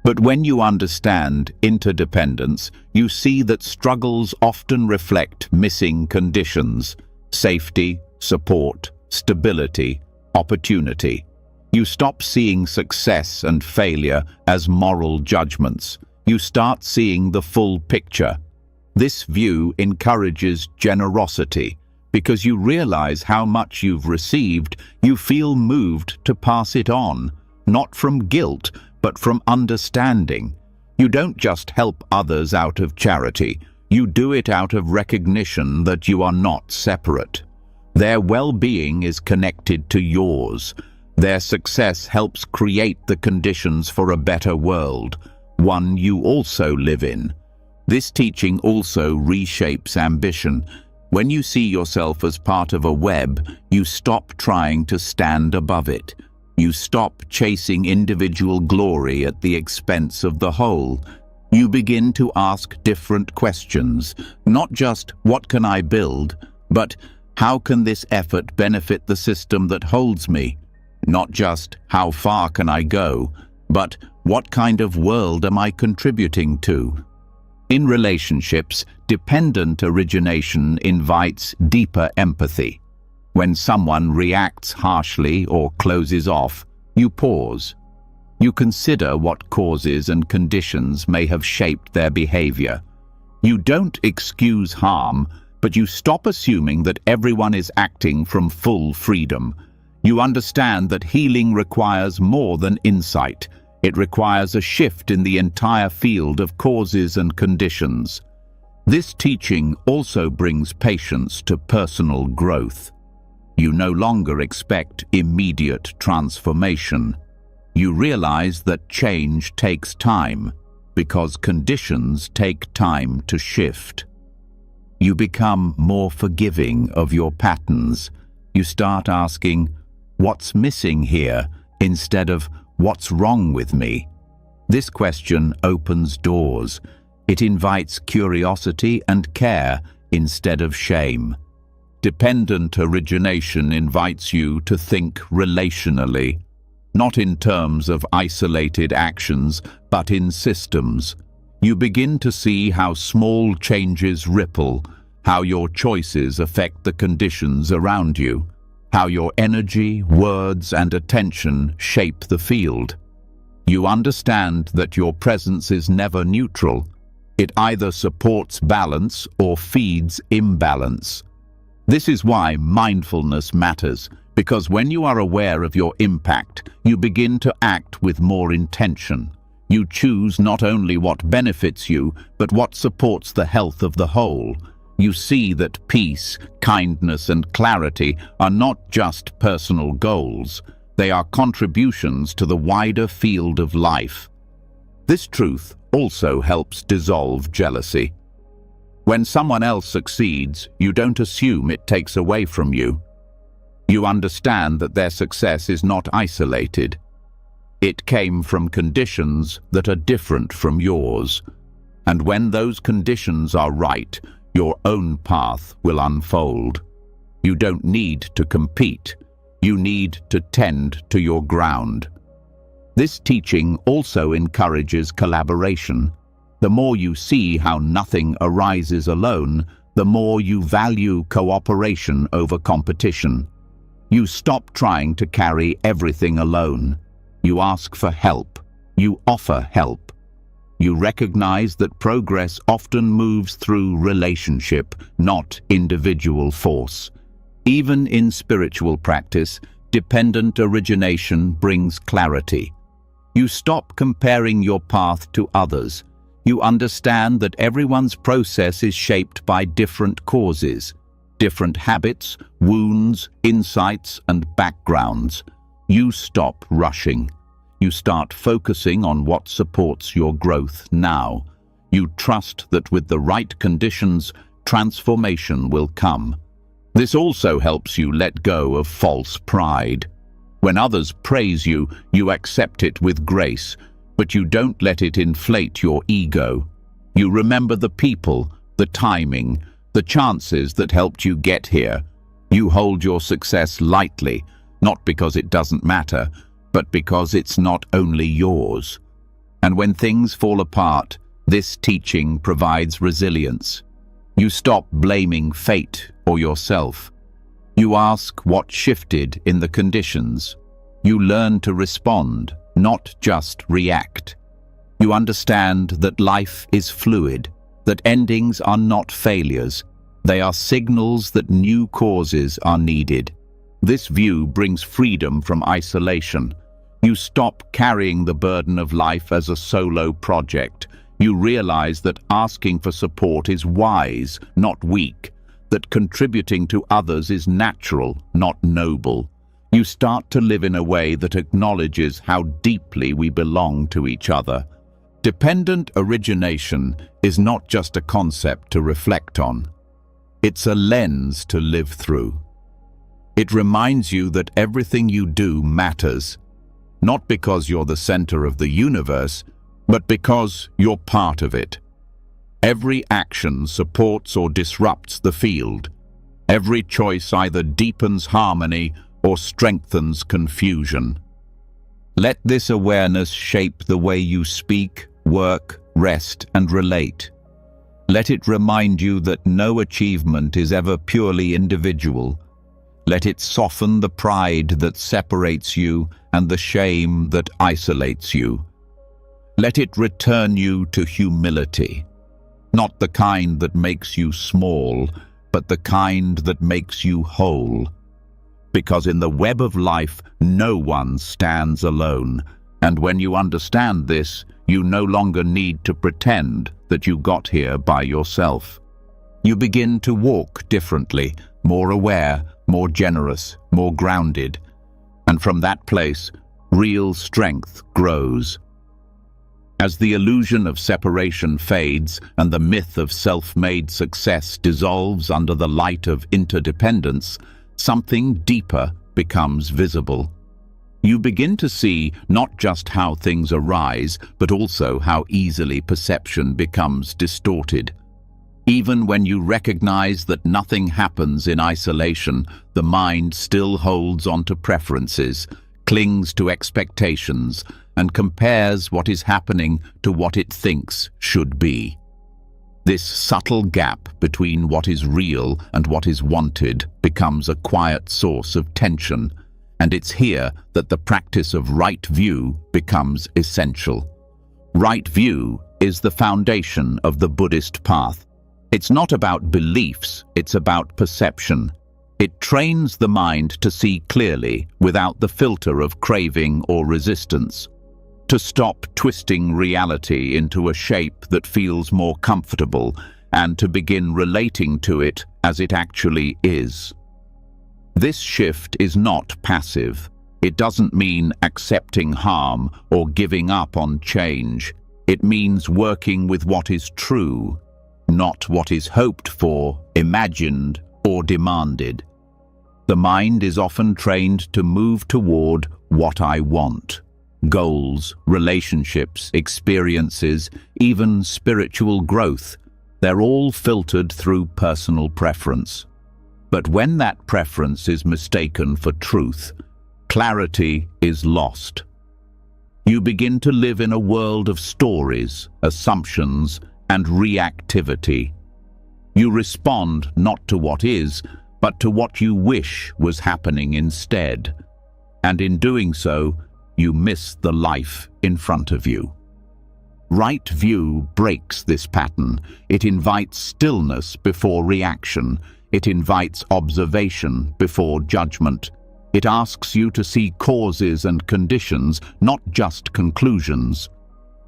[SPEAKER 1] But when you understand interdependence, you see that struggles often reflect missing conditions: safety, support, stability, opportunity. You stop seeing success and failure as moral judgments. You start seeing the full picture. This view encourages generosity. Because you realize how much you've received, you feel moved to pass it on, not from guilt, but from understanding. You don't just help others out of charity. You do it out of recognition that you are not separate. Their well-being is connected to yours. Their success helps create the conditions for a better world, one you also live in. This teaching also reshapes ambition. When you see yourself as part of a web, you stop trying to stand above it. You stop chasing individual glory at the expense of the whole. You begin to ask different questions, not just what can I build, but how can this effort benefit the system that holds me? Not just how far can I go, but what kind of world am I contributing to? In relationships, dependent origination invites deeper empathy. When someone reacts harshly or closes off, you pause. You consider what causes and conditions may have shaped their behavior. You don't excuse harm, but you stop assuming that everyone is acting from full freedom. You understand that healing requires more than insight. It requires a shift in the entire field of causes and conditions. This teaching also brings patience to personal growth. You no longer expect immediate transformation. You realize that change takes time, because conditions take time to shift. You become more forgiving of your patterns. You start asking, "What's missing here?" instead of "What's wrong with me?" This question opens doors. It invites curiosity and care instead of shame. Dependent origination invites you to think relationally, not in terms of isolated actions, but in systems. You begin to see how small changes ripple, how your choices affect the conditions around you, how your energy, words, and attention shape the field. You understand that your presence is never neutral. It either supports balance or feeds imbalance. This is why mindfulness matters, because when you are aware of your impact, you begin to act with more intention. You choose not only what benefits you, but what supports the health of the whole. You see that peace, kindness, and clarity are not just personal goals. They are contributions to the wider field of life. This truth also helps dissolve jealousy. When someone else succeeds, you don't assume it takes away from you. You understand that their success is not isolated. It came from conditions that are different from yours. And when those conditions are right, your own path will unfold. You don't need to compete. You need to tend to your ground. This teaching also encourages collaboration. The more you see how nothing arises alone, the more you value cooperation over competition. You stop trying to carry everything alone. You ask for help. You offer help. You recognize that progress often moves through relationship, not individual force. Even in spiritual practice, dependent origination brings clarity. You stop comparing your path to others. You understand that everyone's process is shaped by different causes, different habits, wounds, insights, and backgrounds. You stop rushing. You start focusing on what supports your growth now. You trust that with the right conditions, transformation will come. This also helps you let go of false pride. When others praise you, you accept it with grace, but you don't let it inflate your ego. You remember the people, the timing, the chances that helped you get here. You hold your success lightly, not because it doesn't matter, but because it's not only yours. And when things fall apart, this teaching provides resilience. You stop blaming fate or yourself. You ask what shifted in the conditions. You learn to respond, not just react. You understand that life is fluid, that endings are not failures. They are signals that new causes are needed. This view brings freedom from isolation. You stop carrying the burden of life as a solo project. You realize that asking for support is wise, not weak, that contributing to others is natural, not noble. You start to live in a way that acknowledges how deeply we belong to each other. Dependent origination is not just a concept to reflect on. It's a lens to live through. It reminds you that everything you do matters, not because you're the center of the universe, but because you're part of it. Every action supports or disrupts the field. Every choice either deepens harmony or strengthens confusion. Let this awareness shape the way you speak, work, rest, and relate. Let it remind you that no achievement is ever purely individual. Let it soften the pride that separates you and the shame that isolates you. Let it return you to humility, not the kind that makes you small, but the kind that makes you whole. Because in the web of life, no one stands alone, and when you understand this, you no longer need to pretend that you got here by yourself. You begin to walk differently, more aware, more generous, more grounded, and from that place, real strength grows. As the illusion of separation fades and the myth of self-made success dissolves under the light of interdependence, something deeper becomes visible. You begin to see not just how things arise, but also how easily perception becomes distorted. Even when you recognize that nothing happens in isolation, the mind still holds onto preferences, clings to expectations, and compares what is happening to what it thinks should be. This subtle gap between what is real and what is wanted becomes a quiet source of tension, and it's here that the practice of right view becomes essential. Right view is the foundation of the Buddhist path. It's not about beliefs, it's about perception. It trains the mind to see clearly without the filter of craving or resistance, to stop twisting reality into a shape that feels more comfortable and to begin relating to it as it actually is. This shift is not passive. It doesn't mean accepting harm or giving up on change. It means working with what is true, not what is hoped for, imagined, or demanded. The mind is often trained to move toward what I want. Goals, relationships, experiences, even spiritual growth, they're all filtered through personal preference. But when that preference is mistaken for truth, clarity is lost. You begin to live in a world of stories, assumptions, and reactivity. You respond not to what is, but to what you wish was happening instead. And in doing so, you miss the life in front of you. Right view breaks this pattern. It invites stillness before reaction. It invites observation before judgment. It asks you to see causes and conditions, not just conclusions.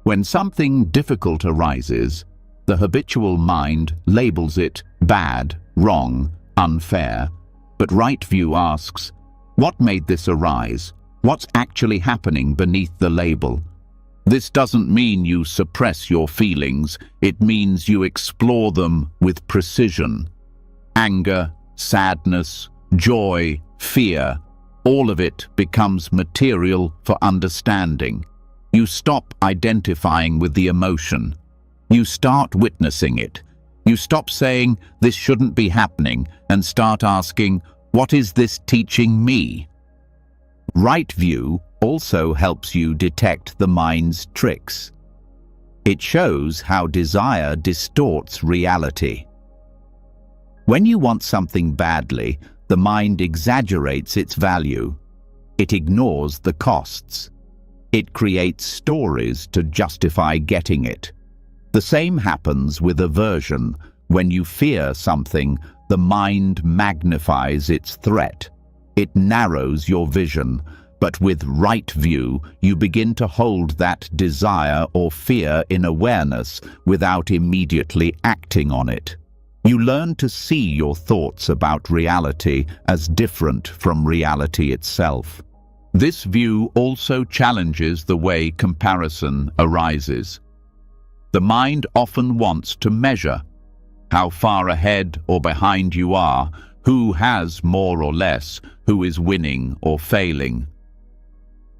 [SPEAKER 1] When something difficult arises, the habitual mind labels it bad, wrong, unfair. But right view asks, what made this arise? What's actually happening beneath the label? This doesn't mean you suppress your feelings. It means you explore them with precision. Anger, sadness, joy, fear, all of it becomes material for understanding. You stop identifying with the emotion. You start witnessing it. You stop saying, this shouldn't be happening, and start asking, what is this teaching me? Right view also helps you detect the mind's tricks. It shows how desire distorts reality. When you want something badly, the mind exaggerates its value. It ignores the costs. It creates stories to justify getting it. The same happens with aversion. When you fear something, the mind magnifies its threat. It narrows your vision, but with right view, you begin to hold that desire or fear in awareness without immediately acting on it. You learn to see your thoughts about reality as different from reality itself. This view also challenges the way comparison arises. The mind often wants to measure how far ahead or behind you are, who has more or less, who is winning or failing.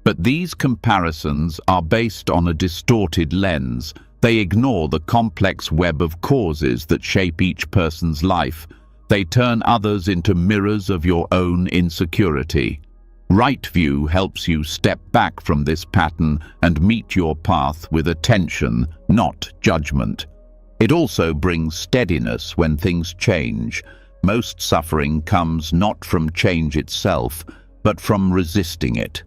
[SPEAKER 1] But these comparisons are based on a distorted lens. They ignore the complex web of causes that shape each person's life. They turn others into mirrors of your own insecurity. Right view helps you step back from this pattern and meet your path with attention, not judgment. It also brings steadiness when things change. Most suffering comes not from change itself, but from resisting it.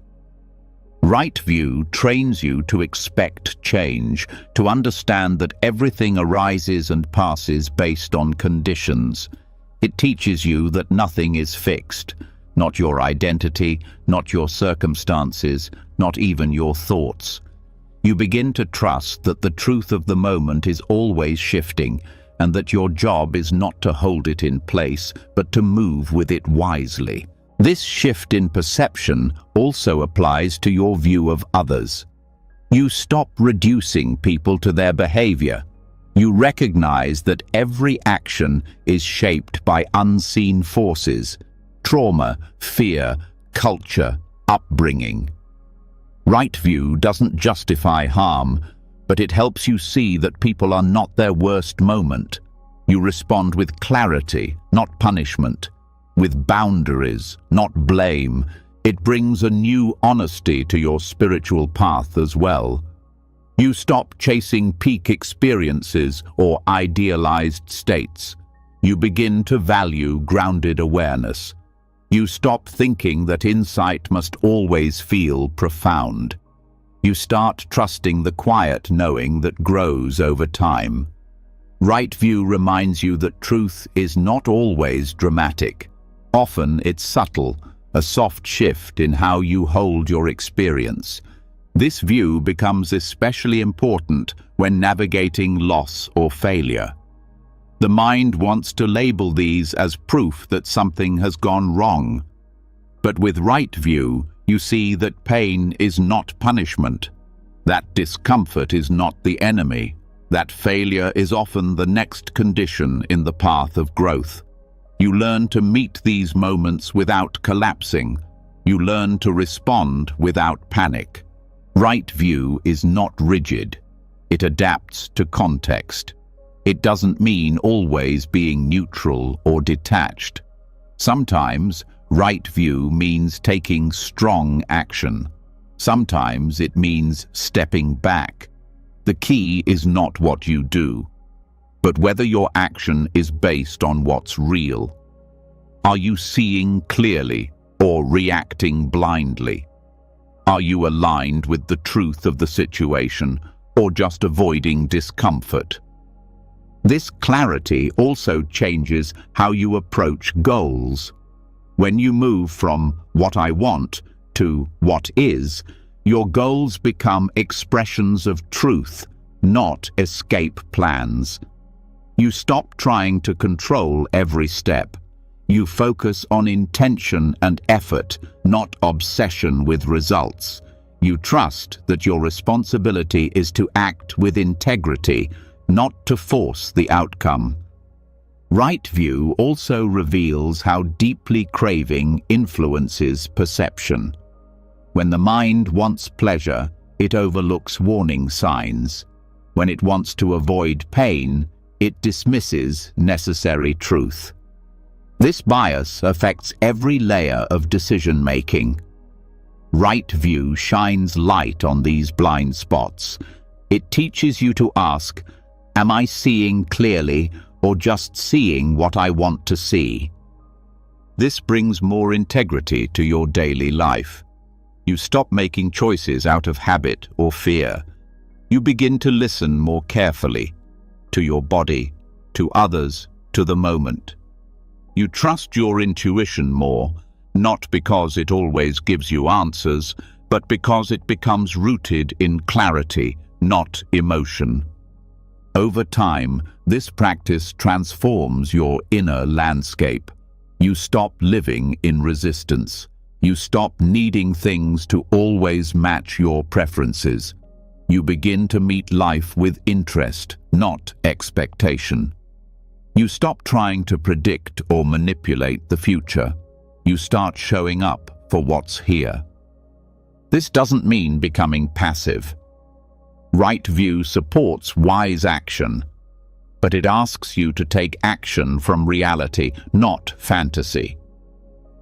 [SPEAKER 1] Right view trains you to expect change, to understand that everything arises and passes based on conditions. It teaches you that nothing is fixed, not your identity, not your circumstances, not even your thoughts. You begin to trust that the truth of the moment is always shifting, and that your job is not to hold it in place, but to move with it wisely. This shift in perception also applies to your view of others. You stop reducing people to their behavior. You recognize that every action is shaped by unseen forces: trauma, fear, culture, upbringing. Right view doesn't justify harm, but it helps you see that people are not their worst moment. You respond with clarity, not punishment. With boundaries, not blame. It brings a new honesty to your spiritual path as well. You stop chasing peak experiences or idealized states. You begin to value grounded awareness. You stop thinking that insight must always feel profound. You start trusting the quiet knowing that grows over time. Right view reminds you that truth is not always dramatic. Often it's subtle, a soft shift in how you hold your experience. This view becomes especially important when navigating loss or failure. The mind wants to label these as proof that something has gone wrong. But with right view, you see that pain is not punishment. That discomfort is not the enemy. That failure is often the next condition in the path of growth. You learn to meet these moments without collapsing. You learn to respond without panic. Right view is not rigid. It adapts to context. It doesn't mean always being neutral or detached. Sometimes right view means taking strong action. Sometimes it means stepping back. The key is not what you do, but whether your action is based on what's real. Are you seeing clearly or reacting blindly? Are you aligned with the truth of the situation or just avoiding discomfort? This clarity also changes how you approach goals. When you move from what I want to what is, your goals become expressions of truth, not escape plans. You stop trying to control every step. You focus on intention and effort, not obsession with results. You trust that your responsibility is to act with integrity, not to force the outcome. Right view also reveals how deeply craving influences perception. When the mind wants pleasure, it overlooks warning signs. When it wants to avoid pain, it dismisses necessary truth. This bias affects every layer of decision-making. Right view shines light on these blind spots. It teaches you to ask, am I seeing clearly or just seeing what I want to see? This brings more integrity to your daily life. You stop making choices out of habit or fear. You begin to listen more carefully to your body, to others, to the moment. You trust your intuition more, not because it always gives you answers, but because it becomes rooted in clarity, not emotion. Over time, this practice transforms your inner landscape. You stop living in resistance. You stop needing things to always match your preferences. You begin to meet life with interest, not expectation. You stop trying to predict or manipulate the future. You start showing up for what's here. This doesn't mean becoming passive. Right view supports wise action, but it asks you to take action from reality, not fantasy.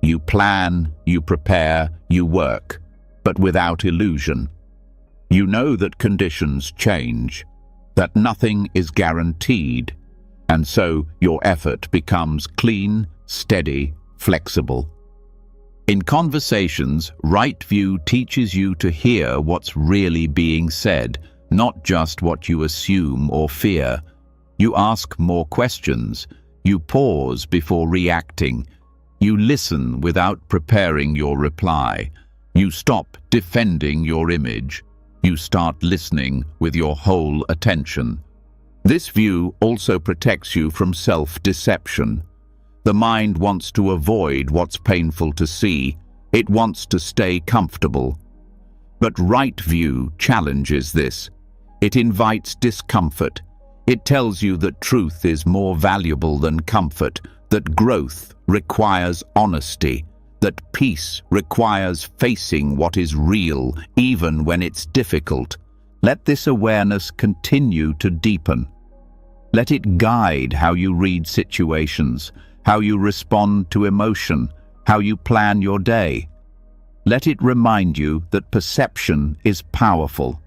[SPEAKER 1] You plan, you prepare, you work, but without illusion. You know that conditions change, that nothing is guaranteed, and so your effort becomes clean, steady, flexible. In conversations, right view teaches you to hear what's really being said, not just what you assume or fear. You ask more questions. You pause before reacting. You listen without preparing your reply. You stop defending your image. You start listening with your whole attention. This view also protects you from self-deception. The mind wants to avoid what's painful to see. It wants to stay comfortable. But right view challenges this. It invites discomfort. It tells you that truth is more valuable than comfort, that growth requires honesty, that peace requires facing what is real, even when it's difficult. Let this awareness continue to deepen. Let it guide how you read situations, how you respond to emotion, how you plan your day. Let it remind you that perception is powerful,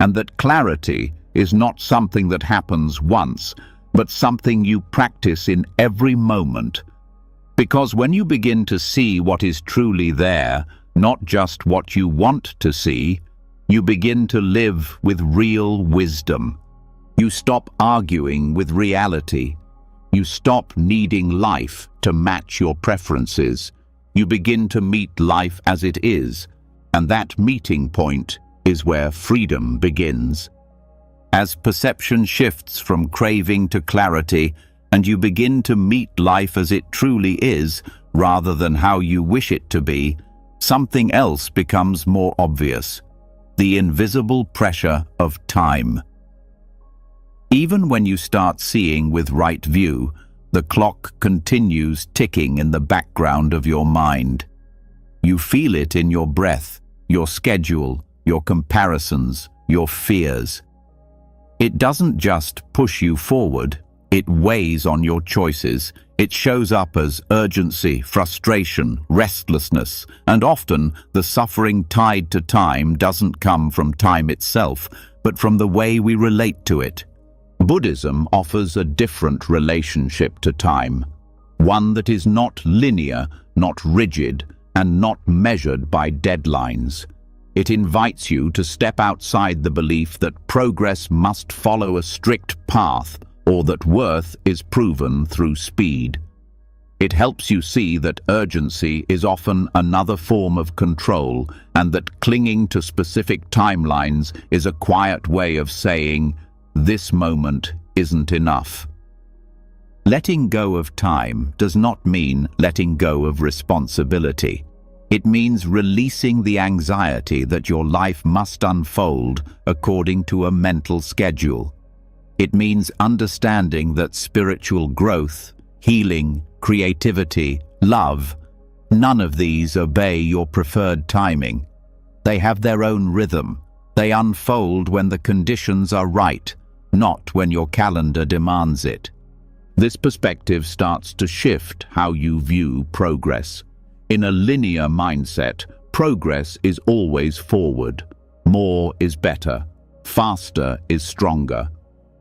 [SPEAKER 1] and that clarity is not something that happens once, but something you practice in every moment. Because when you begin to see what is truly there, not just what you want to see, you begin to live with real wisdom. You stop arguing with reality. You stop needing life to match your preferences. You begin to meet life as it is, and that meeting point is where freedom begins. As perception shifts from craving to clarity, and you begin to meet life as it truly is, rather than how you wish it to be, something else becomes more obvious: the invisible pressure of time. Even when you start seeing with right view, the clock continues ticking in the background of your mind. You feel it in your breath, your schedule, your comparisons, your fears. It doesn't just push you forward, it weighs on your choices. It shows up as urgency, frustration, restlessness, and often the suffering tied to time doesn't come from time itself, but from the way we relate to it. Buddhism offers a different relationship to time, one that is not linear, not rigid, and not measured by deadlines. It invites you to step outside the belief that progress must follow a strict path or that worth is proven through speed. It helps you see that urgency is often another form of control, and that clinging to specific timelines is a quiet way of saying, "This moment isn't enough." Letting go of time does not mean letting go of responsibility. It means releasing the anxiety that your life must unfold according to a mental schedule. It means understanding that spiritual growth, healing, creativity, love, none of these obey your preferred timing. They have their own rhythm. They unfold when the conditions are right, not when your calendar demands it. This perspective starts to shift how you view progress. In a linear mindset, progress is always forward. More is better. Faster is stronger.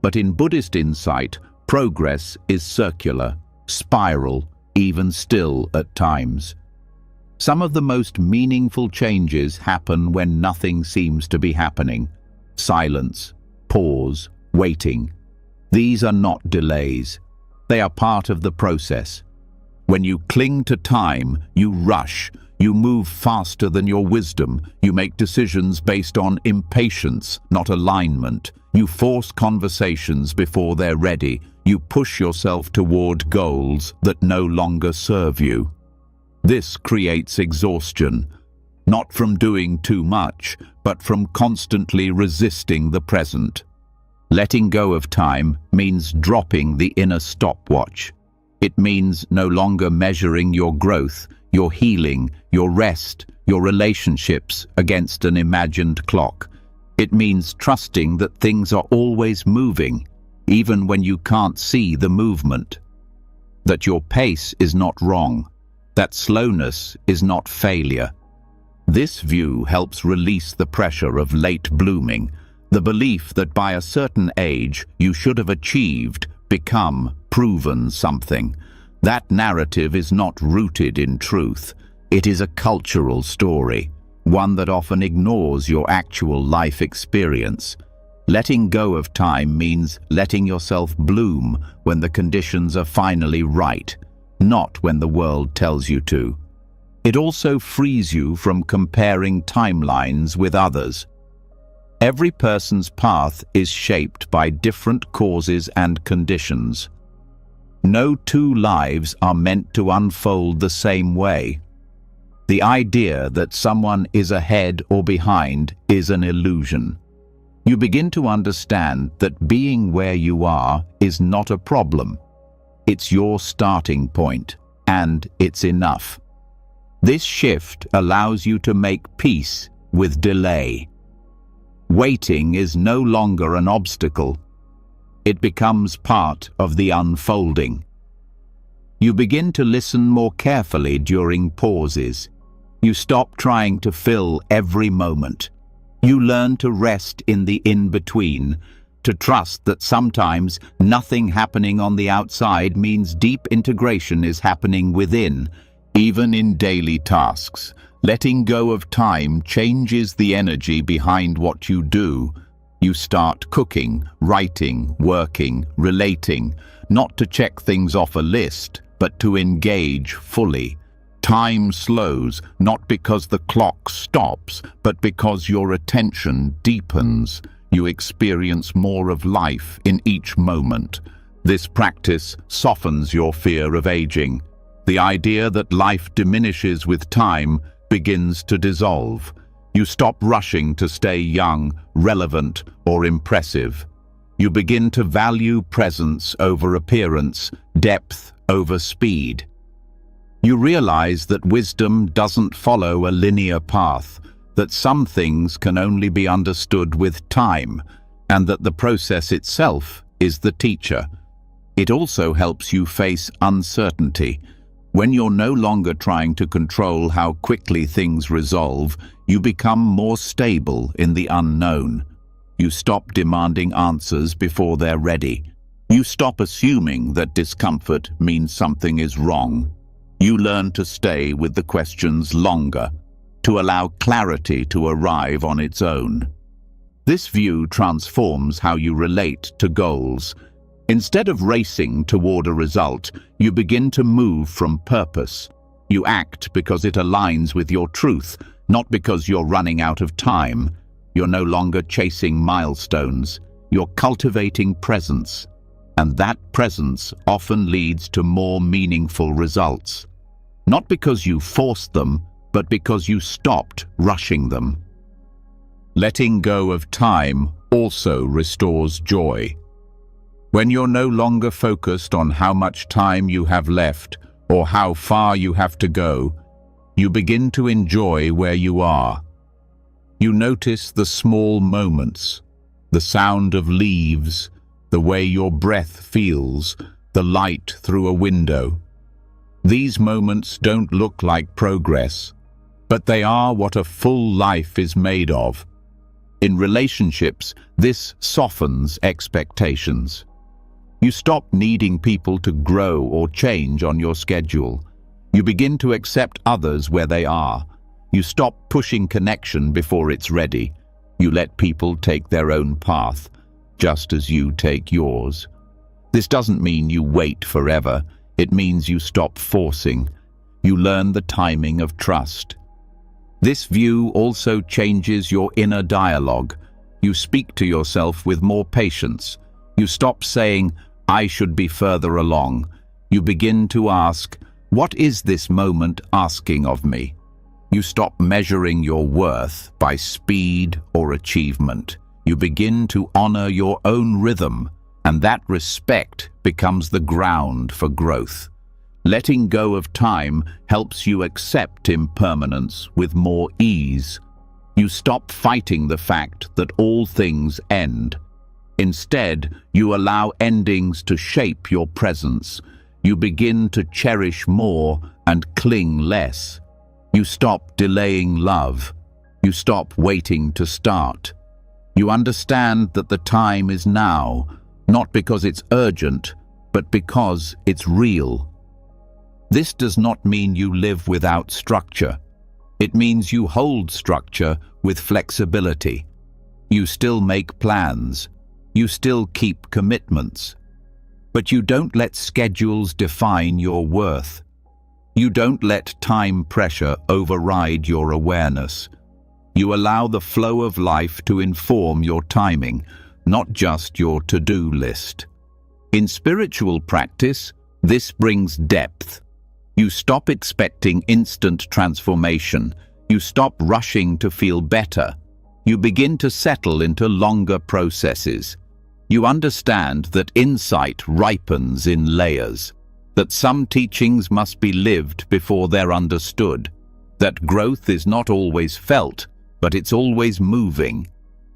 [SPEAKER 1] But in Buddhist insight, progress is circular, spiral, even still at times. Some of the most meaningful changes happen when nothing seems to be happening. Silence, pause, waiting. These are not delays. They are part of the process. When you cling to time, you rush, You move faster than your wisdom. You make decisions based on impatience, not alignment. You force conversations before they're ready. You push yourself toward goals that no longer serve you. This creates exhaustion, not from doing too much, but from constantly resisting the present. Letting go of time means dropping the inner stopwatch. It means no longer measuring your growth, your healing, your rest, your relationships against an imagined clock. It means trusting that things are always moving, even when you can't see the movement. That your pace is not wrong. That slowness is not failure. This view helps release the pressure of late blooming, the belief that by a certain age you should have achieved, become, proven something. That narrative is not rooted in truth. It is a cultural story, one that often ignores your actual life experience. Letting go of time means letting yourself bloom when the conditions are finally right, not when the world tells you to. It also frees you from comparing timelines with others. Every person's path is shaped by different causes and conditions. No two lives are meant to unfold the same way. The idea that someone is ahead or behind is an illusion. You begin to understand that being where you are is not a problem. It's your starting point, and it's enough. This shift allows you to make peace with delay. Waiting is no longer an obstacle. It becomes part of the unfolding. You begin to listen more carefully during pauses. You stop trying to fill every moment. You learn to rest in the in-between, to trust that sometimes nothing happening on the outside means deep integration is happening within, even in daily tasks. Letting go of time changes the energy behind what you do. You start cooking, writing, working, relating, not to check things off a list, but to engage fully. Time slows, not because the clock stops, but because your attention deepens. You experience more of life in each moment. This practice softens your fear of aging. The idea that life diminishes with time begins to dissolve. You stop rushing to stay young, relevant, or impressive. You begin to value presence over appearance, depth over speed. You realize that wisdom doesn't follow a linear path, that some things can only be understood with time, and that the process itself is the teacher. It also helps you face uncertainty. When you're no longer trying to control how quickly things resolve, you become more stable in the unknown. You stop demanding answers before they're ready. You stop assuming that discomfort means something is wrong. You learn to stay with the questions longer, to allow clarity to arrive on its own. This view transforms how you relate to goals. Instead of racing toward a result, you begin to move from purpose. You act because it aligns with your truth, not because you're running out of time. You're no longer chasing milestones. You're cultivating presence. And that presence often leads to more meaningful results. Not because you forced them, but because you stopped rushing them. Letting go of time also restores joy. When you're no longer focused on how much time you have left or how far you have to go, you begin to enjoy where you are. You notice the small moments, the sound of leaves, the way your breath feels, the light through a window. These moments don't look like progress, but they are what a full life is made of. In relationships, this softens expectations. You stop needing people to grow or change on your schedule. You begin to accept others where they are. You stop pushing connection before it's ready. You let people take their own path, just as you take yours. This doesn't mean you wait forever. It means you stop forcing. You learn the timing of trust. This view also changes your inner dialogue. You speak to yourself with more patience. You stop saying, "I should be further along." You begin to ask, "What is this moment asking of me?" You stop measuring your worth by speed or achievement. You begin to honor your own rhythm, and that respect becomes the ground for growth. Letting go of time helps you accept impermanence with more ease. You stop fighting the fact that all things end. Instead, you allow endings to shape your presence. You begin to cherish more and cling less. You stop delaying love. You stop waiting to start. You understand that the time is now, not because it's urgent, but because it's real. This does not mean you live without structure. It means you hold structure with flexibility. You still make plans. You still keep commitments. But you don't let schedules define your worth. You don't let time pressure override your awareness. You allow the flow of life to inform your timing, not just your to-do list. In spiritual practice, this brings depth. You stop expecting instant transformation. You stop rushing to feel better. You begin to settle into longer processes. You understand that insight ripens in layers, that some teachings must be lived before they're understood, that growth is not always felt, but it's always moving.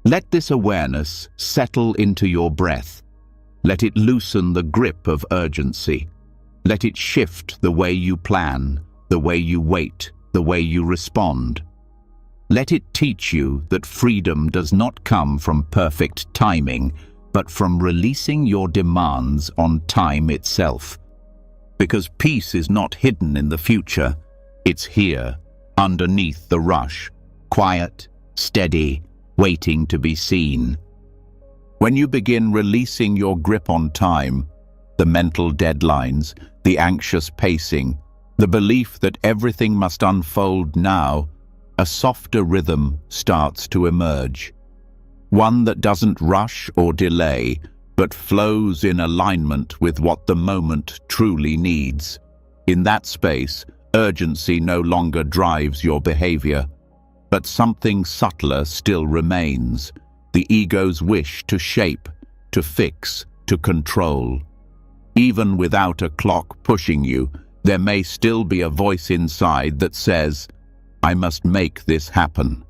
[SPEAKER 1] Let this awareness settle into your breath. Let it loosen the grip of urgency. Let it shift the way you plan, the way you wait, the way you respond. Let it teach you that freedom does not come from perfect timing, but from releasing your demands on time itself. Because peace is not hidden in the future, it's here, underneath the rush, quiet, steady, waiting to be seen. When you begin releasing your grip on time, the mental deadlines, the anxious pacing, the belief that everything must unfold now, a softer rhythm starts to emerge. One that doesn't rush or delay, but flows in alignment with what the moment truly needs. In that space, urgency no longer drives your behavior, but something subtler still remains, the ego's wish to shape, to fix, to control. Even without a clock pushing you, there may still be a voice inside that says, "I must make this happen."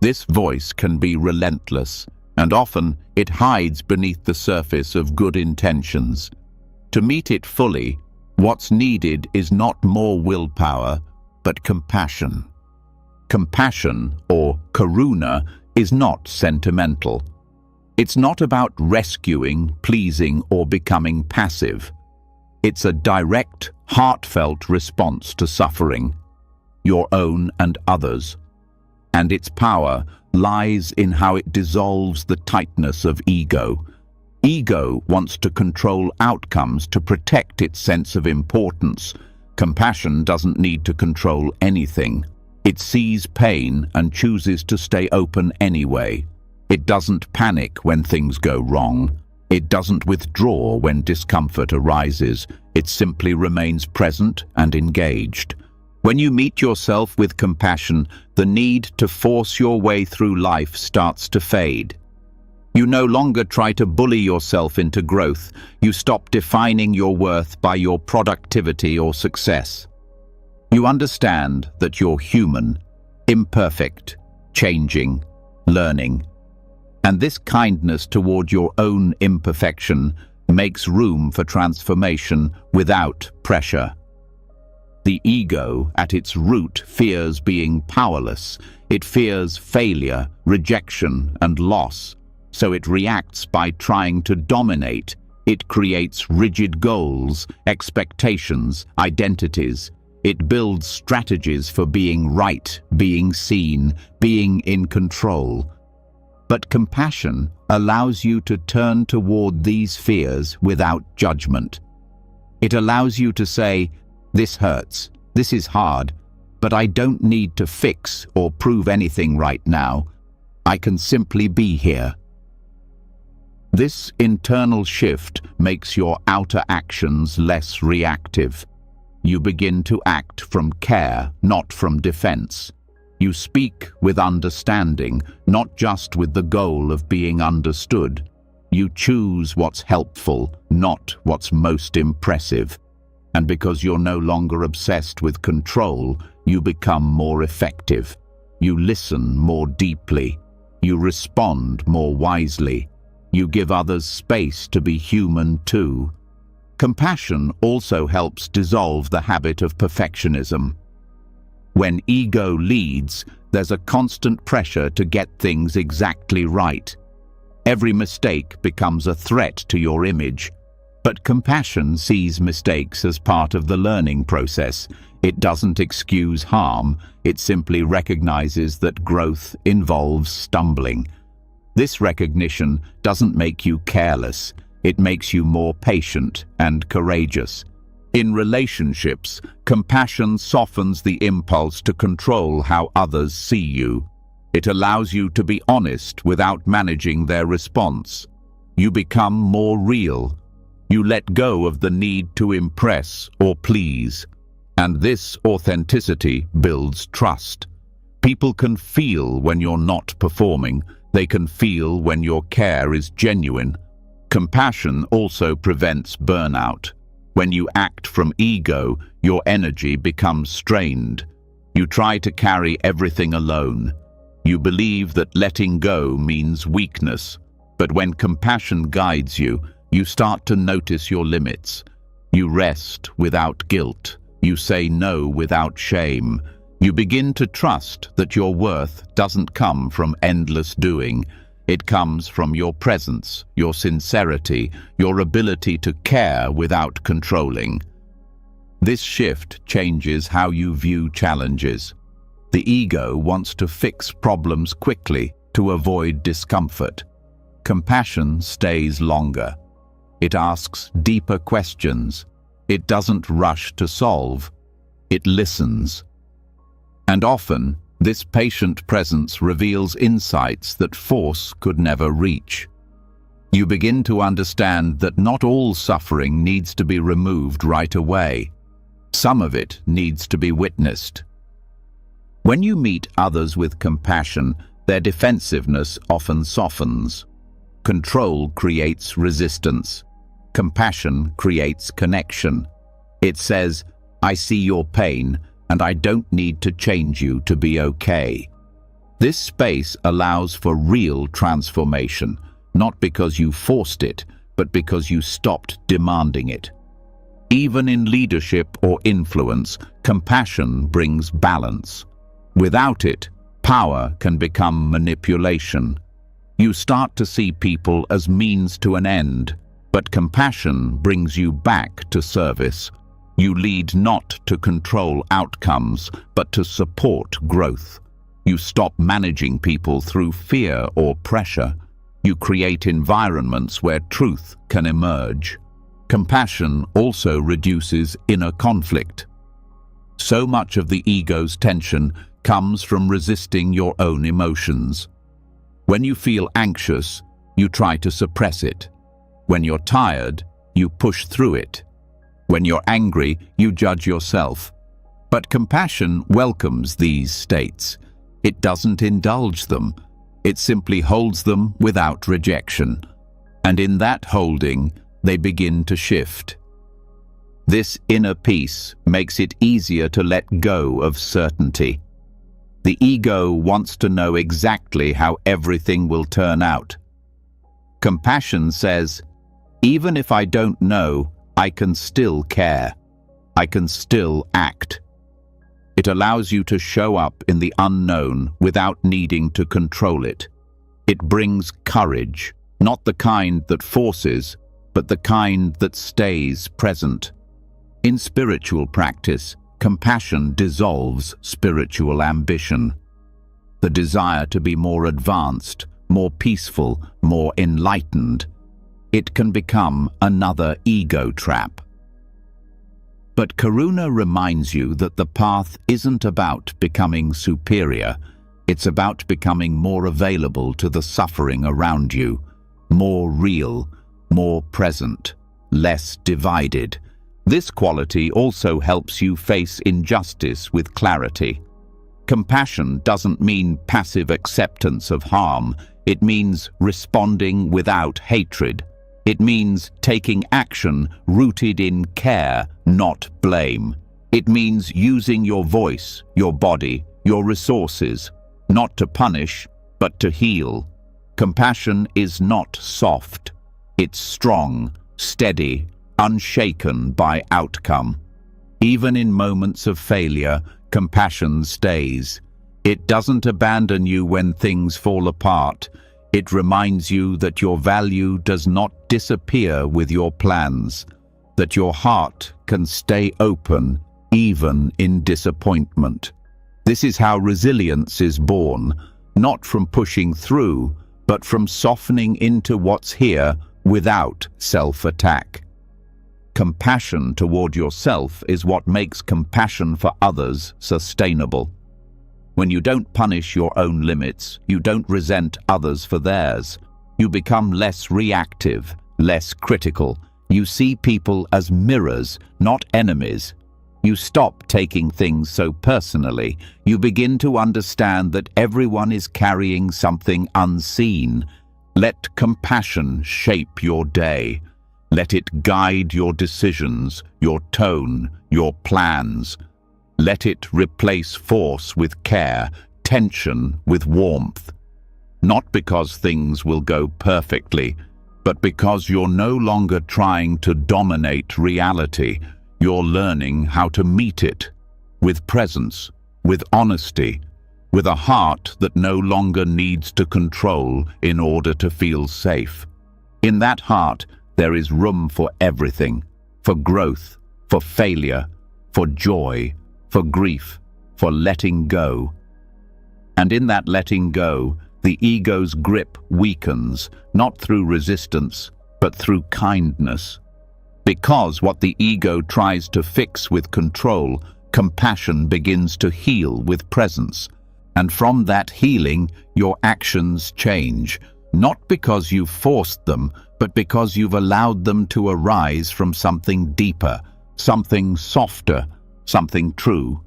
[SPEAKER 1] This voice can be relentless, and often it hides beneath the surface of good intentions. To meet it fully, what's needed is not more willpower, but compassion. Compassion, or karuna, is not sentimental. It's not about rescuing, pleasing, or becoming passive. It's a direct, heartfelt response to suffering, your own and others. And its power lies in how it dissolves the tightness of ego. Ego wants to control outcomes to protect its sense of importance. Compassion doesn't need to control anything. It sees pain and chooses to stay open anyway. It doesn't panic when things go wrong. It doesn't withdraw when discomfort arises. It simply remains present and engaged. When you meet yourself with compassion, the need to force your way through life starts to fade. You no longer try to bully yourself into growth. You stop defining your worth by your productivity or success. You understand that you're human, imperfect, changing, learning. And this kindness toward your own imperfection makes room for transformation without pressure. The ego, at its root, fears being powerless. It fears failure, rejection, and loss. So it reacts by trying to dominate. It creates rigid goals, expectations, identities. It builds strategies for being right, being seen, being in control. But compassion allows you to turn toward these fears without judgment. It allows you to say, "This hurts, this is hard, but I don't need to fix or prove anything right now. I can simply be here. This internal shift makes your outer actions less reactive. You begin to act from care, not from defense. You speak with understanding, not just with the goal of being understood. You choose what's helpful, not what's most impressive. And because you're no longer obsessed with control, you become more effective. You listen more deeply. You respond more wisely. You give others space to be human too. Compassion also helps dissolve the habit of perfectionism. When ego leads, there's a constant pressure to get things exactly right. Every mistake becomes a threat to your image. But compassion sees mistakes as part of the learning process. It doesn't excuse harm, it simply recognizes that growth involves stumbling. This recognition doesn't make you careless, it makes you more patient and courageous. In relationships, compassion softens the impulse to control how others see you. It allows you to be honest without managing their response. You become more real. You let go of the need to impress or please. And this authenticity builds trust. People can feel when you're not performing. They can feel when your care is genuine. Compassion also prevents burnout. When you act from ego, your energy becomes strained. You try to carry everything alone. You believe that letting go means weakness. But when compassion guides you, you start to notice your limits. You rest without guilt. You say no without shame. You begin to trust that your worth doesn't come from endless doing. It comes from your presence, your sincerity, your ability to care without controlling. This shift changes how you view challenges. The ego wants to fix problems quickly to avoid discomfort. Compassion stays longer. It asks deeper questions. It doesn't rush to solve. It listens. And often, this patient presence reveals insights that force could never reach. You begin to understand that not all suffering needs to be removed right away. Some of it needs to be witnessed. When you meet others with compassion, their defensiveness often softens. Control creates resistance. Compassion creates connection. It says, "I see your pain, and I don't need to change you to be okay." This space allows for real transformation, not because you forced it, but because you stopped demanding it. Even in leadership or influence, compassion brings balance. Without it, power can become manipulation. You start to see people as means to an end, but compassion brings you back to service. You lead not to control outcomes, but to support growth. You stop managing people through fear or pressure. You create environments where truth can emerge. Compassion also reduces inner conflict. So much of the ego's tension comes from resisting your own emotions. When you feel anxious, you try to suppress it. When you're tired, you push through it. When you're angry, you judge yourself. But compassion welcomes these states. It doesn't indulge them. It simply holds them without rejection. And in that holding, they begin to shift. This inner peace makes it easier to let go of certainty. The ego wants to know exactly how everything will turn out. Compassion says, even if I don't know, I can still care. I can still act. It allows you to show up in the unknown without needing to control it. It brings courage, not the kind that forces, but the kind that stays present. In spiritual practice, compassion dissolves spiritual ambition. The desire to be more advanced, more peaceful, more enlightened. It can become another ego trap. But karuna reminds you that the path isn't about becoming superior. It's about becoming more available to the suffering around you, more real, more present, less divided. This quality also helps you face injustice with clarity. Compassion doesn't mean passive acceptance of harm. It means responding without hatred. It means taking action rooted in care, not blame. It means using your voice, your body, your resources, not to punish, but to heal. Compassion is not soft. It's strong, steady, unshaken by outcome. Even in moments of failure, compassion stays. It doesn't abandon you when things fall apart. It reminds you that your value does not disappear with your plans, that your heart can stay open even in disappointment. This is how resilience is born, not from pushing through, but from softening into what's here without self-attack. Compassion toward yourself is what makes compassion for others sustainable. When you don't punish your own limits, you don't resent others for theirs. You become less reactive, less critical. You see people as mirrors, not enemies. You stop taking things so personally. You begin to understand that everyone is carrying something unseen. Let compassion shape your day. Let it guide your decisions, your tone, your plans. Let it replace force with care, tension with warmth. Not because things will go perfectly, but because you're no longer trying to dominate reality. You're learning how to meet it with presence, with honesty, with a heart that no longer needs to control in order to feel safe. In that heart, there is room for everything, for growth, for failure, for joy, for grief, for letting go. And in that letting go, the ego's grip weakens, not through resistance, but through kindness. Because what the ego tries to fix with control, compassion begins to heal with presence. And from that healing, your actions change, not because you've forced them, but because you've allowed them to arise from something deeper, something softer, something true.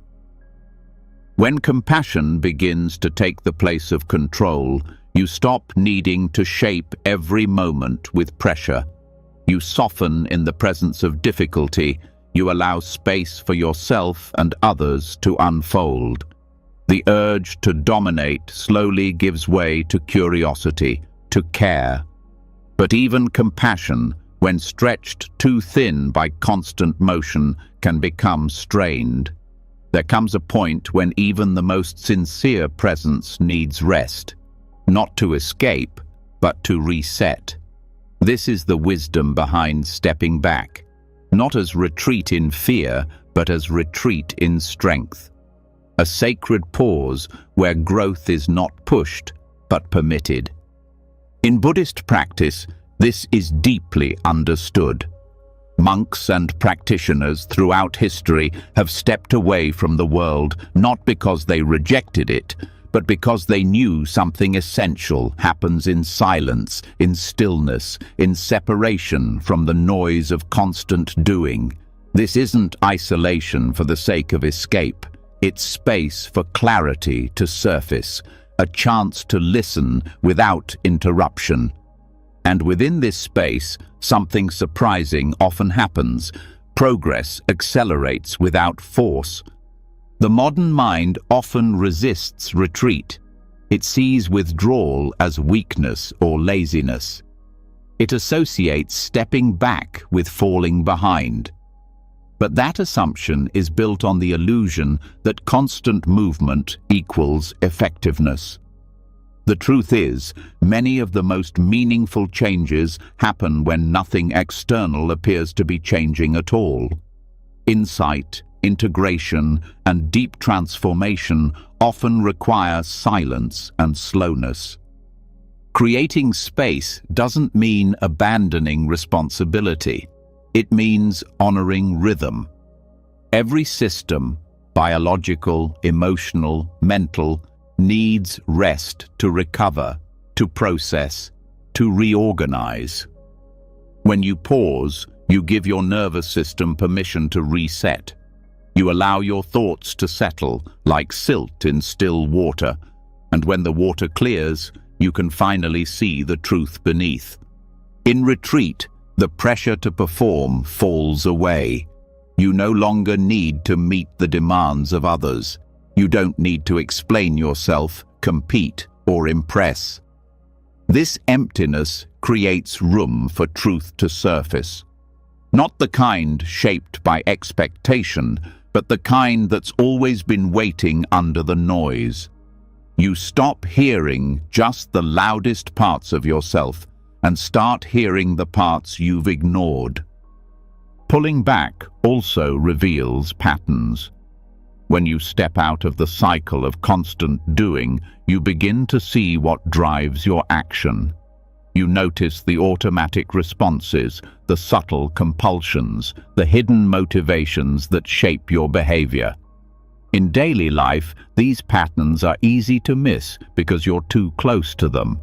[SPEAKER 1] When compassion begins to take the place of control, you stop needing to shape every moment with pressure. You soften in the presence of difficulty. You allow space for yourself and others to unfold. The urge to dominate slowly gives way to curiosity, to care. But even compassion, when stretched too thin by constant motion, can become strained. There comes a point when even the most sincere presence needs rest, not to escape, but to reset. This is the wisdom behind stepping back, not as retreat in fear, but as retreat in strength. A sacred pause where growth is not pushed, but permitted. In Buddhist practice, this is deeply understood. Monks and practitioners throughout history have stepped away from the world not because they rejected it, but because they knew something essential happens in silence, in stillness, in separation from the noise of constant doing. This isn't isolation for the sake of escape. It's space for clarity to surface, a chance to listen without interruption. And within this space, something surprising often happens. Progress accelerates without force. The modern mind often resists retreat. It sees withdrawal as weakness or laziness. It associates stepping back with falling behind. But that assumption is built on the illusion that constant movement equals effectiveness. The truth is, many of the most meaningful changes happen when nothing external appears to be changing at all. Insight, integration, and deep transformation often require silence and slowness. Creating space doesn't mean abandoning responsibility. It means honoring rhythm. Every system, biological, emotional, mental, needs rest to recover, to process, to reorganize. When you pause, you give your nervous system permission to reset. You allow your thoughts to settle like silt in still water, and when the water clears, you can finally see the truth beneath. In retreat, the pressure to perform falls away. You no longer need to meet the demands of others. You don't need to explain yourself, compete, or impress. This emptiness creates room for truth to surface. Not the kind shaped by expectation, but the kind that's always been waiting under the noise. You stop hearing just the loudest parts of yourself and start hearing the parts you've ignored. Pulling back also reveals patterns. When you step out of the cycle of constant doing, you begin to see what drives your action. You notice the automatic responses, the subtle compulsions, the hidden motivations that shape your behavior. In daily life, these patterns are easy to miss because you're too close to them.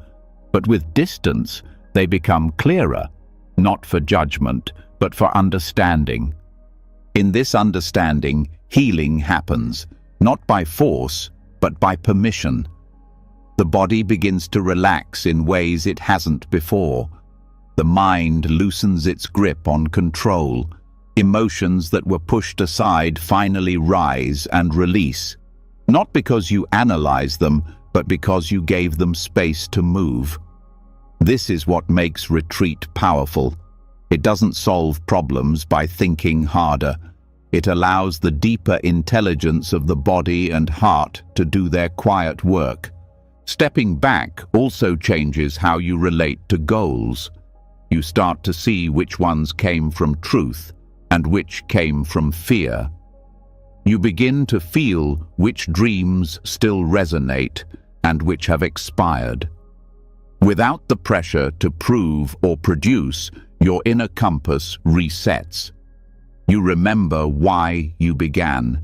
[SPEAKER 1] But with distance, they become clearer, not for judgment, but for understanding. In this understanding, healing happens, not by force, but by permission. The body begins to relax in ways it hasn't before. The mind loosens its grip on control. Emotions that were pushed aside finally rise and release, not because you analyze them, but because you gave them space to move. This is what makes retreat powerful. It doesn't solve problems by thinking harder. It allows the deeper intelligence of the body and heart to do their quiet work. Stepping back also changes how you relate to goals. You start to see which ones came from truth and which came from fear. You begin to feel which dreams still resonate and which have expired. Without the pressure to prove or produce, your inner compass resets. You remember why you began.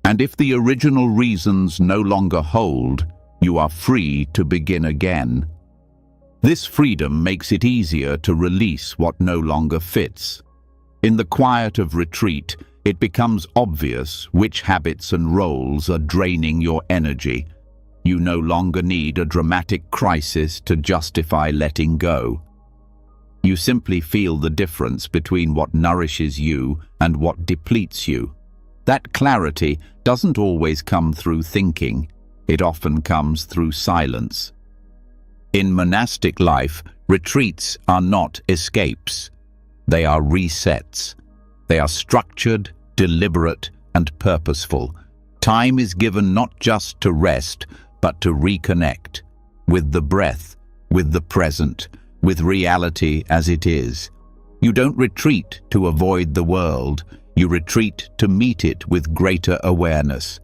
[SPEAKER 1] And if the original reasons no longer hold, you are free to begin again. This freedom makes it easier to release what no longer fits. In the quiet of retreat, it becomes obvious which habits and roles are draining your energy. You no longer need a dramatic crisis to justify letting go. You simply feel the difference between what nourishes you and what depletes you. That clarity doesn't always come through thinking. It often comes through silence. In monastic life, retreats are not escapes. They are resets. They are structured, deliberate, and purposeful. Time is given not just to rest, but to reconnect with the breath, with the present, with reality as it is. You don't retreat to avoid the world. You retreat to meet it with greater awareness.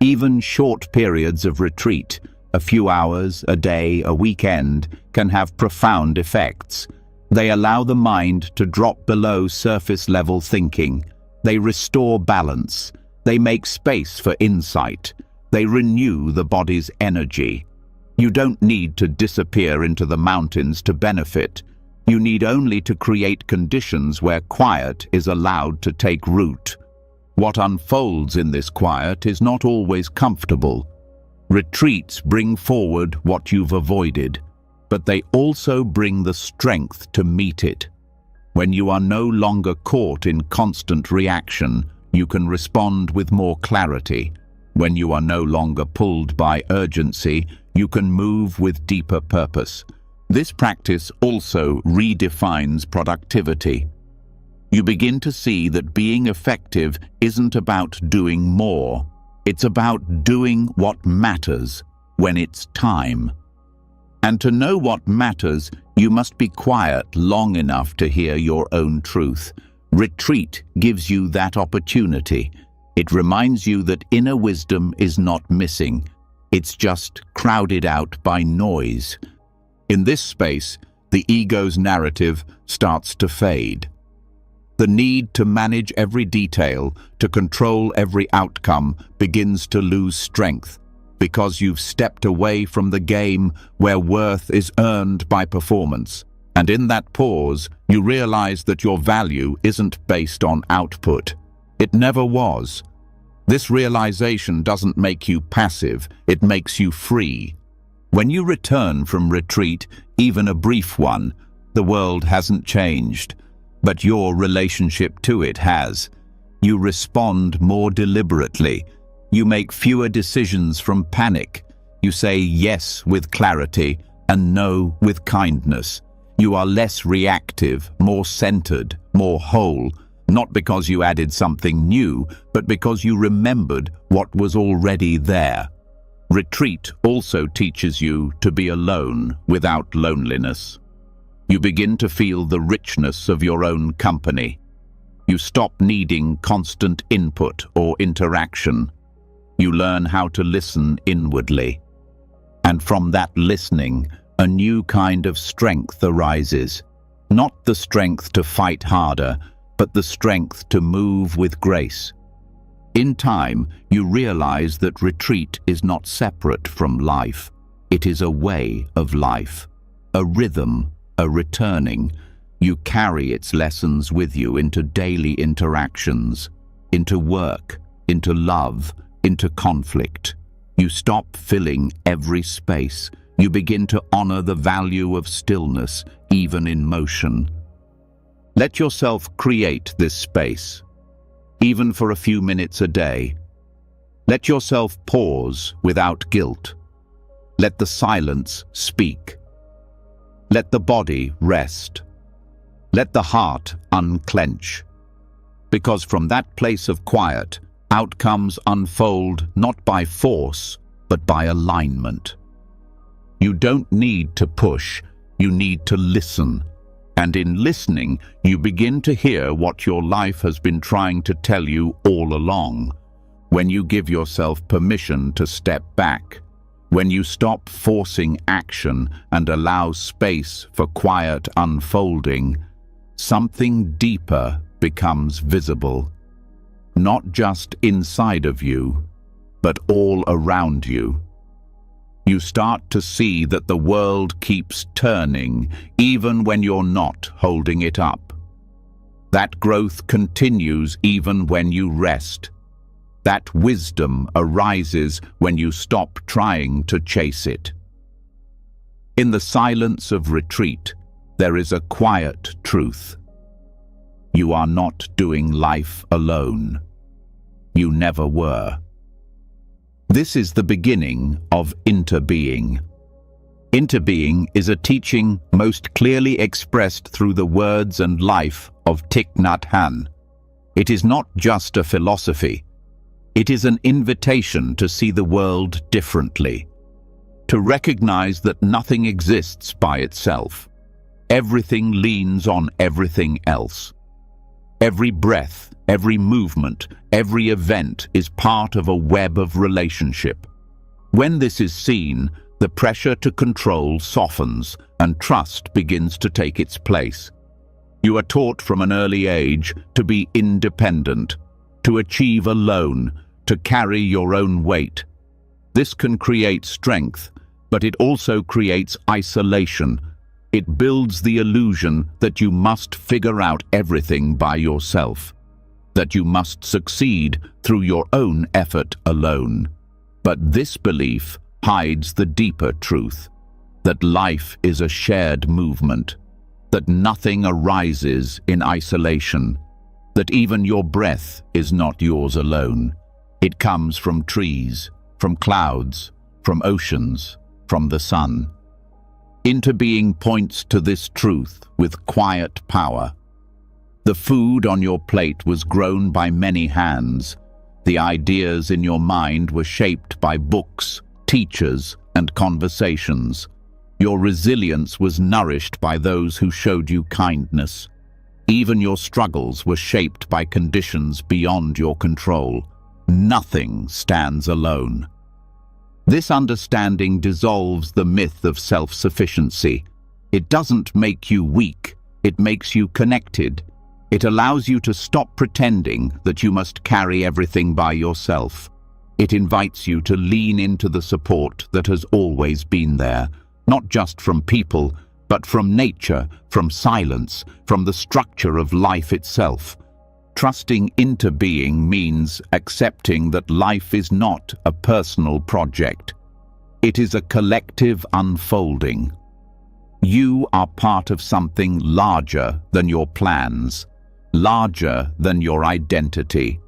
[SPEAKER 1] Even short periods of retreat, a few hours, a day, a weekend, can have profound effects. They allow the mind to drop below surface-level thinking. They restore balance. They make space for insight. They renew the body's energy. You don't need to disappear into the mountains to benefit. You need only to create conditions where quiet is allowed to take root. What unfolds in this quiet is not always comfortable. Retreats bring forward what you've avoided, but they also bring the strength to meet it. When you are no longer caught in constant reaction, you can respond with more clarity. When you are no longer pulled by urgency, you can move with deeper purpose. This practice also redefines productivity. You begin to see that being effective isn't about doing more. It's about doing what matters when it's time. And to know what matters, you must be quiet long enough to hear your own truth. Retreat gives you that opportunity. It reminds you that inner wisdom is not missing. It's just crowded out by noise. In this space, the ego's narrative starts to fade. The need to manage every detail, to control every outcome, begins to lose strength, because you've stepped away from the game where worth is earned by performance. And in that pause, you realize that your value isn't based on output. It never was. This realization doesn't make you passive, it makes you free. When you return from retreat, even a brief one, the world hasn't changed, but your relationship to it has. You respond more deliberately. You make fewer decisions from panic. You say yes with clarity and no with kindness. You are less reactive, more centered, more whole, not because you added something new, but because you remembered what was already there. Retreat also teaches you to be alone without loneliness. You begin to feel the richness of your own company. You stop needing constant input or interaction. You learn how to listen inwardly. And from that listening, a new kind of strength arises. Not the strength to fight harder, but the strength to move with grace. In time, you realize that retreat is not separate from life. It is a way of life, a rhythm, a returning. You carry its lessons with you into daily interactions, into work, into love, into conflict. You stop filling every space. You begin to honor the value of stillness, even in motion. Let yourself create this space, even for a few minutes a day. Let yourself pause without guilt. Let the silence speak. Let the body rest. Let the heart unclench. Because from that place of quiet, outcomes unfold not by force, but by alignment. You don't need to push, you need to listen. And in listening, you begin to hear what your life has been trying to tell you all along. When you give yourself permission to step back, when you stop forcing action and allow space for quiet unfolding, something deeper becomes visible. Not just inside of you, but all around you. You start to see that the world keeps turning, even when you're not holding it up. That growth continues even when you rest. That wisdom arises when you stop trying to chase it. In the silence of retreat, there is a quiet truth. You are not doing life alone. You never were. This is the beginning of interbeing. Interbeing is a teaching most clearly expressed through the words and life of Thich Nhat Hanh. It is not just a philosophy. It is an invitation to see the world differently, to recognize that nothing exists by itself. Everything leans on everything else. Every breath, every movement, every event is part of a web of relationship. When this is seen, the pressure to control softens and trust begins to take its place. You are taught from an early age to be independent, to achieve alone, to carry your own weight. This can create strength, but it also creates isolation. It builds the illusion that you must figure out everything by yourself, that you must succeed through your own effort alone. But this belief hides the deeper truth, that life is a shared movement, that nothing arises in isolation, that even your breath is not yours alone. It comes from trees, from clouds, from oceans, from the sun. Interbeing points to this truth with quiet power. The food on your plate was grown by many hands. The ideas in your mind were shaped by books, teachers, and conversations. Your resilience was nourished by those who showed you kindness. Even your struggles were shaped by conditions beyond your control. Nothing stands alone. This understanding dissolves the myth of self-sufficiency. It doesn't make you weak, it makes you connected. It allows you to stop pretending that you must carry everything by yourself. It invites you to lean into the support that has always been there, not just from people, but from nature, from silence, from the structure of life itself. Trusting into being means accepting that life is not a personal project. It is a collective unfolding. You are part of something larger than your plans, larger than your identity.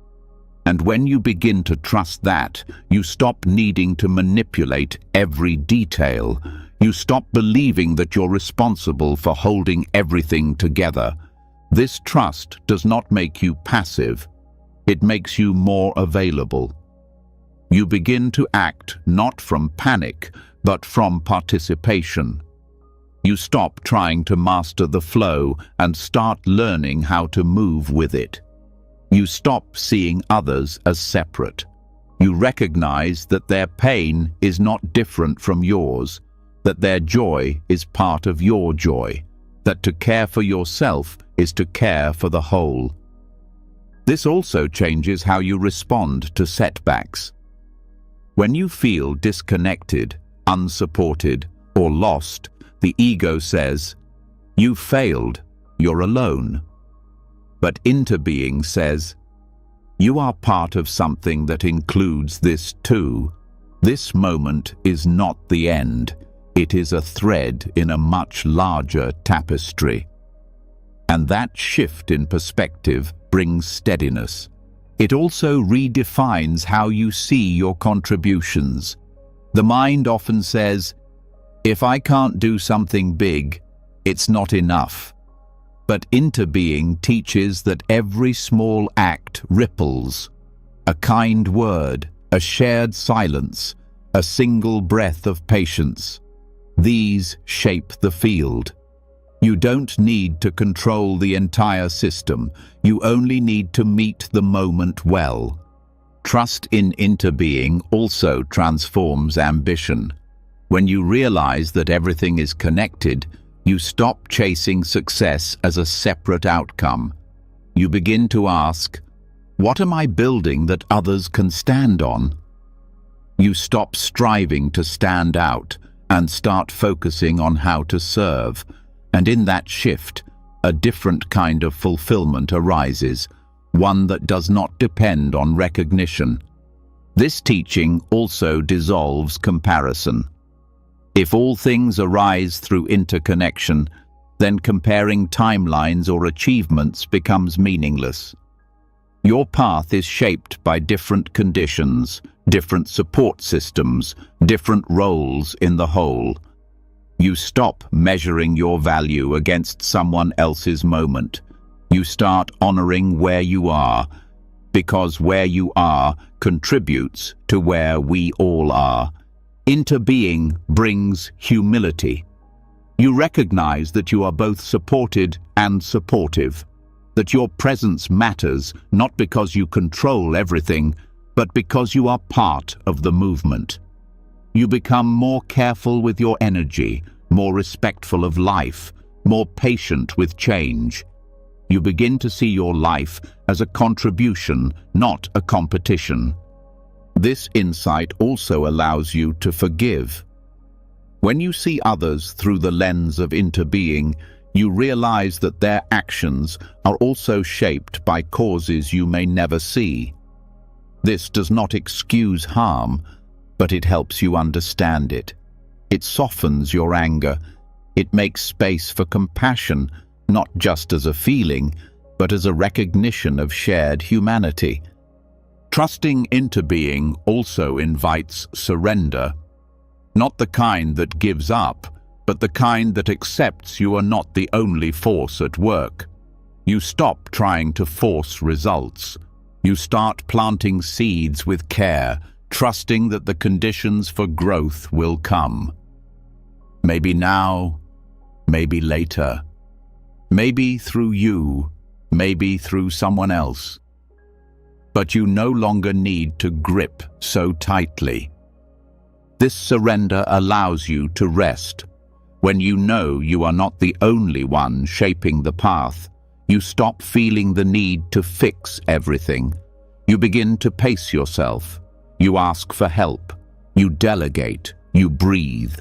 [SPEAKER 1] And when you begin to trust that, you stop needing to manipulate every detail. You stop believing that you're responsible for holding everything together. This trust does not make you passive. It makes you more available. You begin to act not from panic, but from participation. You stop trying to master the flow and start learning how to move with it. You stop seeing others as separate. You recognize that their pain is not different from yours, that their joy is part of your joy, that to care for yourself is to care for the whole. This also changes how you respond to setbacks. When you feel disconnected, unsupported, or lost, the ego says, "You failed, you're alone." But interbeing says, "You are part of something that includes this too. This moment is not the end. It is a thread in a much larger tapestry." And that shift in perspective brings steadiness. It also redefines how you see your contributions. The mind often says, "If I can't do something big, it's not enough." But interbeing teaches that every small act ripples. A kind word, a shared silence, a single breath of patience. These shape the field. You don't need to control the entire system. You only need to meet the moment well. Trust in interbeing also transforms ambition. When you realize that everything is connected, you stop chasing success as a separate outcome. You begin to ask, what am I building that others can stand on? You stop striving to stand out and start focusing on how to serve. And in that shift, a different kind of fulfillment arises, one that does not depend on recognition. This teaching also dissolves comparison. If all things arise through interconnection, then comparing timelines or achievements becomes meaningless. Your path is shaped by different conditions, different support systems, different roles in the whole. You stop measuring your value against someone else's moment. You start honoring where you are, because where you are contributes to where we all are. Interbeing brings humility. You recognize that you are both supported and supportive, that your presence matters not because you control everything, but because you are part of the movement. You become more careful with your energy, more respectful of life, more patient with change. You begin to see your life as a contribution, not a competition. This insight also allows you to forgive. When you see others through the lens of interbeing, you realize that their actions are also shaped by causes you may never see. This does not excuse harm, but it helps you understand it. It softens your anger. It makes space for compassion, not just as a feeling, but as a recognition of shared humanity. Trusting interbeing also invites surrender, not the kind that gives up, but the kind that accepts you are not the only force at work. You stop trying to force results. You start planting seeds with care, trusting that the conditions for growth will come. Maybe now, maybe later. Maybe through you, maybe through someone else. But you no longer need to grip so tightly. This surrender allows you to rest. When you know you are not the only one shaping the path, You stop feeling the need to fix everything. You begin to pace yourself. You ask for help. You delegate. You breathe.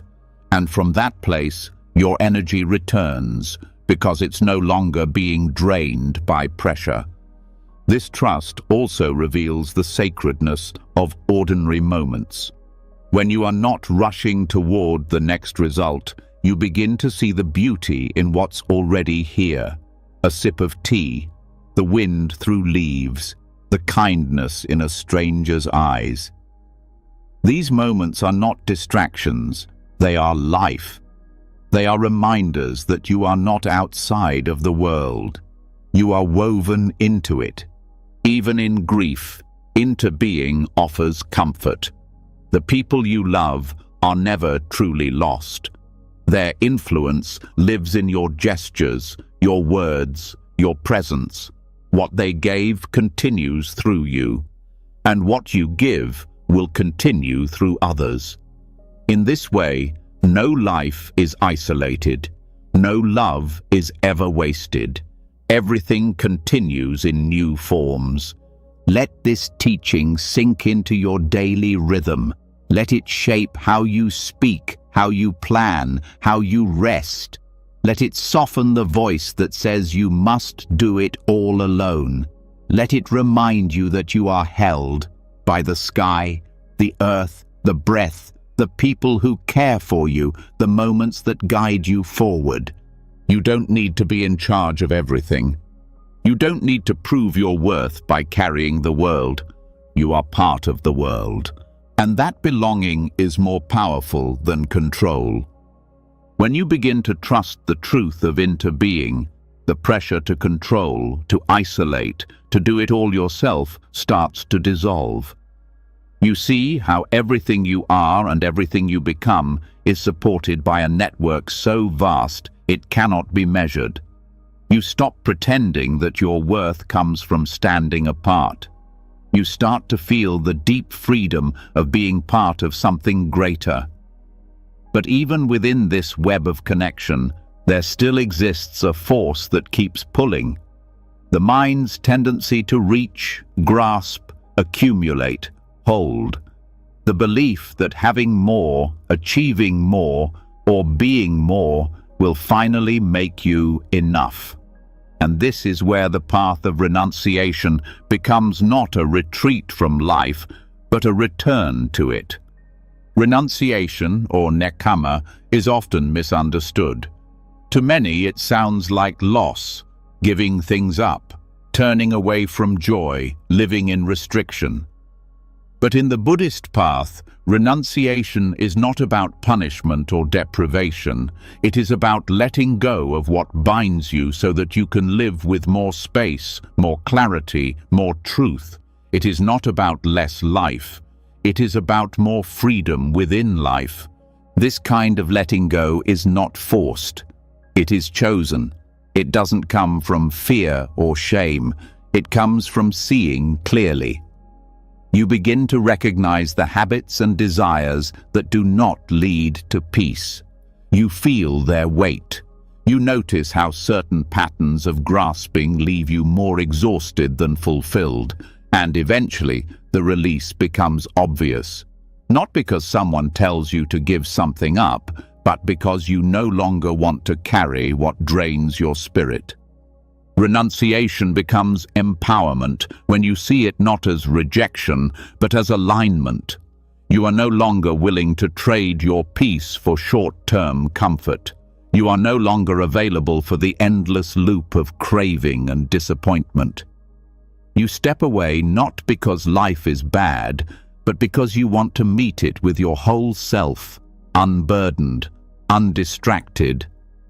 [SPEAKER 1] And from that place, your energy returns because it's no longer being drained by pressure. This trust also reveals the sacredness of ordinary moments. When you are not rushing toward the next result, you begin to see the beauty in what's already here. A sip of tea, the wind through leaves, the kindness in a stranger's eyes. These moments are not distractions, they are life. They are reminders that you are not outside of the world. You are woven into it. Even in grief, interbeing offers comfort. The people you love are never truly lost. Their influence lives in your gestures, your words, your presence. What they gave continues through you, and what you give will continue through others. In this way, no life is isolated. No love is ever wasted. Everything continues in new forms. Let this teaching sink into your daily rhythm. Let it shape how you speak, how you plan, how you rest. Let it soften the voice that says you must do it all alone. Let it remind you that you are held by the sky, the earth, the breath, the people who care for you, the moments that guide you forward. You don't need to be in charge of everything. You don't need to prove your worth by carrying the world. You are part of the world. And that belonging is more powerful than control. When you begin to trust the truth of interbeing, the pressure to control, to isolate, to do it all yourself starts to dissolve. You see how everything you are and everything you become is supported by a network so vast it cannot be measured. You stop pretending that your worth comes from standing apart. You start to feel the deep freedom of being part of something greater. But even within this web of connection, there still exists a force that keeps pulling. The mind's tendency to reach, grasp, accumulate, hold. The belief that having more, achieving more, or being more will finally make you enough. And this is where the path of renunciation becomes not a retreat from life, but a return to it. Renunciation, or nekkhamma, is often misunderstood. To many it sounds like loss, giving things up, turning away from joy, living in restriction. But in the Buddhist path, renunciation is not about punishment or deprivation. It is about letting go of what binds you so that you can live with more space, more clarity, more truth. It is not about less life. It is about more freedom within life. This kind of letting go is not forced. It is chosen. It doesn't come from fear or shame. It comes from seeing clearly. You begin to recognize the habits and desires that do not lead to peace. You feel their weight. You notice how certain patterns of grasping leave you more exhausted than fulfilled, and eventually the release becomes obvious. Not because someone tells you to give something up, but because you no longer want to carry what drains your spirit. Renunciation becomes empowerment when you see it not as rejection, but as alignment. You are no longer willing to trade your peace for short-term comfort. You are no longer available for the endless loop of craving and disappointment. You step away not because life is bad, but because you want to meet it with your whole self, unburdened, undistracted,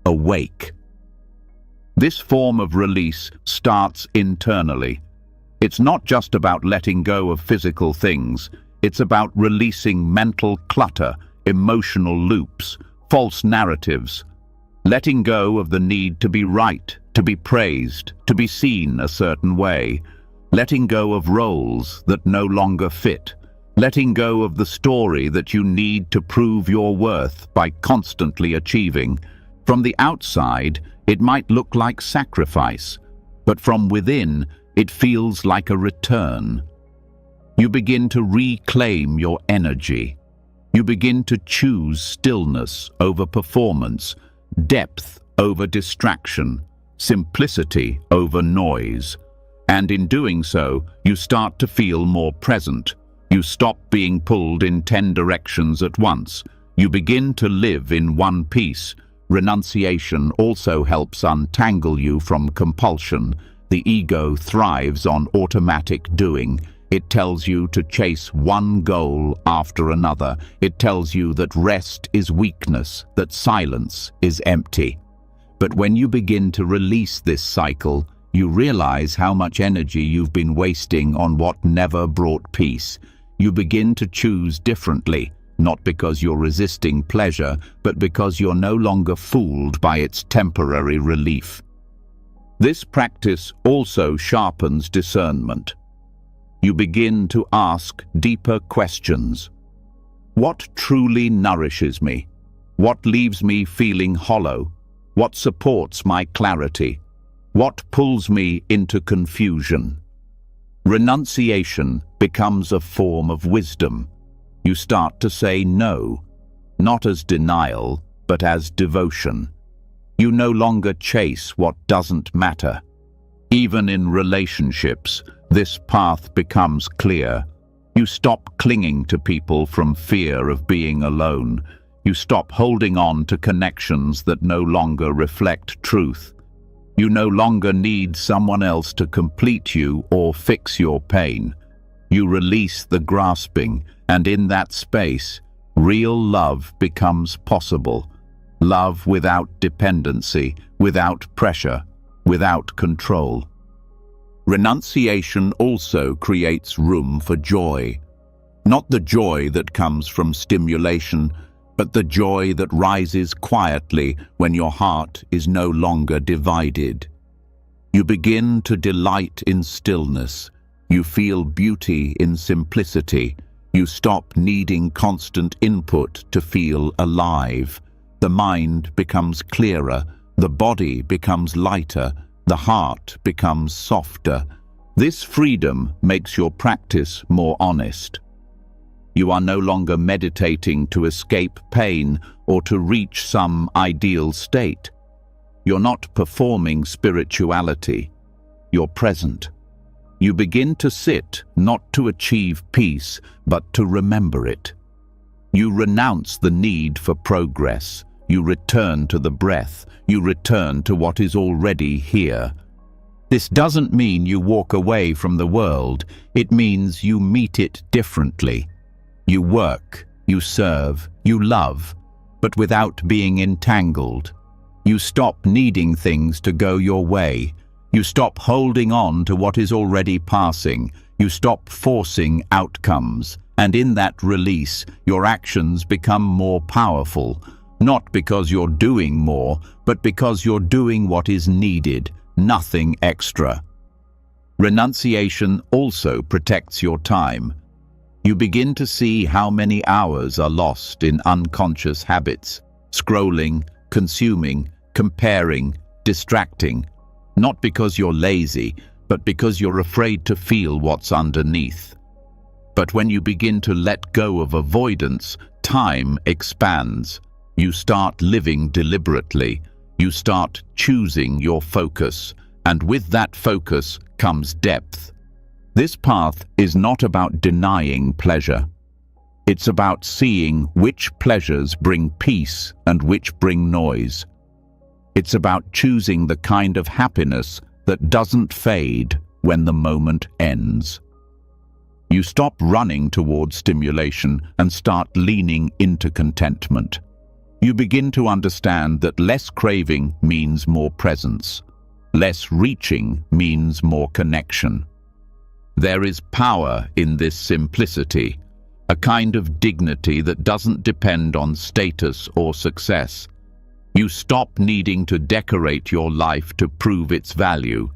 [SPEAKER 1] awake. This form of release starts internally. It's not just about letting go of physical things. It's about releasing mental clutter, emotional loops, false narratives. Letting go of the need to be right, to be praised, to be seen a certain way. Letting go of roles that no longer fit. Letting go of the story that you need to prove your worth by constantly achieving. From the outside, it might look like sacrifice, but from within, it feels like a return. You begin to reclaim your energy. You begin to choose stillness over performance, depth over distraction, simplicity over noise. And in doing so, you start to feel more present. You stop being pulled in 10 directions at once. You begin to live in one piece. Renunciation also helps untangle you from compulsion. The ego thrives on automatic doing. It tells you to chase one goal after another. It tells you that rest is weakness, that silence is empty. But when you begin to release this cycle, you realize how much energy you've been wasting on what never brought peace. You begin to choose differently, not because you're resisting pleasure, but because you're no longer fooled by its temporary relief. This practice also sharpens discernment. You begin to ask deeper questions. What truly nourishes me? What leaves me feeling hollow? What supports my clarity? What pulls me into confusion? Renunciation becomes a form of wisdom. You start to say no, not as denial, but as devotion. You no longer chase what doesn't matter. Even in relationships, this path becomes clear. You stop clinging to people from fear of being alone. You stop holding on to connections that no longer reflect truth. You no longer need someone else to complete you or fix your pain. You release the grasping, and in that space, real love becomes possible. Love without dependency, without pressure, without control. Renunciation also creates room for joy. Not the joy that comes from stimulation, but the joy that rises quietly when your heart is no longer divided. You begin to delight in stillness. You feel beauty in simplicity. You stop needing constant input to feel alive. The mind becomes clearer, the body becomes lighter, the heart becomes softer. This freedom makes your practice more honest. You are no longer meditating to escape pain or to reach some ideal state. You're not performing spirituality. You're present. You begin to sit not to achieve peace, but to remember it. You renounce the need for progress. You return to the breath. You return to what is already here. This doesn't mean you walk away from the world. It means you meet it differently. You work, you serve, you love, but without being entangled. You stop needing things to go your way. You stop holding on to what is already passing. You stop forcing outcomes. And in that release, your actions become more powerful. Not because you're doing more, but because you're doing what is needed, nothing extra. Renunciation also protects your time. You begin to see how many hours are lost in unconscious habits, scrolling, consuming, comparing, distracting. Not because you're lazy, but because you're afraid to feel what's underneath. But when you begin to let go of avoidance, time expands. You start living deliberately. You start choosing your focus, and with that focus comes depth. This path is not about denying pleasure. It's about seeing which pleasures bring peace and which bring noise. It's about choosing the kind of happiness that doesn't fade when the moment ends. You stop running towards stimulation and start leaning into contentment. You begin to understand that less craving means more presence. Less reaching means more connection. There is power in this simplicity, a kind of dignity that doesn't depend on status or success. You stop needing to decorate your life to prove its value.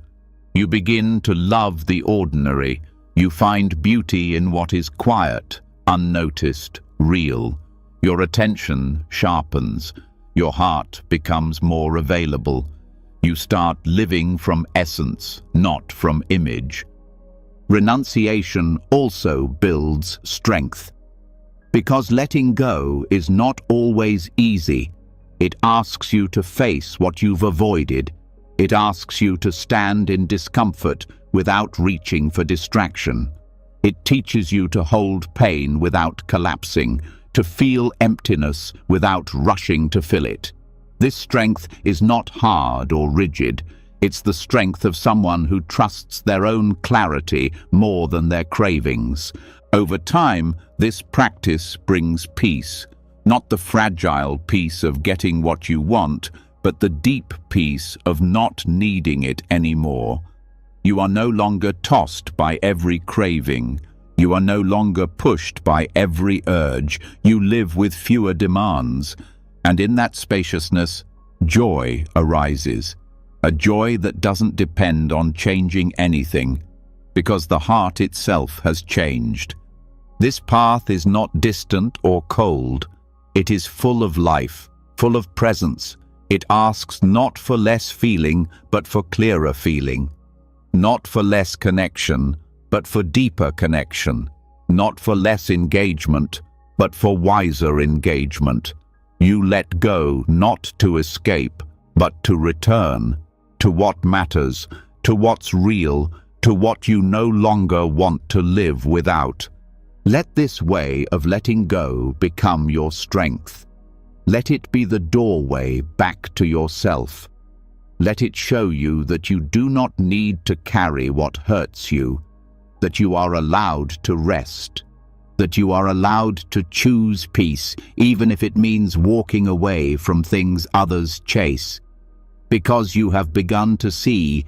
[SPEAKER 1] You begin to love the ordinary. You find beauty in what is quiet, unnoticed, real. Your attention sharpens. Your heart becomes more available. You start living from essence, not from image. Renunciation also builds strength. Because letting go is not always easy. It asks you to face what you've avoided. It asks you to stand in discomfort without reaching for distraction. It teaches you to hold pain without collapsing, to feel emptiness without rushing to fill it. This strength is not hard or rigid. It's the strength of someone who trusts their own clarity more than their cravings. Over time, this practice brings peace, not the fragile peace of getting what you want, but the deep peace of not needing it anymore. You are no longer tossed by every craving. You are no longer pushed by every urge. You live with fewer demands. And in that spaciousness, joy arises. A joy that doesn't depend on changing anything, because the heart itself has changed. This path is not distant or cold. It is full of life, full of presence. It asks not for less feeling, but for clearer feeling. Not for less connection, but for deeper connection. Not for less engagement, but for wiser engagement. You let go not to escape, but to return, to what matters, to what's real, to what you no longer want to live without. Let this way of letting go become your strength. Let it be the doorway back to yourself. Let it show you that you do not need to carry what hurts you, that you are allowed to rest, that you are allowed to choose peace, even if it means walking away from things others chase. Because you have begun to see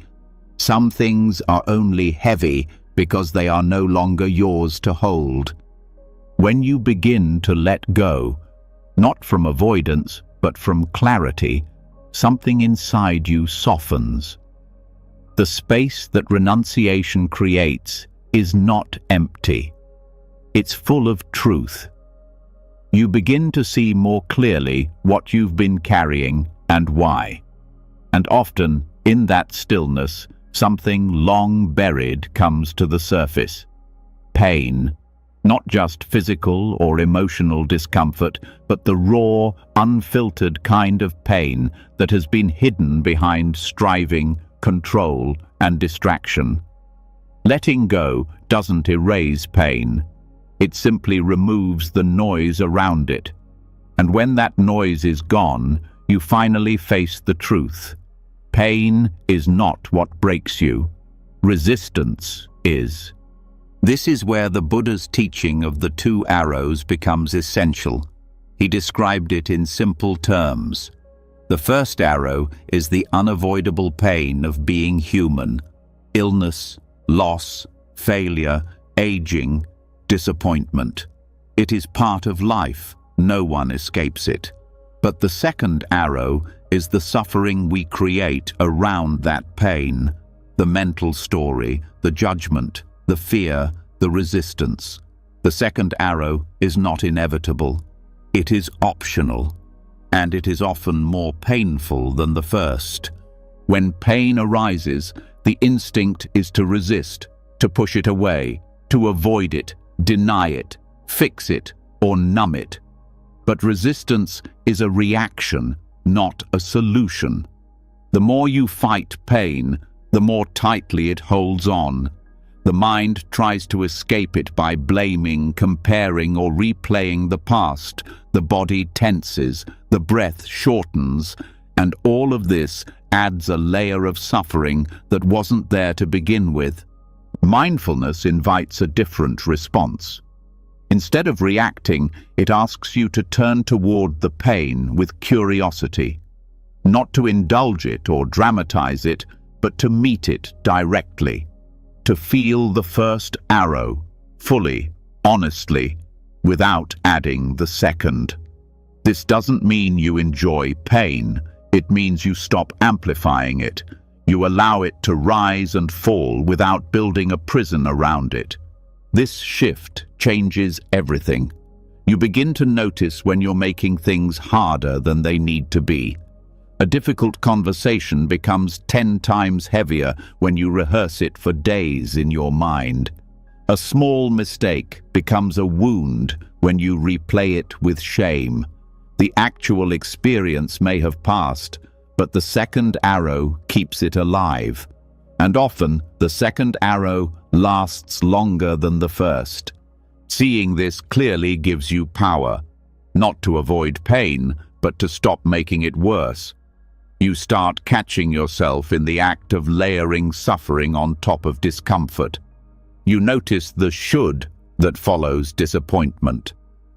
[SPEAKER 1] some things are only heavy because they are no longer yours to hold. When you begin to let go, not from avoidance, but from clarity, something inside you softens. The space that renunciation creates is not empty. It's full of truth. You begin to see more clearly what you've been carrying and why. And often, in that stillness, something long buried comes to the surface. Pain, not just physical or emotional discomfort, but the raw, unfiltered kind of pain that has been hidden behind striving, control, and distraction. Letting go doesn't erase pain. It simply removes the noise around it. And when that noise is gone, you finally face the truth. Pain is not what breaks you. Resistance is. This is where the Buddha's teaching of the two arrows becomes essential. He described it in simple terms. The first arrow is the unavoidable pain of being human. Illness, loss, failure, aging, disappointment. It is part of life. No one escapes it. But the second arrow is the suffering we create around that pain. The mental story, the judgment, the fear, the resistance. The second arrow is not inevitable. It is optional, and it is often more painful than the first. When pain arises, the instinct is to resist, to push it away, to avoid it, deny it, fix it, or numb it. But resistance is a reaction, not a solution. The more you fight pain, the more tightly it holds on. The mind tries to escape it by blaming, comparing, or replaying the past. The body tenses, the breath shortens, and all of this adds a layer of suffering that wasn't there to begin with. Mindfulness invites a different response. Instead of reacting, it asks you to turn toward the pain with curiosity. Not to indulge it or dramatize it, but to meet it directly. To feel the first arrow, fully, honestly, without adding the second. This doesn't mean you enjoy pain. It means you stop amplifying it. You allow it to rise and fall without building a prison around it. This shift changes everything. You begin to notice when you're making things harder than they need to be. A difficult conversation becomes 10 times heavier when you rehearse it for days in your mind. A small mistake becomes a wound when you replay it with shame. The actual experience may have passed, but the second arrow keeps it alive. And often, the second arrow lasts longer than the first. Seeing this clearly gives you power, not to avoid pain, but to stop making it worse. You start catching yourself in the act of layering suffering on top of discomfort. You notice the should that follows disappointment,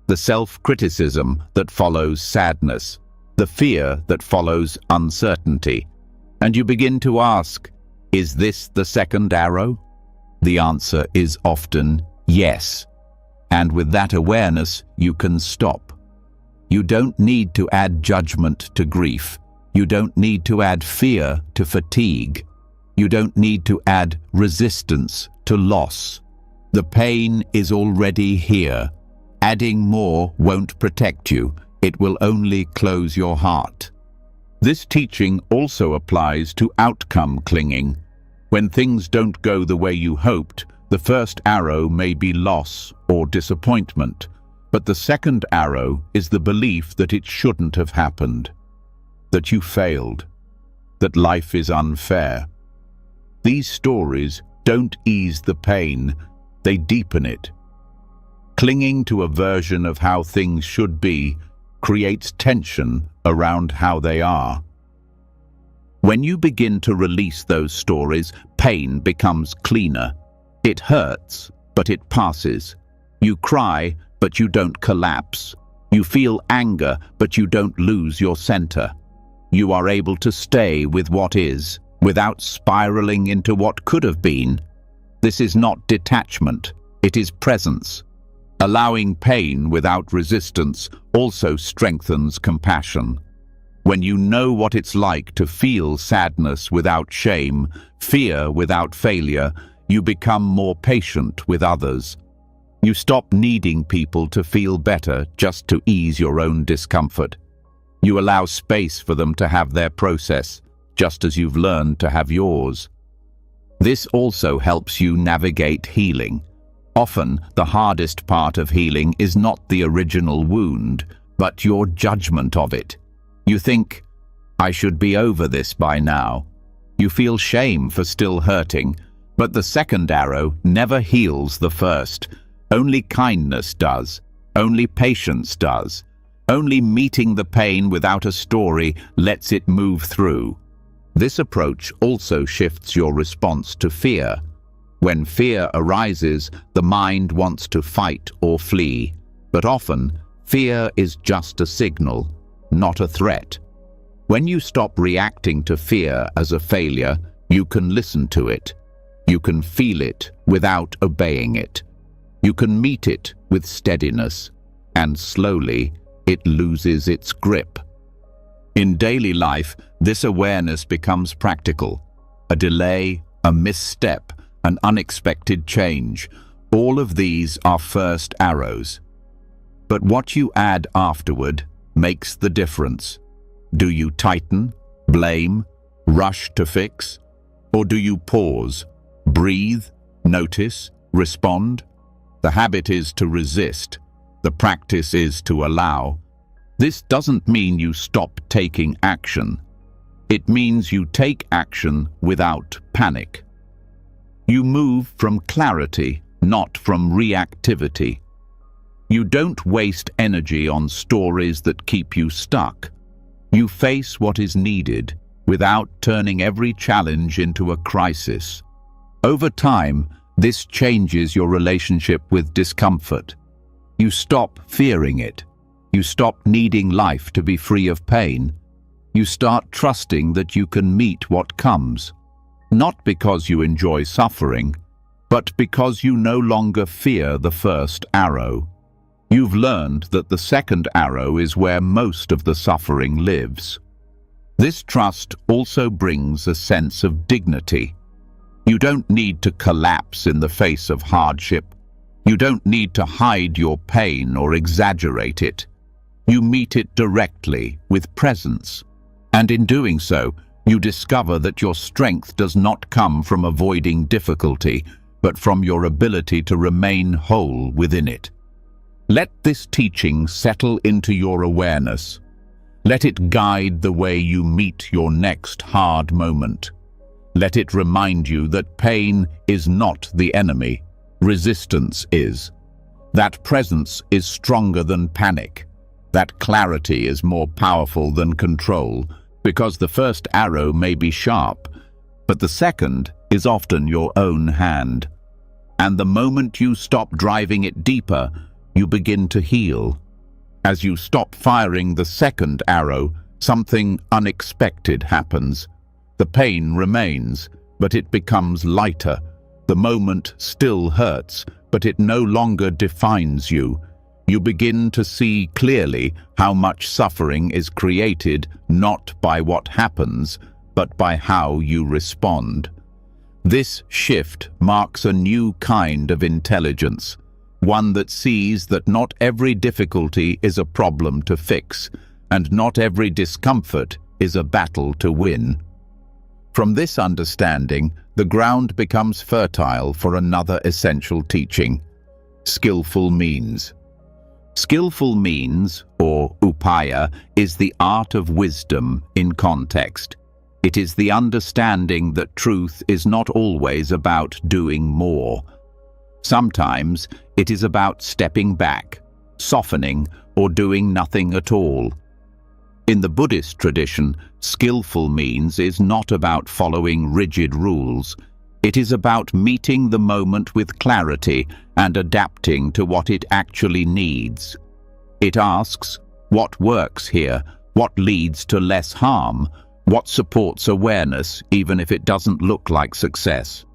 [SPEAKER 1] the self-criticism that follows sadness, the fear that follows uncertainty. And you begin to ask, is this the second arrow? The answer is often yes. And with that awareness, you can stop. You don't need to add judgment to grief. You don't need to add fear to fatigue. You don't need to add resistance to loss. The pain is already here. Adding more won't protect you. It will only close your heart. This teaching also applies to outcome clinging. When things don't go the way you hoped, the first arrow may be loss or disappointment, but the second arrow is the belief that it shouldn't have happened, that you failed, that life is unfair. These stories don't ease the pain, they deepen it. Clinging to a version of how things should be creates tension around how they are. When you begin to release those stories, pain becomes cleaner. It hurts, but it passes. You cry, but you don't collapse. You feel anger, but you don't lose your center. You are able to stay with what is, without spiraling into what could have been. This is not detachment, it is presence. Allowing pain without resistance also strengthens compassion. When you know what it's like to feel sadness without shame, fear without failure, you become more patient with others. You stop needing people to feel better just to ease your own discomfort. You allow space for them to have their process, just as you've learned to have yours. This also helps you navigate healing. Often, the hardest part of healing is not the original wound, but your judgment of it. You think, I should be over this by now. You feel shame for still hurting, but the second arrow never heals the first. Only kindness does. Only patience does. Only meeting the pain without a story lets it move through. This approach also shifts your response to fear. When fear arises, the mind wants to fight or flee, but often fear is just a signal, not a threat. When you stop reacting to fear as a failure, you can listen to it. You can feel it without obeying it. You can meet it with steadiness, and slowly it loses its grip. In daily life, this awareness becomes practical. A delay, a misstep, an unexpected change, all of these are first arrows. But what you add afterward makes the difference. Do you tighten, blame, rush to fix? Or do you pause, breathe, notice, respond? The habit is to resist. The practice is to allow. This doesn't mean you stop taking action. It means you take action without panic. You move from clarity, not from reactivity. You don't waste energy on stories that keep you stuck. You face what is needed without turning every challenge into a crisis. Over time, this changes your relationship with discomfort. You stop fearing it. You stop needing life to be free of pain. You start trusting that you can meet what comes. Not because you enjoy suffering, but because you no longer fear the first arrow. You've learned that the second arrow is where most of the suffering lives. This trust also brings a sense of dignity. You don't need to collapse in the face of hardship. You don't need to hide your pain or exaggerate it. You meet it directly with presence. And in doing so, you discover that your strength does not come from avoiding difficulty, but from your ability to remain whole within it. Let this teaching settle into your awareness. Let it guide the way you meet your next hard moment. Let it remind you that pain is not the enemy, resistance is. That presence is stronger than panic. That clarity is more powerful than control, because the first arrow may be sharp, but the second is often your own hand. And the moment you stop driving it deeper, you begin to heal. As you stop firing the second arrow, something unexpected happens. The pain remains, but it becomes lighter. The moment still hurts, but it no longer defines you. You begin to see clearly how much suffering is created not by what happens, but by how you respond. This shift marks a new kind of intelligence, one that sees that not every difficulty is a problem to fix, and not every discomfort is a battle to win. From this understanding, the ground becomes fertile for another essential teaching: skillful means. Skillful means, or upaya, is the art of wisdom in context. It is the understanding that truth is not always about doing more. Sometimes it is about stepping back, softening, or doing nothing at all. In the Buddhist tradition, skillful means is not about following rigid rules. It is about meeting the moment with clarity and adapting to what it actually needs. It asks, what works here? What leads to less harm? What supports awareness, even if it doesn't look like success?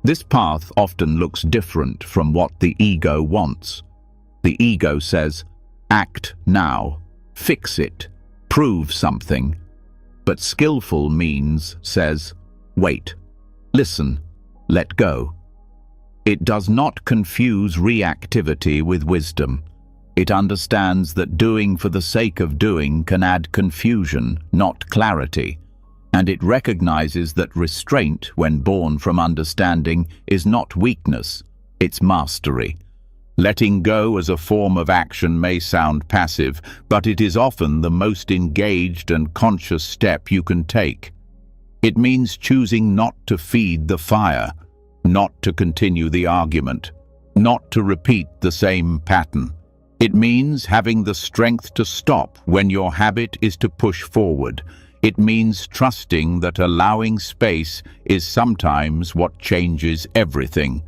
[SPEAKER 1] This path often looks different from what the ego wants. The ego says, act now, fix it, prove something. But skillful means says, wait. Listen, let go. It does not confuse reactivity with wisdom. It understands that doing for the sake of doing can add confusion, not clarity. And it recognizes that restraint, when born from understanding, is not weakness, it's mastery. Letting go as a form of action may sound passive, but it is often the most engaged and conscious step you can take. It means choosing not to feed the fire, not to continue the argument, not to repeat the same pattern. It means having the strength to stop when your habit is to push forward. It means trusting that allowing space is sometimes what changes everything.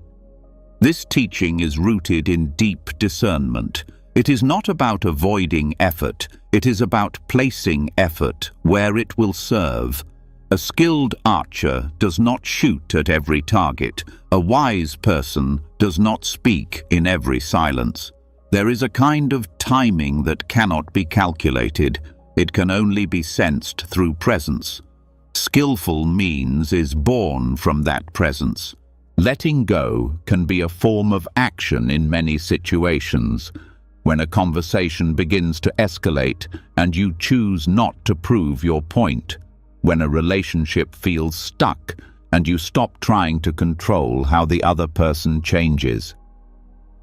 [SPEAKER 1] This teaching is rooted in deep discernment. It is not about avoiding effort. It is about placing effort where it will serve. A skilled archer does not shoot at every target. A wise person does not speak in every silence. There is a kind of timing that cannot be calculated. It can only be sensed through presence. Skillful means is born from that presence. Letting go can be a form of action in many situations. When a conversation begins to escalate and you choose not to prove your point. When a relationship feels stuck and you stop trying to control how the other person changes.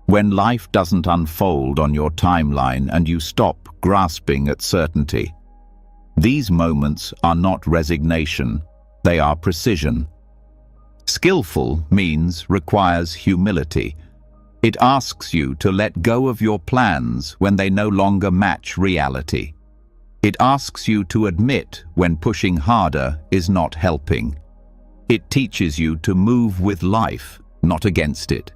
[SPEAKER 1] When life doesn't unfold on your timeline and you stop grasping at certainty. These moments are not resignation, they are precision. Skillful means requires humility. It asks you to let go of your plans when they no longer match reality. It asks you to admit when pushing harder is not helping. It teaches you to move with life, not against it.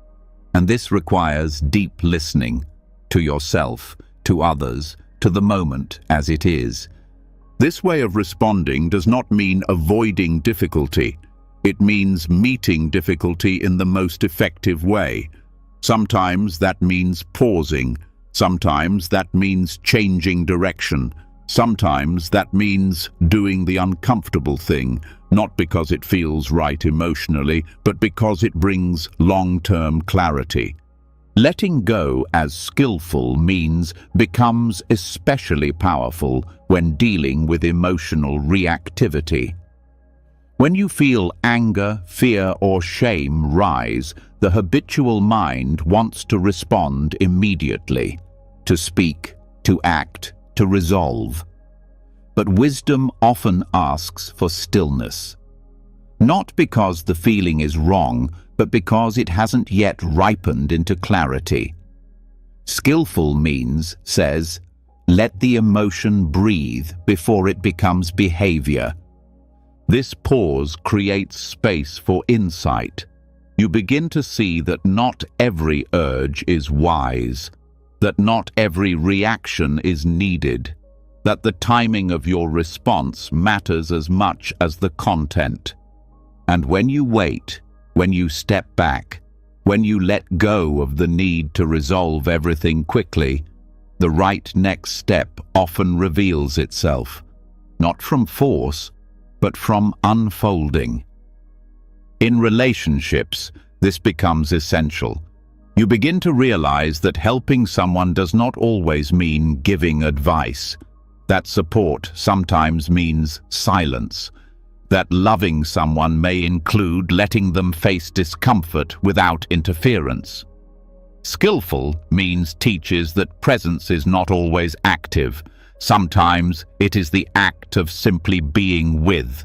[SPEAKER 1] And this requires deep listening to yourself, to others, to the moment as it is. This way of responding does not mean avoiding difficulty. It means meeting difficulty in the most effective way. Sometimes that means pausing. Sometimes that means changing direction. Sometimes that means doing the uncomfortable thing, not because it feels right emotionally, but because it brings long-term clarity. Letting go as skillful means becomes especially powerful when dealing with emotional reactivity. When you feel anger, fear, or shame rise, the habitual mind wants to respond immediately, to speak, to act, to resolve. But wisdom often asks for stillness. Not because the feeling is wrong, but because it hasn't yet ripened into clarity. Skillful means says, let the emotion breathe before it becomes behavior. This pause creates space for insight. You begin to see that not every urge is wise, that not every reaction is needed, that the timing of your response matters as much as the content. And when you wait, when you step back, when you let go of the need to resolve everything quickly, the right next step often reveals itself, not from force, but from unfolding. In relationships, this becomes essential. You begin to realize that helping someone does not always mean giving advice, that support sometimes means silence, that loving someone may include letting them face discomfort without interference. Skillful means teaches that presence is not always active. Sometimes it is the act of simply being with.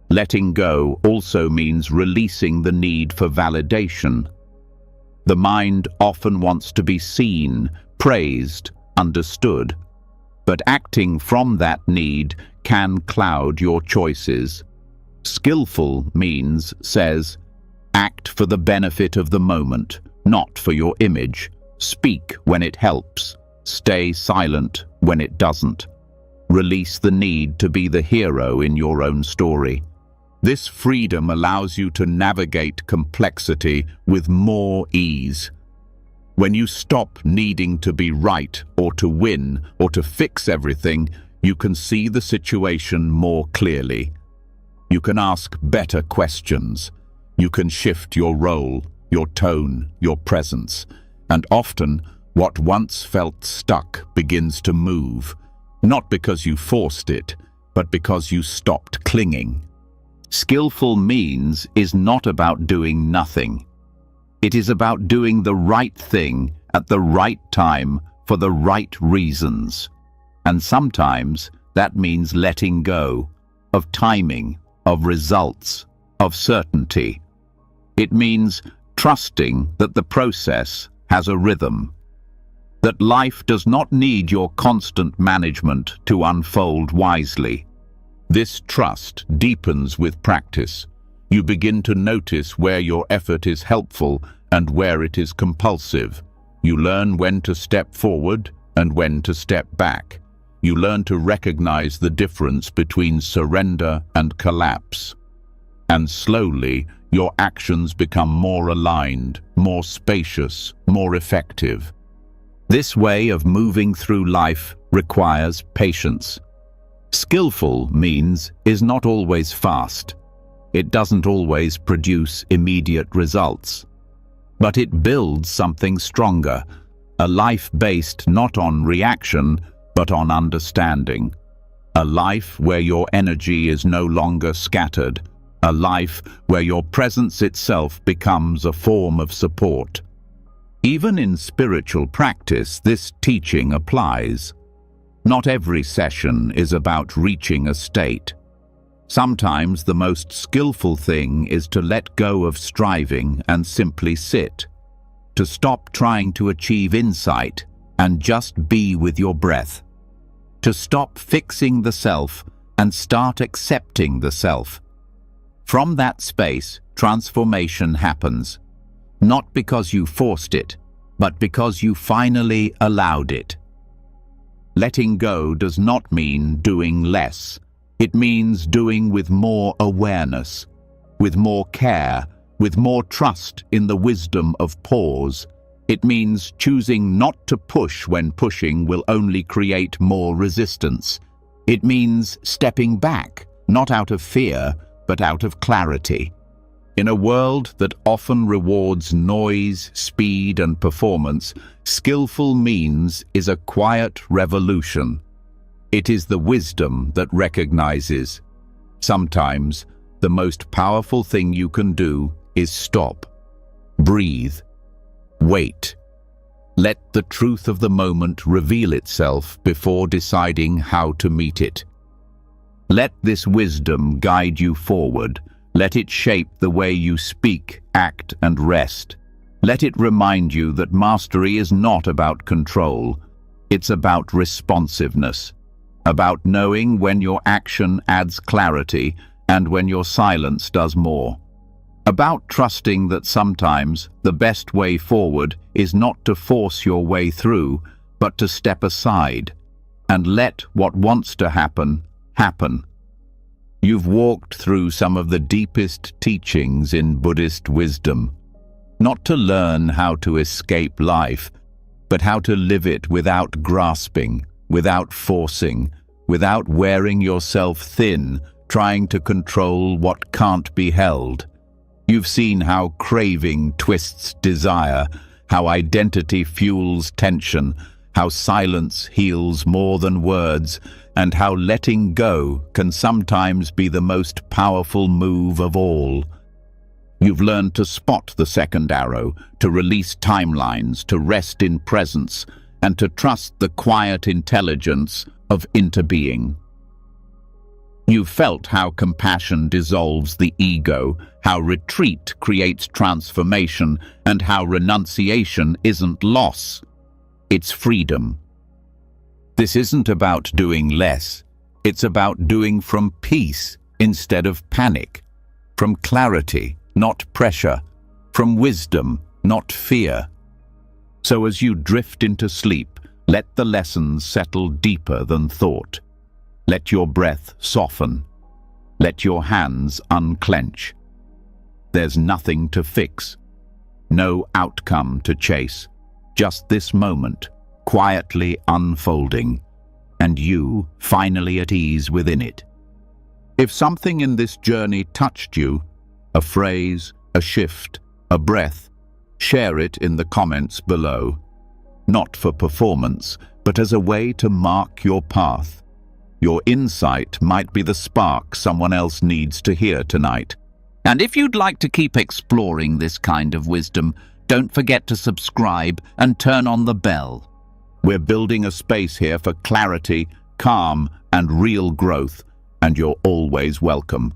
[SPEAKER 1] Letting go also means releasing the need for validation. The mind often wants to be seen, praised, understood. But acting from that need can cloud your choices. Skillful means says, act for the benefit of the moment, not for your image. Speak when it helps. Stay silent when it doesn't. Release the need to be the hero in your own story. This freedom allows you to navigate complexity with more ease. When you stop needing to be right or to win or to fix everything, you can see the situation more clearly. You can ask better questions. You can shift your role, your tone, your presence. And often, what once felt stuck begins to move, not because you forced it, but because you stopped clinging. Skillful means is not about doing nothing. It is about doing the right thing at the right time for the right reasons. And sometimes that means letting go of timing, of results, of certainty. It means trusting that the process has a rhythm, that life does not need your constant management to unfold wisely. This trust deepens with practice. You begin to notice where your effort is helpful and where it is compulsive. You learn when to step forward and when to step back. You learn to recognize the difference between surrender and collapse. And slowly, your actions become more aligned, more spacious, more effective. This way of moving through life requires patience. Skillful means is not always fast. It doesn't always produce immediate results. But it builds something stronger, a life based not on reaction, but on understanding. A life where your energy is no longer scattered. A life where your presence itself becomes a form of support. Even in spiritual practice, this teaching applies. Not every session is about reaching a state. Sometimes the most skillful thing is to let go of striving and simply sit. To stop trying to achieve insight and just be with your breath. To stop fixing the self and start accepting the self. From that space, transformation happens. Not because you forced it, but because you finally allowed it. Letting go does not mean doing less. It means doing with more awareness, with more care, with more trust in the wisdom of pause. It means choosing not to push when pushing will only create more resistance. It means stepping back, not out of fear, but out of clarity. In a world that often rewards noise, speed, and performance, skillful means is a quiet revolution. It is the wisdom that recognizes. Sometimes, the most powerful thing you can do is stop, breathe, wait. Let the truth of the moment reveal itself before deciding how to meet it. Let this wisdom guide you forward. Let it shape the way you speak, act, and rest. Let it remind you that mastery is not about control. It's about responsiveness, about knowing when your action adds clarity and when your silence does more. About trusting that sometimes the best way forward is not to force your way through, but to step aside and let what wants to happen, happen. You've walked through some of the deepest teachings in Buddhist wisdom, not to learn how to escape life, but how to live it without grasping, without forcing, without wearing yourself thin, trying to control what can't be held. You've seen how craving twists desire, how identity fuels tension, how silence heals more than words, and how letting go can sometimes be the most powerful move of all. You've learned to spot the second arrow, to release timelines, to rest in presence, and to trust the quiet intelligence of interbeing. You've felt how compassion dissolves the ego, how retreat creates transformation, and how renunciation isn't loss, it's freedom. This isn't about doing less, it's about doing from peace instead of panic, from clarity, not pressure, from wisdom, not fear. So as you drift into sleep, let the lessons settle deeper than thought. Let your breath soften. Let your hands unclench. There's nothing to fix, no outcome to chase, just this moment, quietly unfolding, and you finally at ease within it. If something in this journey touched you, a phrase, a shift, a breath, share it in the comments below. Not for performance, but as a way to mark your path. Your insight might be the spark someone else needs to hear tonight. And if you'd like to keep exploring this kind of wisdom, don't forget to subscribe and turn on the bell. We're building a space here for clarity, calm, and real growth, and you're always welcome.